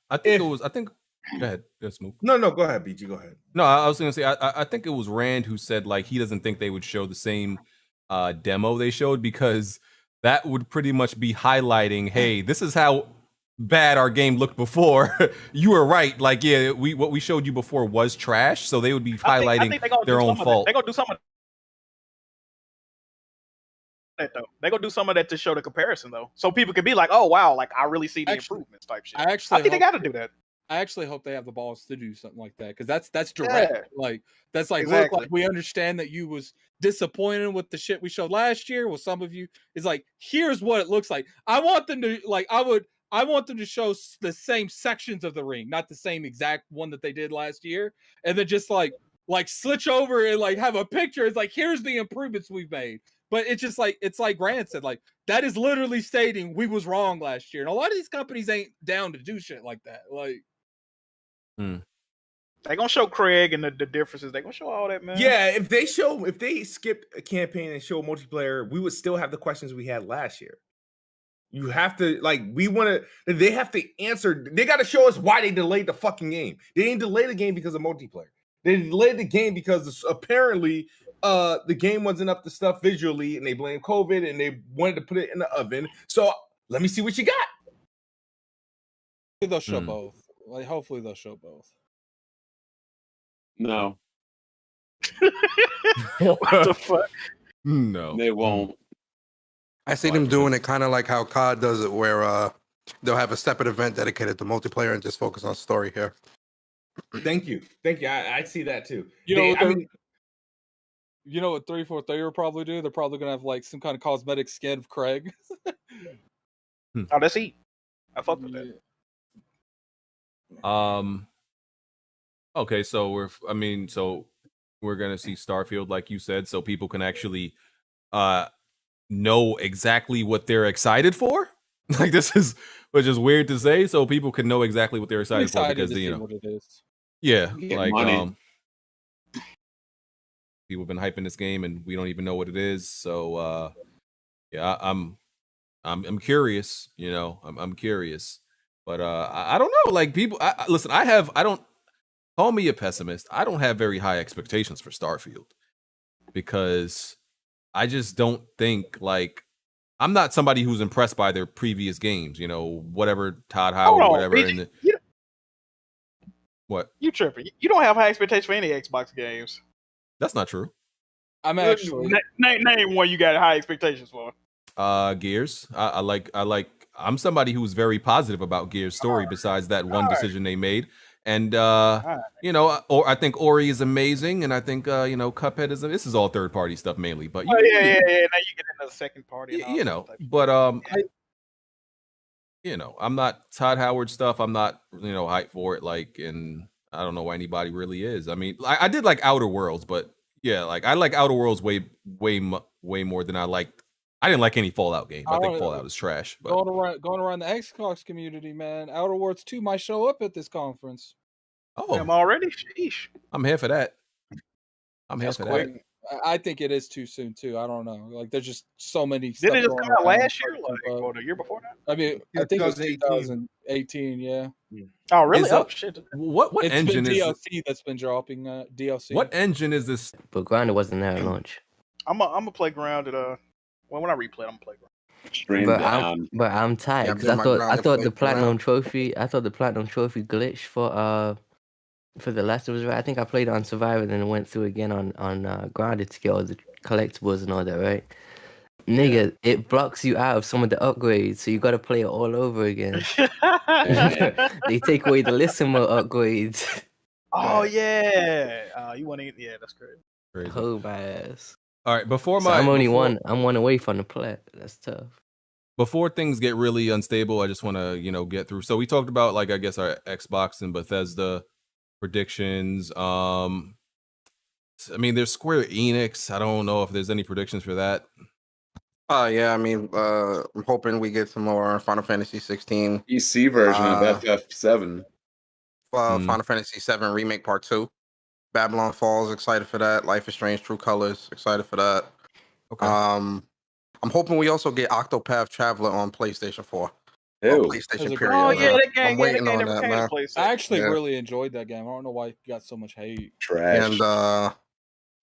I think it was. I think. Go ahead. Let's move. No. Go ahead, BG. Go ahead. No, I was going to say. I think it was Rand who said like he doesn't think they would show the same demo they showed because that would pretty much be highlighting, hey, this is how bad our game looked before. You were right. Like, yeah, what we showed you before was trash. So they would be highlighting their own fault. They're gonna do some of that though. They're gonna do some of that to show the comparison though, so people can be like, "Oh wow, like I really see the improvements." Type shit. I think they got to do that. I actually hope they have the balls to do something like that because that's direct. Yeah. Like that's like, exactly. Look, like we understand that you was disappointed with the shit we showed last year. Well, some of you is like, here's what it looks like. I want them to like. I want them to show the same sections of the ring, not the same exact one that they did last year, and then just like switch over and like have a picture. It's like, here's the improvements we've made. But it's just like, it's like Gran said, like that is literally stating we was wrong last year. And a lot of these companies ain't down to do shit like that. Like, they gonna show Craig and the differences. They gonna show all that, man. Yeah, if they skipped a campaign and show multiplayer, we would still have the questions we had last year. You have to they have to answer. They got to show us why they delayed the fucking game. They didn't delay the game because of multiplayer. They delayed the game because apparently the game wasn't up to stuff visually, and they blamed COVID, and they wanted to put it in the oven. So let me see what you got. They'll show both. Like, hopefully they'll show both. No. What the fuck? No, they won't. I see them doing it kind of like how COD does it, where they'll have a separate event dedicated to multiplayer and just focus on story here. Thank you. I see that too. You know what 343 will probably do? They're probably gonna have like some kind of cosmetic skin of Craig. Oh, that's heat. I fuck with that. Okay, so we're gonna see Starfield, like you said, so people can actually know exactly what they're excited for. Like, this is, which is weird to say, so people can know exactly what they're excited for, because what it is. Yeah, like money. people have been hyping this game and we don't even know what it is. So yeah, I'm curious. You know, I'm curious, but I don't know. Like, people, listen. I don't call me a pessimist. I don't have very high expectations for Starfield because I just don't think, like, I'm not somebody who's impressed by their previous games. You know, whatever Todd Howard, whatever. What? You tripping? You don't have high expectations for any Xbox games. That's not true. I'm actually name one you got high expectations for. Gears. I like. I'm somebody who's very positive about Gears' story. Besides that one decision they made, and you know, or I think Ori is amazing, and I think you know, Cuphead is. This is all third party stuff mainly, but yeah. Now you get into the second party. You know, but you know, I'm not Todd Howard stuff. I'm not, you know, hyped for it. Like, and I don't know why anybody really is. I mean, I did like Outer Worlds, but yeah, like I like Outer Worlds way more than I liked. I didn't like any Fallout game. I think Fallout is trash. But going around the Xbox community, man, Outer Worlds 2 might show up at this conference. Oh, I'm already. Sheesh. I'm here for that. I'm here for that. I think it is too soon too. I don't know. Like, there's just so many. Did it just come out last year, or the year before that? I mean, I think it was 2018. Yeah. Oh, really? Oh, shit. What engine is DLC that's been dropping? DLC. What engine is this? But Gran wasn't there at launch. I'm a play Ground at when I replay it, I'm gonna play Ground. But I'm tired because I thought the platinum trophy. I thought the platinum trophy glitched for The Last of Us, right? I think I played it on Survivor and then went through again on Grounded to get all the collectibles and all that, right? Nigga, it blocks you out of some of the upgrades, so you got to play it all over again. They take away the listen mode upgrades. Oh yeah, you want to? Yeah, that's crazy. Oh my ass! All right, I'm one away from the plat. That's tough. Before things get really unstable, I just want to get through. So we talked about, like, I guess our Xbox and Bethesda predictions. I mean, there's Square Enix. I don't know if there's any predictions for that. Yeah, I mean, I'm hoping we get some more Final Fantasy 16 PC version of FF7. Final Fantasy 7 Remake Part 2. Babylon Falls, excited for that. Life is Strange True Colors, excited for that. Okay. I'm hoping we also get Octopath Traveler on PlayStation 4. PlayStation period. Oh yeah, that game. I'm waiting on that, man. I actually really enjoyed that game. I don't know why it got so much hate. Trash.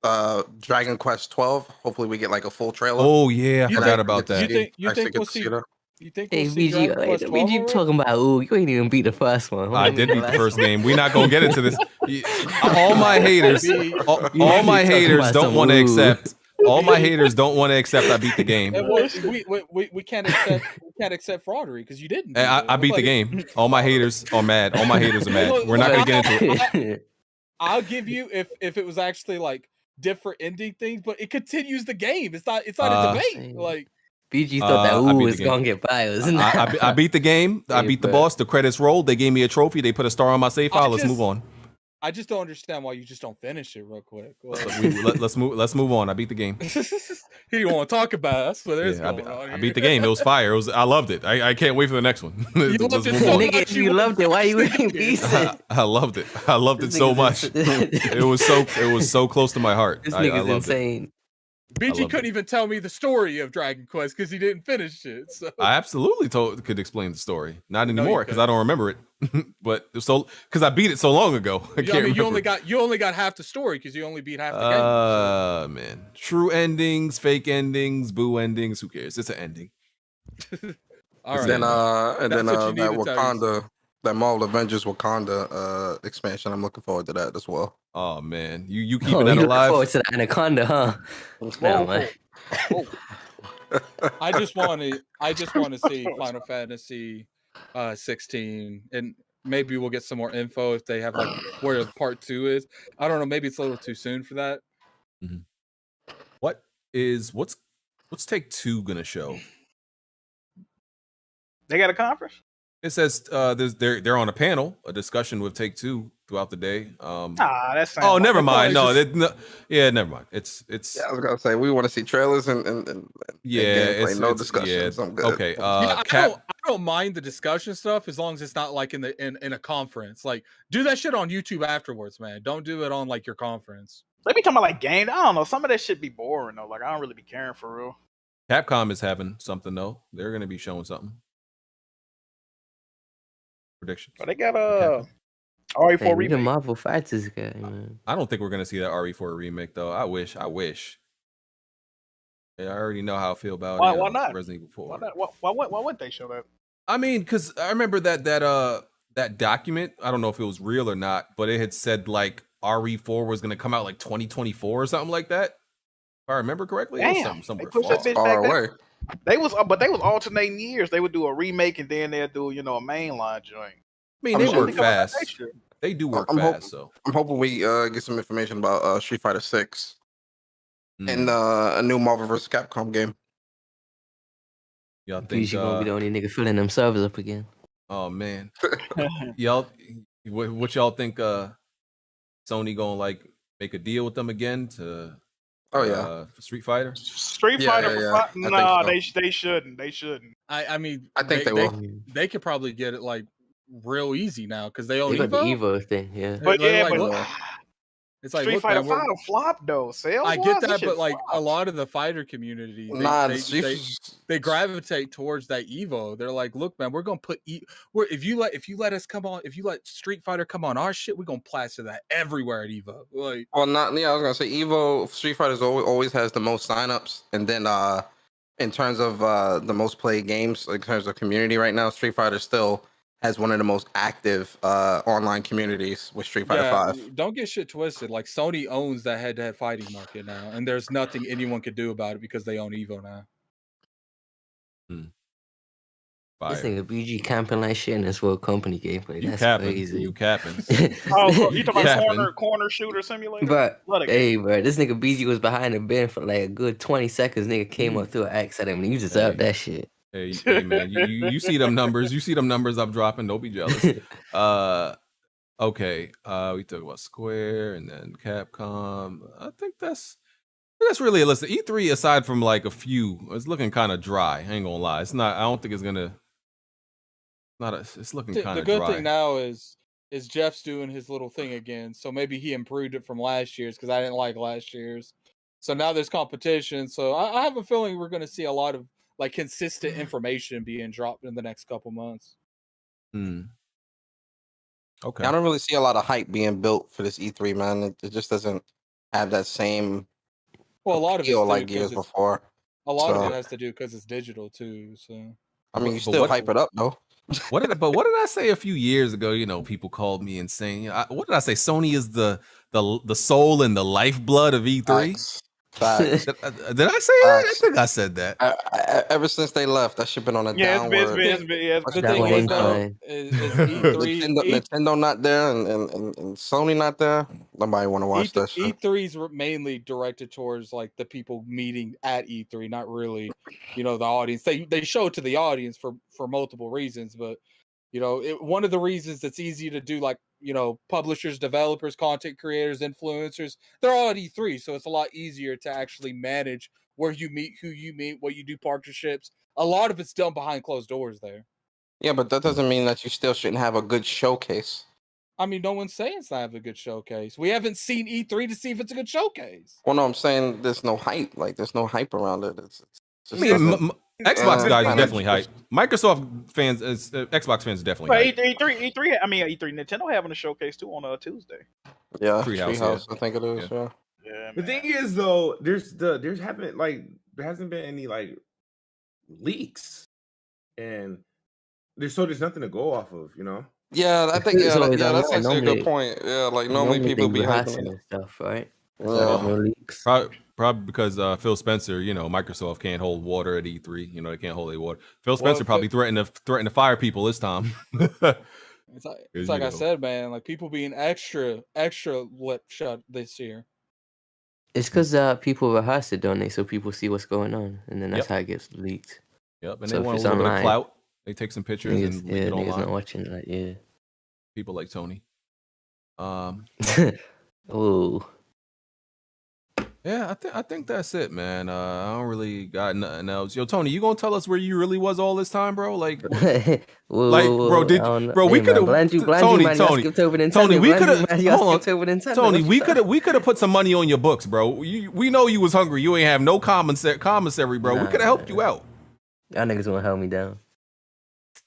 And Dragon Quest 12. Hopefully we get like a full trailer. Oh yeah, I forgot about that. You think we'll see? You think we'll see BG talking about? Ooh, you ain't even beat the first one. I did beat the first game. We're not gonna get into this. All my haters, all my haters don't want to accept. All my haters don't want to accept I beat the game. We can't accept fraudery because you didn't. I beat the game. All my haters are mad. All my haters are mad. We're not gonna get into it. I'll give you if it was actually like different ending things, but it continues the game. It's not a debate. Like, BG thought that was gonna get by us. I beat the game. I beat the boss. The credits rolled. They gave me a trophy. They put a star on my save file. Let's move on. I just don't understand why you just don't finish it real quick. Let's move on. I beat the game. He don't want to talk about it. That's what it is going on. I beat the game. It was fire. I loved it. I can't wait for the next one. You loved it. Why you ain't decent? I loved it. I loved it so much. It was so close to my heart. This nigga's insane. BG couldn't even tell me the story of Dragon Quest because he didn't finish it. So I absolutely could explain the story. Not No, you anymore because I don't remember it. But so because I beat it so long ago. I you only got half the story because you only beat half the game. So. Man, true endings, fake endings, boo endings. Who cares? It's an ending. All right. Then that that Wakanda, that Marvel Avengers Wakanda expansion. I'm looking forward to that as well. Oh man, you keeping that alive? Forward to the Anaconda, huh? No, man. I just want to see Final Fantasy 16, and maybe we'll get some more info if they have like where part 2 is. I don't know. Maybe it's a little too soon for that. Mm-hmm. What's Take-Two gonna show? They got a conference? It says they're on a panel, a discussion with Take-Two throughout the day. That's oh, never mind. No, never mind. It's. Yeah, I was gonna say we want to see trailers and gameplay, it's discussions. Yeah, I'm good. Okay. I don't mind the discussion stuff as long as it's not like in a conference. Like, do that shit on YouTube afterwards, man. Don't do it on like your conference. They be talking about like games. I don't know. Some of that shit be boring though. Like I don't really be caring for real. Capcom is having something though. They're gonna be showing something. Predictions. But they got RE4 remake. The Marvel Fighters guy, man. I don't think we're gonna see that RE4 remake though. I wish. Yeah, I already know how I feel about why not? Resident Evil 4. Why not? Why wouldn't they show that? I mean, because I remember that document. I don't know if it was real or not, but it had said like RE4 was gonna come out like 2024 or something like that. If I remember correctly, Damn, somewhere they pushed that bitch far back away. They was alternating years. They would do a remake and then they'd do a mainline joint. I mean, they work fast. They do work fast. So I'm hoping we get some information about Street Fighter 6 and a new Marvel vs. Capcom game. Y'all think gonna be the only nigga filling themselves up again? Oh man, y'all, what y'all think? Sony gonna like make a deal with them again to? Oh yeah, for Street Fighter. Street Fighter. Yeah. No, so. they shouldn't. They shouldn't. I mean, I think they will. They could probably get it like real easy now because they own Evo. The Evo thing, yeah. But it's like Street Fighter 5 flop though. Sales. I get that, but like a lot of the fighter community, they gravitate towards that Evo. They're like, look, man, we're gonna put if you let us come on, if you let Street Fighter come on our shit, we're gonna plaster that everywhere at Evo. Like, well, I was gonna say Evo. Street Fighter always has the most signups, and then in terms of the most played games, in terms of community right now, Street Fighter still has one of the most active online communities with Street Fighter 5. Don't get shit twisted. Like Sony owns that head-to-head fighting market now, and there's nothing anyone could do about it because they own Evo now. This nigga BG camping like shit in this World Company gameplay. That's crazy. You capping. You talking about corner shooter simulator? But hey, bro, this nigga BG was behind the bin for like a good 20 seconds. Nigga came up through an axe at him, and you deserve that shit. Hey man, you see them numbers. You see them numbers I'm dropping. Don't be jealous. Okay. We talked about Square and then Capcom. I think that's really a list. E3, aside from like a few, it's looking kind of dry. I ain't gonna lie. It's not. I don't think it's gonna. It's looking kind of dry. The good thing now is Jeff's doing his little thing again. So maybe he improved it from last year's because I didn't like last year's. So now there's competition. So I have a feeling we're gonna see a lot of like consistent information being dropped in the next couple months. Okay. I don't really see a lot of hype being built for this E3, man. It just doesn't have that same a lot of it like years before. A lot of it has to do because it's digital too. So I mean, you still hype it up though. What did I say a few years ago? You know, people called me insane. What did I say? Sony is the soul and the lifeblood of E3. Facts. Did I say that? I think I said that. Ever since they left, that shit been on a downward. The thing is, though, is E3, Nintendo not there and Sony not there. Nobody want to watch that shit. E3's mainly directed towards like the people meeting at E3, not really, the audience. They show it to the audience for multiple reasons, but one of the reasons it's easy to do, like, publishers, developers, content creators, influencers, they're all at E3. So it's a lot easier to actually manage where you meet, who you meet, what you do, partnerships. A lot of it's done behind closed doors there. Yeah, but that doesn't mean that you still shouldn't have a good showcase. I mean, no one's saying it's not a good showcase. We haven't seen E3 to see if it's a good showcase. Well, no, I'm saying there's no hype. Like, there's no hype around it. It's I mean, Xbox guys kinda definitely hype. Microsoft fans, Xbox fans are definitely But hype. E3, I mean E3, Nintendo having a showcase too on Tuesday. Yeah, Treehouse, I think it is. Yeah. Yeah, The thing is, though, there hasn't been any like leaks, and there's nothing to go off of, you know. Yeah, I think It's always that's online, actually a normally- good point. Yeah, like normally people they be rehearsing hyping. and stuff, right? Yeah. So there's no leaks. Probably because Phil Spencer, Microsoft can't hold water at E3. They can't hold their water. Phil Well, Spencer probably threatened to fire people this time. It's like I said, man. Like people being extra lip shut this year. It's because people rehearse it, don't they? So people see what's going on, and then that's how it gets leaked. Yep, and So they if want a it's little bit of online, clout. They take some pictures Niggas, and leak it niggas online. not watching it, like, yeah. People like Tony. Oh. Yeah, I think that's it, man. I don't really got nothing else. Yo, Tony, you gonna tell us where you really was all this time, bro? Like, bro, we could have Tony, we could have Tony, we could have put some money on your books, bro. We know you was hungry. You ain't have no commissary, bro. We could have helped you out. Y'all niggas wanna help me down.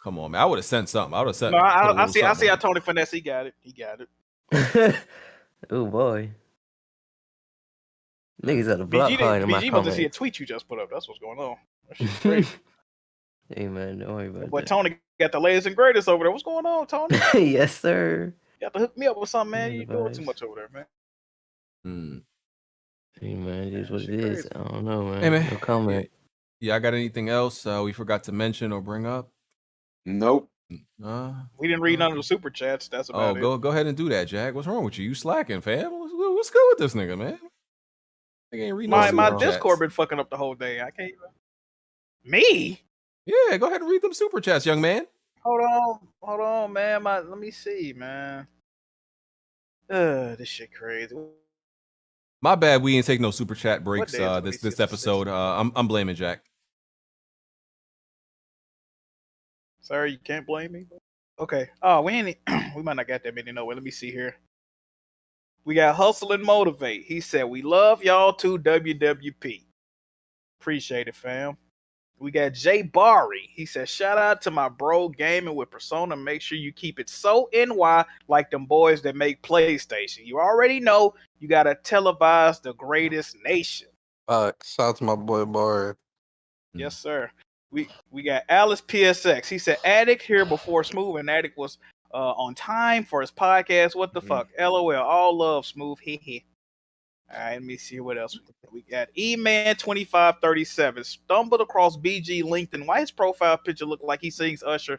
Come on, man. I would have sent something. I would have sent. No, I see how Tony finesse. He got it. Oh boy. Niggas at the block calling in my BG must comments. have seen a tweet you just put up. That's what's going on. That shit's crazy. Hey man, don't worry about Boy, that. Tony got the latest and greatest over there. What's going on, Tony? Yes, sir. You got to hook me up with something, man. You doing too much over there, man. Hey man, it is what it is. I don't know, man. Hey, man. No comment. Yeah, I got anything else we forgot to mention or bring up? Nope. We didn't read none of the super chats. That's about it. Go ahead and do that, Jack. What's wrong with you? You slacking, fam? What's good with this nigga, man? I ain't reading My no Discord been fucking up the whole day. I can't even. Me? Yeah, go ahead and read them super chats, young man. Hold on, man. Let me see, man. This shit crazy. My bad. We ain't take no super chat breaks this episode. I'm blaming Jack. Sorry, you can't blame me. Okay. Oh, we might not got that many. No way. Let me see here. We got Hustle and Motivate. He said, we love y'all too, WWP. Appreciate it, fam. We got Jay Barry. He said, shout out to my bro gaming with Persona. Make sure you keep it so NY like them boys that make PlayStation. You already know you got to televise the greatest nation. Shout out to my boy Barry. Yes, sir. We got Alice PSX. He said, Addict here before Smooth, and Addict was on time for his podcast. What the fuck? LOL. All love, Smooth. Hee. All right, let me see what else we got. E-Man2537 stumbled across BG LinkedIn. Why his profile picture look like he sings Usher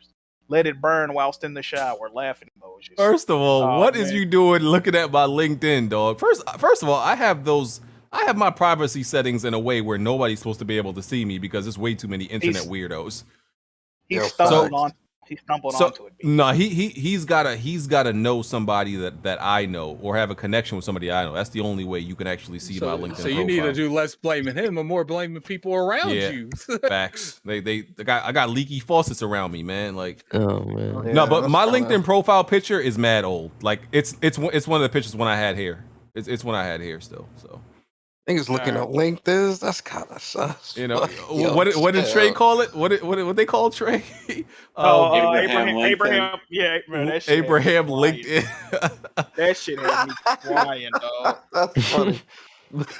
Let It Burn whilst in the shower? Laughing emojis. First of all, what is you doing looking at my LinkedIn, dog? First of all, I have my privacy settings in a way where nobody's supposed to be able to see me because there's way too many internet weirdos. He stumbled onto it. No, he's gotta know somebody that I know or have a connection with somebody I know. That's the only way you can actually see my LinkedIn. So you need to do less blaming him and more blaming people around you. Facts. I got leaky faucets around me, man. Like, oh man. No, but my LinkedIn profile picture is mad old. Like it's one of the pictures when I had hair. It's when I had hair still. So. Niggas looking at LinkedIn. That's kind of sus. You know what did Trey call it? What they call Trey? Abraham. Yeah, man, that shit Abraham LinkedIn. That shit had me crying, dog. That's funny.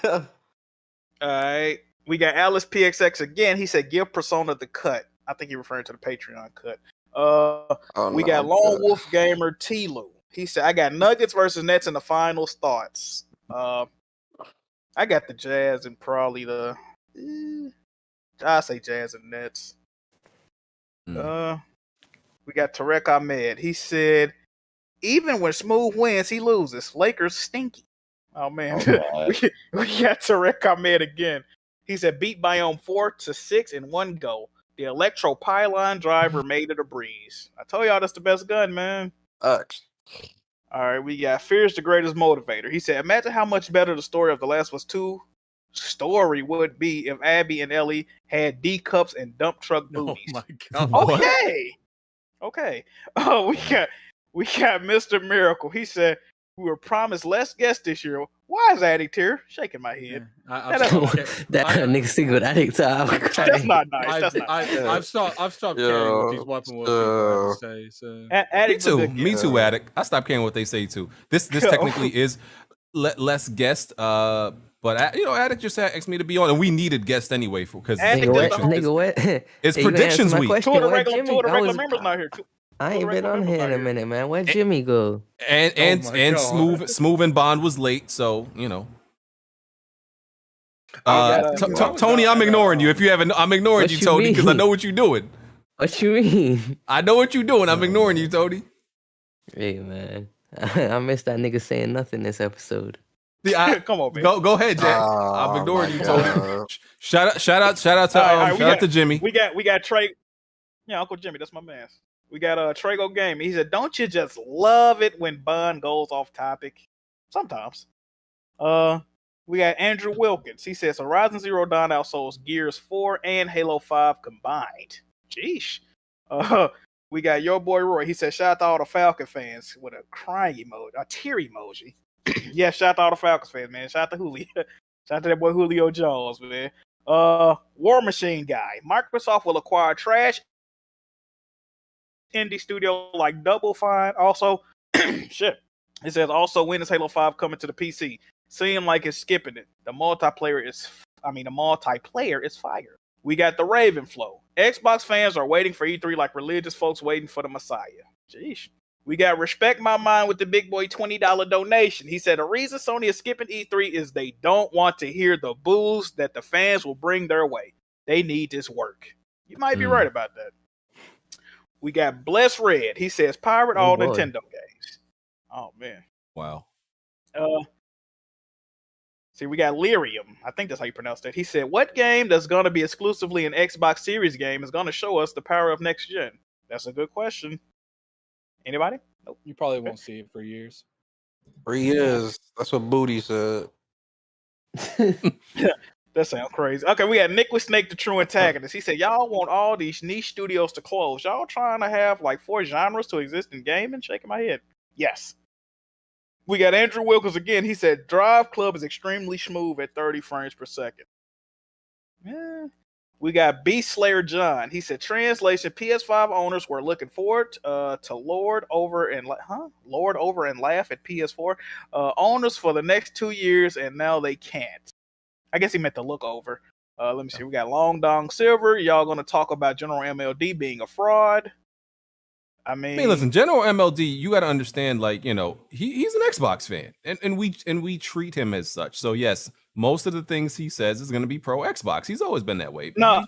All right, we got Alice PXX again. He said, "Give Persona the cut." I think he referring to the Patreon cut. We got Lone Wolf Gamer Tlu. He said, "I got Nuggets versus Nets in the finals. Thoughts?" I got the Jazz and probably I say Jazz and Nets. We got Tarek Ahmed. He said, even when Smooth wins, he loses. Lakers stinky. Oh man, we got Tarek Ahmed again. He said, beat Biome 4-6 in one go. The Electro Pylon driver made it a breeze. I told y'all that's the best gun, man. All right, we got Fear's the greatest motivator. He said, imagine how much better the story of The Last of Us 2 story would be if Abby and Ellie had D cups and dump truck booties. Oh my god. Okay. We We got Mr. Miracle. He said, we were promised less guests this year. Why is Addict here? Shaking my head. Yeah, that nigga single addict time. That's not nice. That's not nice. I've stopped caring what these weapon wheel people have to say. So. Me too, Addict. I stopped caring what they say too. This technically is less guest. But Addict just asked me to be on, and we needed guests anyway because nigga, what? It's predictions week. Two of the regular members not here. I ain't been on here in a minute, man. Where'd Jimmy go? And Smooth and Bond was late, so Tony, I'm ignoring you. If you haven't, I'm ignoring you, Tony, because I know what you're doing. What you mean? I know what you're doing. I'm ignoring you, Tony. Hey, man, I missed that nigga saying nothing this episode. Come on, man. Go ahead, Jack. I'm ignoring you, Tony. Shout out to Jimmy. We got Trey. Yeah, Uncle Jimmy, that's my man. We got Trago Game. He said, "Don't you just love it when Bun goes off topic?" Sometimes. We got Andrew Wilkins. He says, "Horizon Zero Dawn outsold Gears 4 and Halo 5 combined." Jeesh. We got your boy Roy. He said, "Shout out to all the Falcon fans," with a crying emoji, a tear emoji. Yeah, shout out to all the Falcons fans, man. Shout out to Julio. Shout out to that boy Julio Jones, man. War Machine guy. Microsoft will acquire trash indie studio like Double Fine. Also, shit. It says also when is Halo 5 coming to the PC? Seem like it's skipping it. The multiplayer is fire. We got the Raven Flow. Xbox fans are waiting for E3 like religious folks waiting for the Messiah. Jeez. We got Respect My Mind with the big boy $20 donation. He said the reason Sony is skipping E3 is they don't want to hear the boos that the fans will bring their way. They need this work. You might be right about that. We got Bless Red. He says pirate all Nintendo games. Oh man. Wow. See, we got Lyrium. I think that's how you pronounce that. He said, what game that's going to be exclusively an Xbox Series game is going to show us the power of next gen? That's a good question. Anybody? Nope. You probably won't see it for years. 3 years. That's what Booty said. That sounds crazy. Okay, we got Nicholas Snake, the true antagonist. He said, y'all want all these niche studios to close. Y'all trying to have like 4 genres to exist in gaming? Shaking my head. Yes. We got Andrew Wilkins again. He said, Drive Club is extremely smooth at 30 frames per second. Yeah. We got Beast Slayer John. He said, translation, PS5 owners were looking forward to lord over and laugh at PS4 owners for the next 2 years, and now they can't. I guess he meant to look over. Let me see. We got Long Dong Silver. Y'all going to talk about General MLD being a fraud. I mean, listen, General MLD, you got to understand, like, he's an Xbox fan, and we treat him as such. So yes, most of the things he says is going to be pro Xbox. He's always been that way. I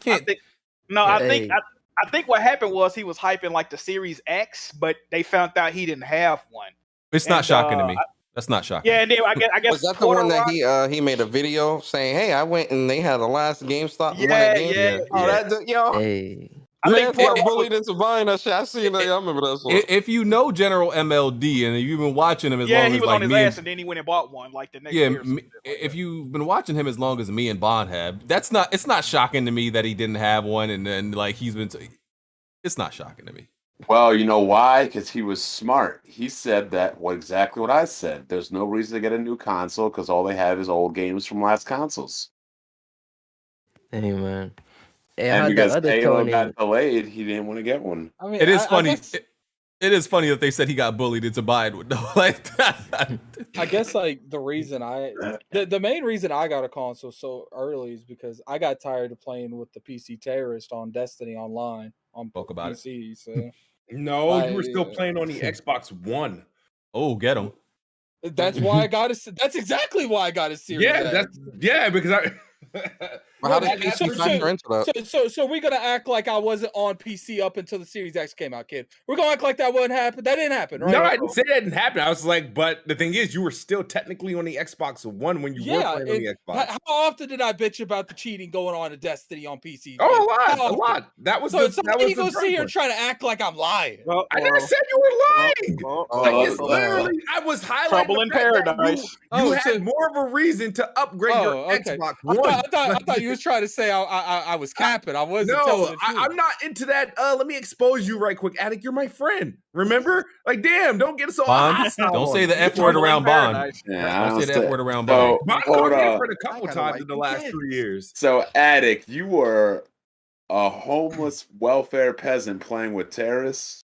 think what happened was he was hyping like the Series X, but they found out he didn't have one. It's not shocking to me. That's not shocking. Yeah, and then I guess was that the one that he made a video saying, "Hey, I went and they had the last GameStop." Yeah. Oh, that yo. Hey. I think bullied into buying that shit. I seen that. I remember that one. If you know General MLD and you've been watching him as long as he was like on his ass, and then he went and bought one like the next year. If you've been watching him as long as me and Bond have, it's not shocking to me that he didn't have one, and then like he's been. It's not shocking to me. Well, you know why? Because he was smart. He said exactly what I said. There's no reason to get a new console because all they have is old games from last consoles. Hey man. And because Halo got delayed, he didn't want to get one. I mean, it is funny. It is funny that they said he got bullied into buying one. Like that. I guess like the main reason I got a console so early is because I got tired of playing with the PC terrorist on Destiny Online on PC. So no, you were still playing on the Xbox One. Oh, get him. That's why I got it. That's exactly why I got a Series. Yeah, because I. How does PC factor into that? So we're gonna act like I wasn't on PC up until the Series X came out, kid. We're gonna act like that wouldn't happen. That didn't happen, right? No, I didn't say that didn't happen. I was like, but the thing is, you were still technically on the Xbox One when you were playing on the Xbox. How often did I bitch about the cheating going on in Destiny on PC? Oh, a lot. That was so you gonna sit here and try to act like I'm lying. I never said you were lying. It's literally, I was highlighting Trouble in Paradise. You had more of a reason to upgrade your Xbox One. I thought you he was trying to say I was capping. I wasn't telling No, the truth. I'm not into that. Let me expose you right quick. Attic, you're my friend. Remember? Like, damn, don't get us all Bond, hostile. don't say the F word around Bond. Yeah, Don't say the F word around Bond. Bond hold called me up. for a couple times in the last 3 years. So, Attic, you were a homeless welfare peasant playing with terrorists.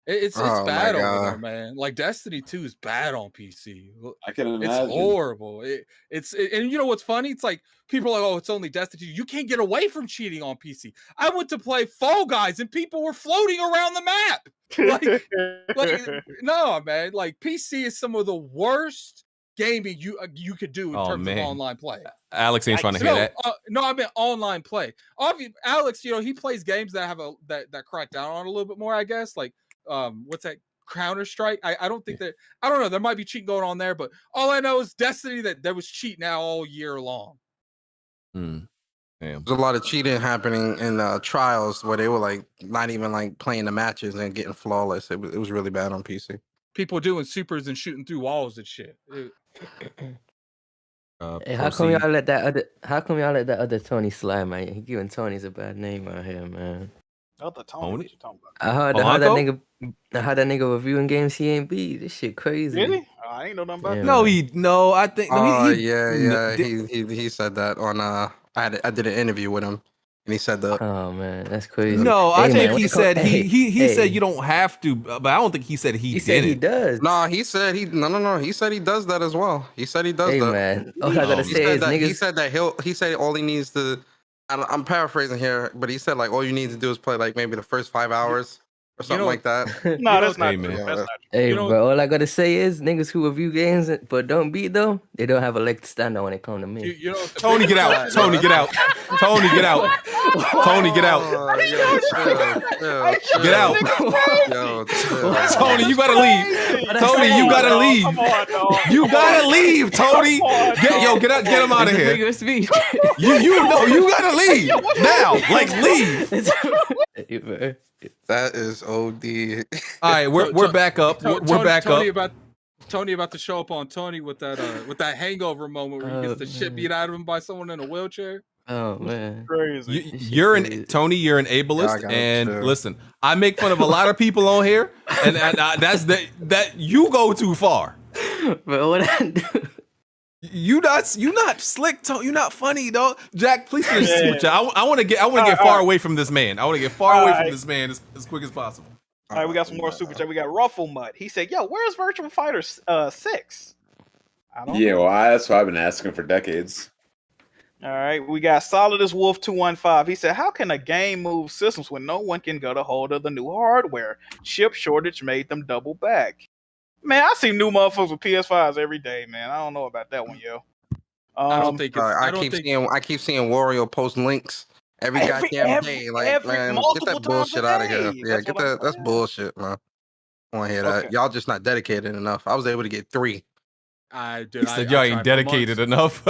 It's Oh, my bad over God. there, man. Like Destiny 2 is bad on PC. I can imagine. It's horrible. And you know what's funny? It's like people are like, oh, it's only Destiny 2. You can't get away from cheating on PC. I went to play Fall Guys and people were floating around the map. Like no, man. Like PC is some of the worst gaming you could do in terms of online play. Alex ain't trying to hear that. No, I meant online play. Obviously, Alex, he plays games that have that crack down on a little bit more, I guess. Like what's that? Counter-Strike. I don't think that I don't know. There might be cheating going on there, but all I know is Destiny that there was cheating now all year long. Damn. There's a lot of cheating happening in trials where they were like not even like playing the matches and getting flawless. It was really bad on PC. People doing supers and shooting through walls and shit. Hey, how come y'all let that other Tony slide, man? He giving Tony's a bad name out here, man. Other Tony? What you talking about? I heard that nigga reviewing games he ain't beat. This shit crazy. Really? I ain't know nothing about that. I think. He said that on I did an interview with him and he said that. Oh man, that's crazy. No, I think he said he said you don't have to, but I don't think he said he said did. He does. No, he said he said he does that as well. He said he does that. Man, all I gotta say is niggas. He said all he needs to. I'm paraphrasing here, but he said like all you need to do is play like maybe the first 5 hours or something like that. No, that's not true. That's not true. Hey, bro, all I gotta say is niggas who review games but don't beat though, they don't have a leg to stand on when it comes to me. Tony, get out! Tony, get out! Tony, get out! Tony, get out! Get out! Tony, you gotta leave! Tony, you gotta leave! You gotta leave, Tony! Get out! Get him out of here! You gotta leave now! Like leave! That is OD. All right, we're back up. We're back up. Tony about to show up on Tony with that hangover moment where he gets the shit beat out of him by someone in a wheelchair. Oh man, crazy! You're an ableist, and listen, I make fun of a lot of people on here, and that's that you go too far. But what I do? You not slick, you not funny, dog. Jack, please finish this super chat. I want to get far away from this man. I want to get far away from this man as quick as possible. All right, we got some more super chat. We got Ruffle Mutt. He said, "Yo, where's Virtual Fighter 6?" I don't know. Well, that's what I've been asking for decades. All right, we got Solid as Wolf 215. He said, "How can a game move systems when no one can get a hold of the new hardware? Chip shortage made them double back." Man, I see new motherfuckers with PS5s every day, man. I don't know about that one, yo. I don't think it's, I keep seeing Wario post links every goddamn day. Like, man, get that bullshit out of here. Yeah, get that. That's bullshit, man. I want to hear that. Y'all just not dedicated enough. I was able to get 3. He said y'all ain't dedicated enough.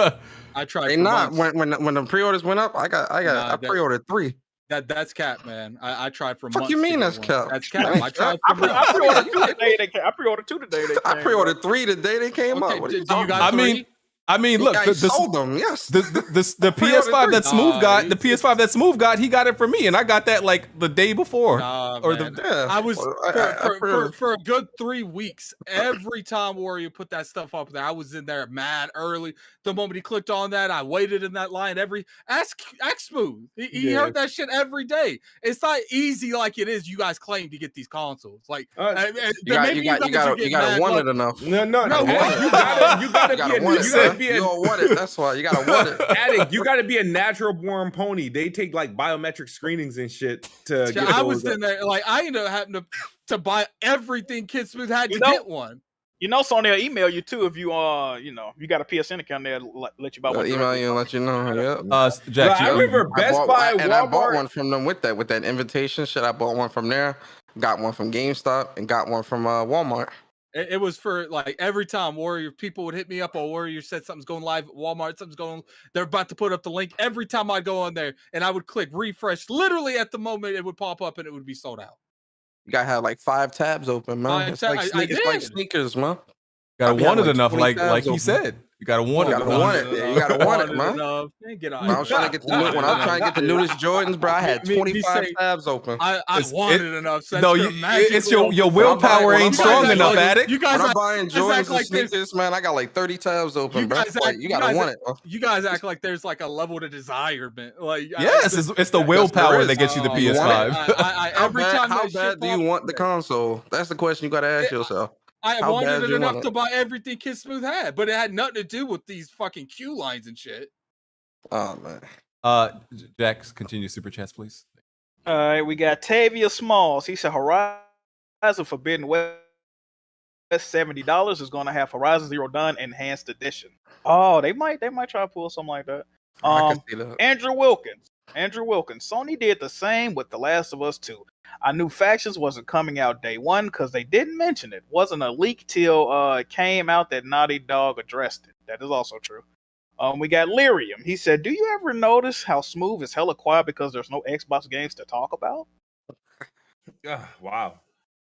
I tried. They not when the pre-orders went up. I pre-ordered 3. That's cap, man. I tried for months. Fuck you mean that's cap? That's cap. I pre-ordered 2 today. I pre-ordered 2 today. I pre-ordered 3 the day they came up. What do you got 3? I mean, look, sold them. Yes, the PS5 that Smooth got, the PS5 that Smooth got, he got it for me, and I got that like the day before. I was for a good 3 weeks. Every time Warrior put that stuff up there, I was in there mad early. The moment he clicked on that, I waited in that line. Ask Smooth. He heard that shit every day. It's not easy like it is. You guys claim to get these consoles. Like you gotta want it enough. No. You gotta you don't want it. That's why you gotta want it. Addict, you gotta be a natural born pony. They take like biometric screenings and shit to get I was in there like I ended up having to buy everything Kid Smooth had to get one. You know, Sony will email you too if you you got a PSN account there, let you buy one. Email you and let you know. Yeah. Jack, I remember Best Buy, Walmart. I bought one from them with that invitation shit. I bought one from there, got one from GameStop, and got one from Walmart. It was for like every time Warrior people would hit me up or Warrior said something's going live at Walmart, they're about to put up the link. Every time I'd go on there and I would click refresh, literally at the moment it would pop up and it would be sold out. You gotta have like 5 tabs open, man. It's like sneakers, man. Gotta want it enough, like he said. You gotta want You it. gotta want it. Yeah, you gotta want it, man. Get When I was trying to get the newest Jordans, bro, I had 25 tabs open. I wanted enough. So no, it's your willpower ain't strong enough, Addict. You guys when I'm buying Jordans like and sneakers, man, I got like 30 tabs open, bro. You gotta want it. Bro. You guys act like there's like a level to desirement. Like yes, it's the willpower that gets you the PS5. How bad do you want the console? That's the question you gotta ask yourself. I wanted it enough to buy everything Kid Smooth had, but it had nothing to do with these fucking queue lines and shit. Oh man. Jax, continue super chats, please. All right, we got Tavia Smalls. He said Horizon Forbidden West $70 is going to have Horizon Zero Dawn Enhanced Edition. Oh, they might try to pull something like that. Andrew Wilkins. Sony did the same with The Last of Us 2. I knew Factions wasn't coming out day one because they didn't mention it. Wasn't a leak till it came out that Naughty Dog addressed it. That is also true. We got Lyrium. He said, do you ever notice how Smooth is hella quiet because there's no Xbox games to talk about? Wow.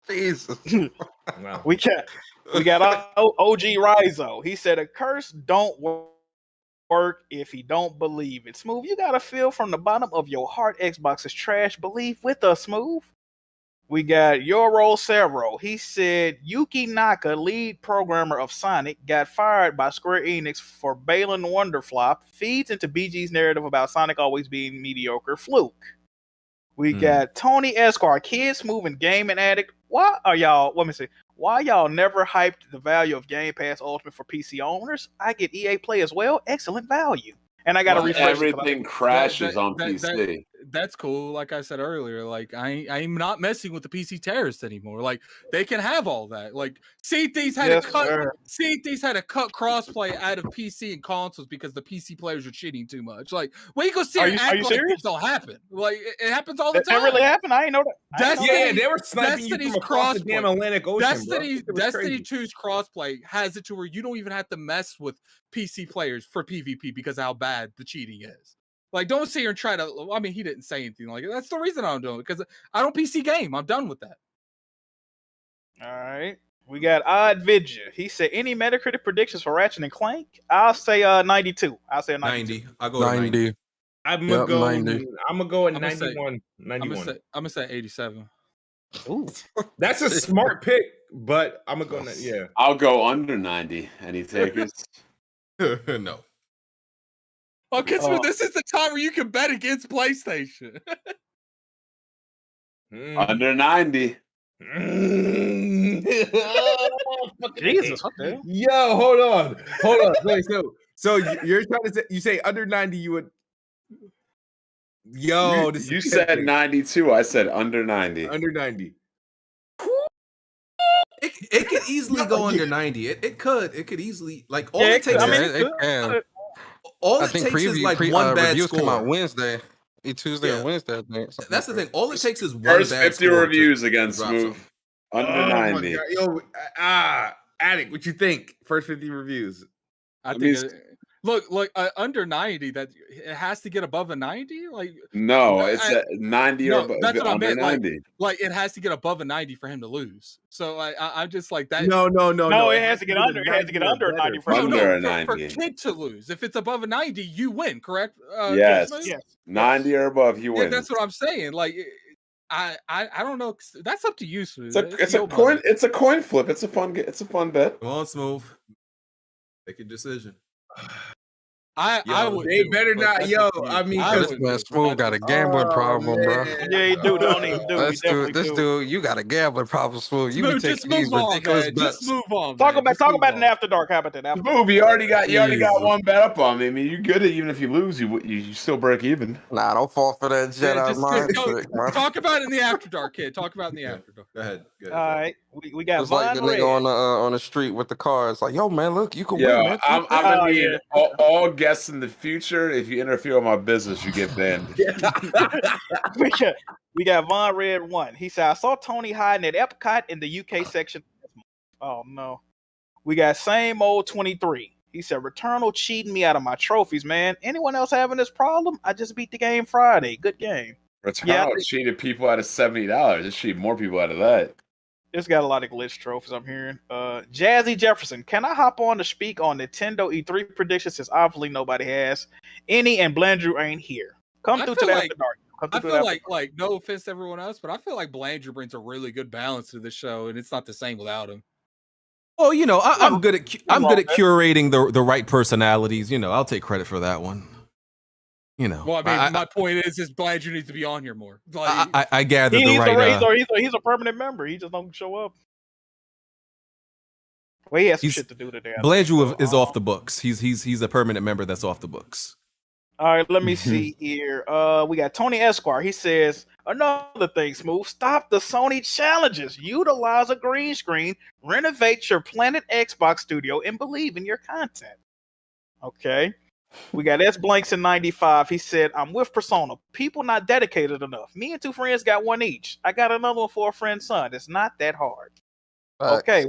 Jesus. Wow. We got OG Rizo. He said, a curse don't work if he don't believe it. Smooth, you gotta feel from the bottom of your heart Xbox is trash. Believe with us, Smooth. We got Yoro Cerro. He said Yuki Naka, lead programmer of Sonic, got fired by Square Enix for Balin Wonderflop. Feeds into BG's narrative about Sonic always being mediocre. Fluke. We got Tony Esquire, Kids Moving Gaming Addict. Why y'all never hyped the value of Game Pass Ultimate for PC owners? I get EA Play as well. Excellent value. And I got to refresh. Everything crashes on PC. That's cool. Like I said earlier, like I'm not messing with the PC terrorists anymore. Like they can have all that. Like CT's had to cut crossplay out of PC and consoles because the PC players are cheating too much. Like when you go see it, are you serious? This don't happen. Like it happens all the time. That really happened? I ain't know that. They were sniping you from across the damn Atlantic Ocean. Destiny 2's crossplay has it to where you don't even have to mess with PC players for PvP because of how bad the cheating is. Like, don't sit here and try to. I mean, he didn't say anything like it. That's the reason I'm doing it because I don't PC game. I'm done with that. All right. We got Odd Vidya. He said, any Metacritic predictions for Ratchet and Clank? I'll say 92. I'll say 90. I'll go 90. I'm gonna go 90. I'm gonna go at 91. 91. I'm gonna say 87. Ooh, that's a smart pick, but I'm gonna go. Yeah, I'll go under 90. Any takers? No. Okay, so this is the time where you can bet against PlayStation. Under 90. Jesus, what the hell? Yo, hold on. Wait, so you're trying to say you say under 90 you would. Yo, you said 92. I said under 90. Under 90. It could easily go under 90. It could easily like all it takes. It can. All it takes is like one bad reviews score. Come out Wednesday, Tuesday or Wednesday. I think. That's the thing. All it takes is one First bad 50 score reviews again, Smooth. Under 90. Yo, Addict, what you think? First 50 reviews. I think. Look, under 90. That it has to get above a 90. Like no, it's at 90 or above. That's what I meant. 90. Like it has to get above a 90 for him to lose. So I'm just like that. No. It has to get under. It has to get under 90 for under a 90. For kid to lose. If it's above a 90, you win. Correct? Yes. 90 or above, you win. Yeah, that's what I'm saying. Like. I don't know. That's up to you, Smooth. It's a coin. It's a coin flip. It's a fun bet. Come on, Smooth. Make a decision. I would. They better not. Yo, I mean, this man Smooth got a gambling problem, bro. Yeah, he do. Don't even do. This dude, you got a gambling problem, Smooth. You be taking these ridiculous bets. Just move on. Talk about an After Dark. How about that? Smooth, you already got one bet up on me. I mean, you good at even if you lose, you still break even. Nah, don't fall for that Jedi mind trick, man. Talk about it in the After Dark, kid. Talk about it in the After Dark. Go ahead. All right, we got. It's like the nigga on the street with the car. It's like, yo, man, look, you can win. Man. I'm gonna need all guests in the future. If you interfere with my business, you get banned. we got Von Red 1. He said, I saw Tony hiding at Epcot in the UK section. Oh no. We got Same Old 23. He said, Returnal cheating me out of my trophies, man. Anyone else having this problem? I just beat the game Friday. Good game. Returnal cheated people out of $70. It cheated more people out of that. It's got a lot of glitch trophies I'm hearing. Jazzy Jefferson, can I hop on to speak on Nintendo E3 predictions since obviously nobody has any and Blandrew ain't here? Come through to the after dark. I feel like no offense to everyone else, but I feel like Blandrew brings a really good balance to the show, and it's not the same without him. Well, you know, I'm good at curating the right personalities. You know, I'll take credit for that one. You know, well, I mean, my point is Blandrew needs to be on here more. Like, I gather the right. He's a permanent member. He just don't show up. Well, he has some shit to do today. Blandrew is off the books. He's a permanent member that's off the books. All right, let me see here. We got Tony Esquire. He says another thing, Smooth. Stop the Sony challenges. Utilize a green screen. Renovate your Planet Xbox studio and believe in your content. Okay. We got S Blanks in 95. He said, I'm with Persona. People not dedicated enough. Me and two friends got one each. I got another one for a friend's son. It's not that hard. Okay.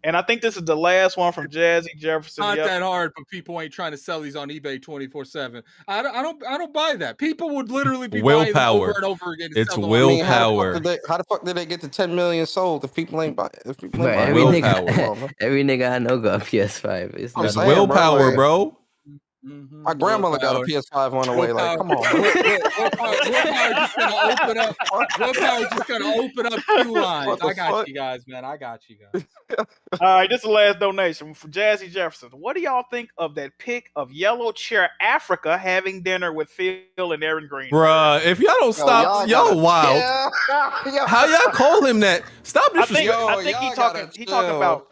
And I think this is the last one from Jazzy Jefferson. Not that hard, but people ain't trying to sell these on eBay 24/7. I don't buy that. People would literally be buying them over and over again. It's willpower. How the fuck did they get to 10 million sold if people ain't buying? Every nigga I know got a PS5. It's willpower, bro. My grandmother got a PS5 on the way. Like, come on. Willpower just gonna open up queue lines. I got you guys, man. I got you guys. All right, this is the last donation from Jazzy Jefferson. What do y'all think of that pic of Yellow Chair Africa having dinner with Phil and Aaron Green? Bruh, if y'all don't stop, y'all wild. How y'all call him that? Stop disrespecting. I think he talking about.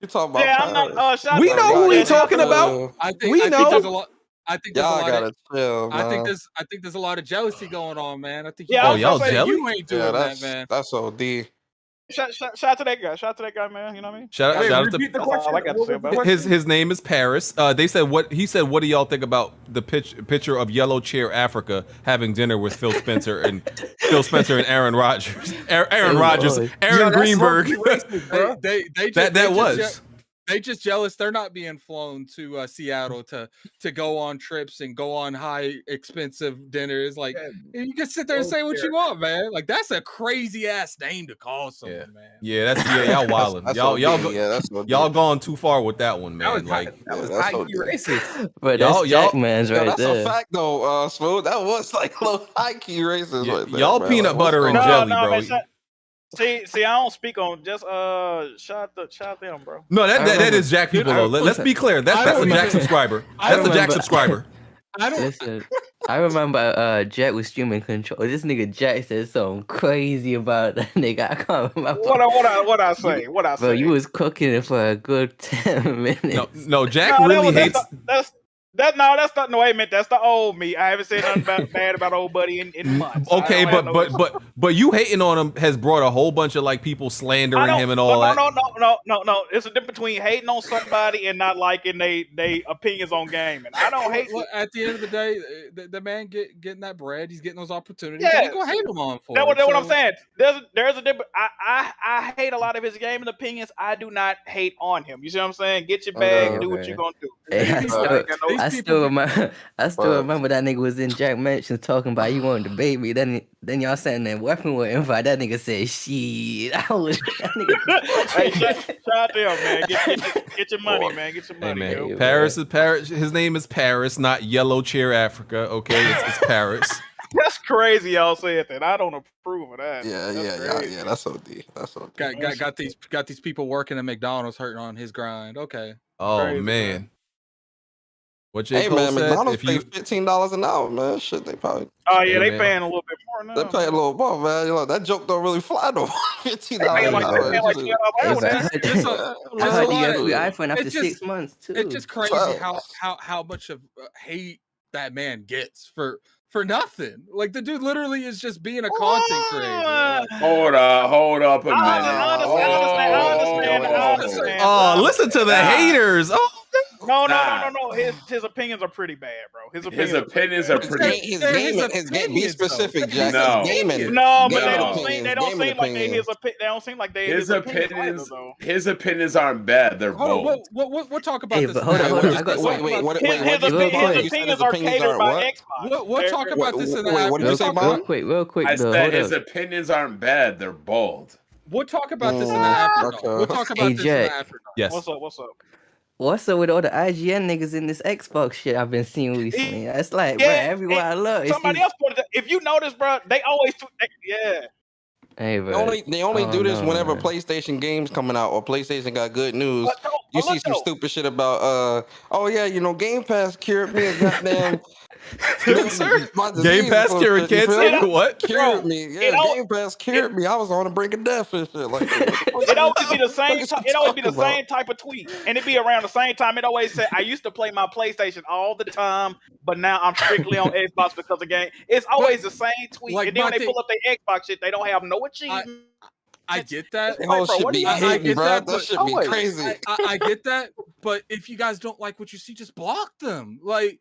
You talking about? Yeah, I'm not. We know who he's talking about. I think there's a lot. I think there's I think there's a lot of jealousy going on, man. I think y'all jealous? You ain't doing that, man. That's OD. Shout out to that guy. Shout out to that guy, man. You know what I mean? Shout out to the question. I got to say about his name is Paris. They said what he said. What do y'all think about the picture of Yellow Chair Africa having dinner with Phil Spencer and Aaron Rodgers? Aaron Greenberg. That was. They just jealous. They're not being flown to Seattle to go on trips and go on high expensive dinners. Like you can sit there and say what you want, man. Like that's a crazy ass name to call someone, man. Yeah, y'all wildin'. Y'all gone too far with that one, man. That was high key racist. But that's Jackman's right that's there. That's a fact, though, Smooth. That was like low high key racist. Right there, y'all peanut butter and jelly, bro. Man, See, I don't speak on just shout them, bro. No, that is Jack people though. Let's be clear. That's a Jack subscriber. That's a Jack subscriber. Listen, I remember Jack was streaming Control. This nigga Jack said something crazy about that nigga. I can't remember. What I say? Bro, you was cooking it for a good 10 minutes. No, Jack really hates. That's not no. I meant that's the old me. I haven't said nothing bad about old buddy in months. Okay, but you hating on him has brought a whole bunch of like people slandering him and all that. No. It's a difference between hating on somebody and not liking they opinions on gaming. I don't hate. Well, at the end of the day, the man getting that bread. He's getting those opportunities. Yeah, you gonna hate him on for. That's what I'm saying. There's a difference. I hate a lot of his gaming opinions. I do not hate on him. You see what I'm saying? Get your bag. Do what you're gonna do. I still remember that nigga was in Jack Mansions talking about he wanted to debate me. Then y'all saying that weapon would invite. That nigga said, "Shit, I was." That nigga. Hey, shout out to him, man. Get your money, man. Get your money. Hey, man. Paris is Paris. His name is Paris, not Yellow Chair Africa. Okay, it's Paris. That's crazy. Y'all said that. I don't approve of that. Yeah. That's OD. That's OD. Got these people working at McDonald's hurting on his grind. Okay. Oh crazy, man. What hey man, McDonald's pays $15 an hour, man. Shit, they probably. Oh yeah, they paying a little bit more now. They pay a little more, man. You know, that joke don't really fly though. $15 an hour. I heard you got free iPhone after 6 months too. It's just crazy how much of hate that man gets for nothing. Like the dude literally is just being a content creator. Hold up a minute. I understand. Oh, listen to the haters. Oh. No. His opinions are pretty bad, bro. His opinions are pretty. His gaming. Be specific, Jack. No. His gaming. No, but they don't seem like they his. They don't seem like they his opinions. His opinions aren't bad. They're both. We'll talk about this. Hold on. His opinions are catered by Xbox. We'll talk about this in the What did you say, Bob? Real quick. I said his opinions aren't bad. They're bold. We'll talk about this in the afternoon. Okay. We'll talk about Hey, this in the Jack. afternoon. Yes. What's up? What's up? What's up with all the IGN niggas in this Xbox shit I've been seeing recently? It's like, Yeah, bro, everywhere I look, it's Somebody these... else pointed. If you notice, bro, they always. Yeah. Hey, bro. They only do this whenever PlayStation games coming out or PlayStation got good news. You see some stupid shit about Game Pass cured me and goddamn Game Pass cured cancer. What? Cured me? Yeah, Game Pass cured me. I was on the brink of death and shit. Like it always be the same. It always be the same type of tweet, and it be around the same time. It always say, "I used to play my PlayStation all the time, but now I'm strictly on Xbox because of game." It's always the same tweet, and then when they pull up their Xbox shit, they don't have no achievement. I get that. That should be hidden, bro. That should be crazy. I get that, but if you guys don't like what you see, just block them. Like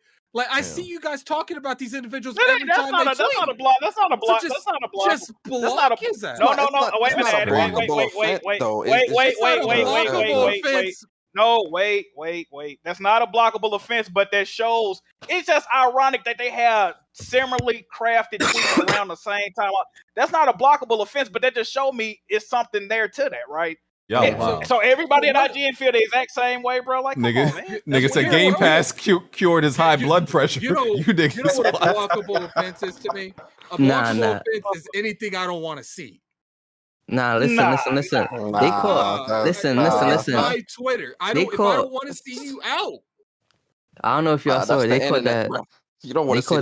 I see you guys talking about these individuals every time they tweet. That's not a block. That's not a block. That's not a block. Just block is that? No. Wait a minute. Wait. No, wait. That's not a blockable offense, but that shows. It's just ironic that they have similarly crafted tweets around the same time. That's not a blockable offense, but that just showed me it's something there to that, right? Yeah. Wow. So everybody at IGN feel the exact same way, bro. Like, nigga, come on, man. nigga said Game Pass cured his high blood pressure. You know what a blockable offense is to me? A blockable offense is anything I don't want to see. Listen. They caught. Listen. My Twitter. If I don't want to see you out. I don't know if y'all saw it. They caught that. You don't want to see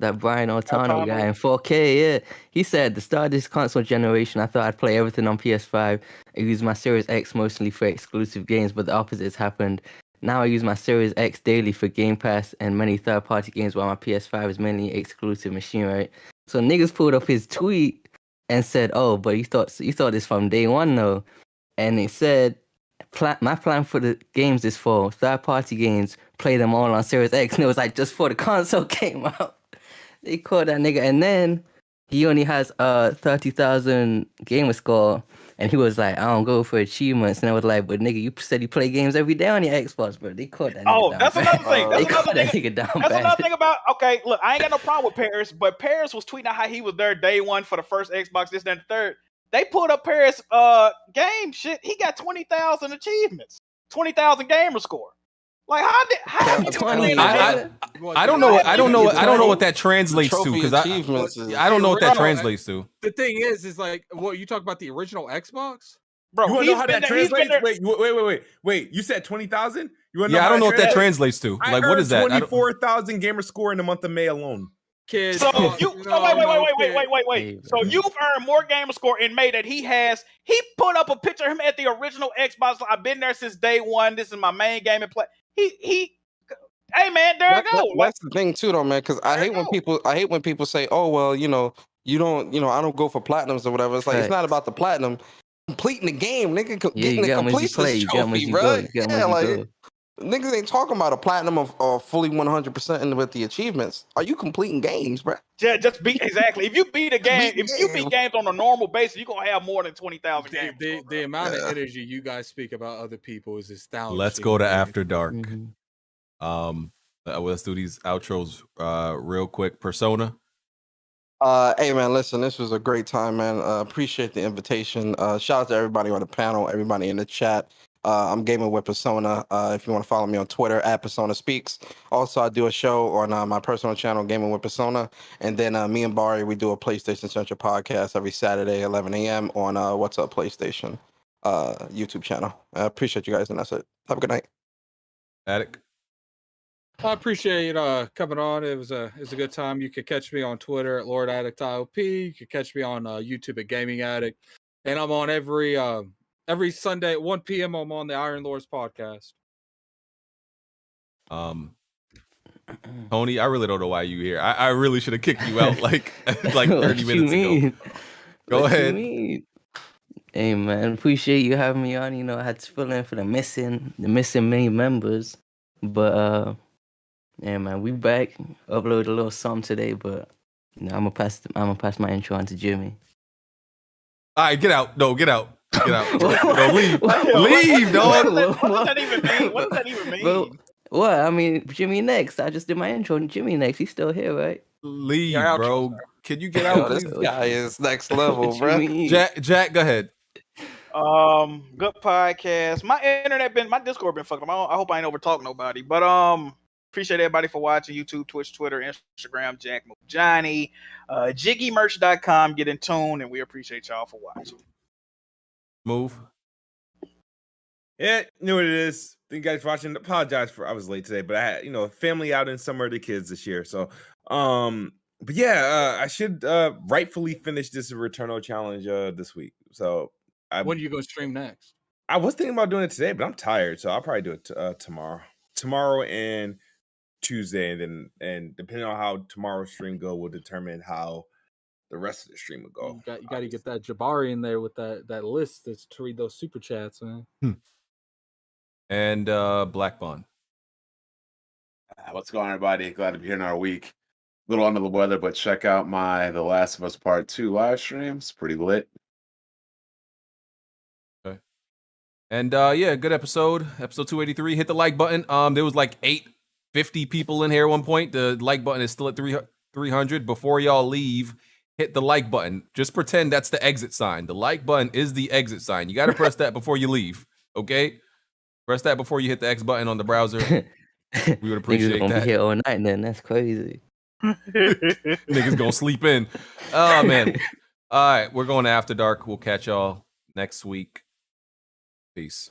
that Brian Altano guy in 4K. Yeah, he said at the start of this console generation, I thought I'd play everything on PS5. I use my Series X mostly for exclusive games, but the opposite has happened. Now I use my Series X daily for Game Pass and many third-party games, while my PS5 is mainly exclusive machine, right? So niggas pulled up his tweet and said, "Oh, but you thought this from day one, though." And it said, "My plan for the games is for third-party games, play them all on Series X." And it was like just before the console came out. They caught that nigga, and then he only has 30,000 gamer score, and he was like, "I don't go for achievements." And I was like, "But nigga, you said you play games every day on your Xbox, bro." They caught that. Nigga down that's bad. another thing. They caught that nigga down That's bad. another thing about. Okay, look, I ain't got no problem with Paris, but Paris was tweeting out how he was there day one for the first Xbox, this, and the third. They pulled up Paris game shit. He got 20,000 achievements, 20,000 gamer score. Like how did 20? I don't know what that translates to, because I don't know what that translates to. The thing is like, what you talk about the original Xbox, bro? You want to know how that translates? Wait. You said 20,000? Yeah, I don't know what that translates to. Like, what is that? 24,000 gamer score in the month of May alone. Kid. So wait. So you've earned more gamer score in May that he has. He put up a picture of him at the original Xbox. I've been there since day one. This is my main game and play. Hey man, there I go. That's the thing too, though, man. Because I hate when people say, "Oh well, you don't, I don't go for platinums or whatever." It's like it's not about the platinum. Completing the game, nigga. Getting the completion trophy, bro. Yeah, like niggas ain't talking about a platinum of fully 100% with the achievements. Are you completing games, bro? Yeah, just beat exactly. If you beat a game, if you beat games on a normal basis, you're gonna have more than 20,000 games. The amount of energy you guys speak about other people is astounding. Let's go to After Dark. Let's do these outros real quick. Persona. Hey man, listen, this was a great time, man. Appreciate the invitation. Shout out to everybody on the panel, everybody in the chat. I'm gaming with Persona. If you want to follow me on Twitter @Persona Speaks. Also, I do a show on my personal channel, Gaming with Persona, and then me and Barry, we do a PlayStation Central podcast every Saturday, 11 a.m. on What's Up PlayStation YouTube channel. I appreciate you guys, and that's it. Have a good night. Attic. I appreciate coming on. It was a good time. You could catch me on Twitter @LordAddictIOP. You could catch me on YouTube @Gaming Addict, and I'm on every Sunday at 1 p.m. I'm on the Iron Lords podcast. Tony, I really don't know why you here. I really should have kicked you out like 30 minutes ago. Go ahead. Hey man, appreciate you having me on. I had to fill in for the missing main members, but yeah man, we back. Upload a little something today, but I'm gonna pass my intro on to Jimmy. All right, get out. No, get out. Get out. No, leave. Leave, dog. What does that even mean? What does that even mean? Well, what? I mean, Jimmy next. I just did my intro. Jimmy next. He's still here, right? Leave, bro. Can you get out, This please? guy is next level, What you bro. mean? Jack, go ahead. Good podcast. My Discord been fucking up. I hope I ain't over talk nobody. But appreciate everybody for watching. YouTube, Twitch, Twitter, Instagram, Jack Johnny, JiggyMerch.com. Get in tune, and we appreciate y'all for watching. Move. Yeah, you know what it is. Thank you guys for watching. Apologize for I was late today, but I had family out in summer of the kids this year. So but yeah, I should rightfully finish this Returnal challenge this week. So when are you gonna stream next? I was thinking about doing it today, but I'm tired, so I'll probably do it tomorrow and Tuesday, and depending on how tomorrow's stream go will determine how the rest of the stream will go. You got to get that Jabari in there with that list to read those super chats, man. And Black Bond. What's going on, everybody? Glad to be here in our week. A little under the weather, but check out my The Last of Us Part 2 live stream. It's pretty lit. Okay. And yeah, good episode. Episode 283. Hit the like button. There was like 850 people in here at one point. The like button is still at 300. Before y'all leave, hit the like button. Just pretend that's the exit sign. The like button is the exit sign. You got to press that before you leave. Okay? Press that before you hit the X button on the browser. We would appreciate gonna that. Be here all night, then that's crazy. Niggas gonna sleep in. Oh man. All right, we're going to After Dark. We'll catch y'all next week. Peace.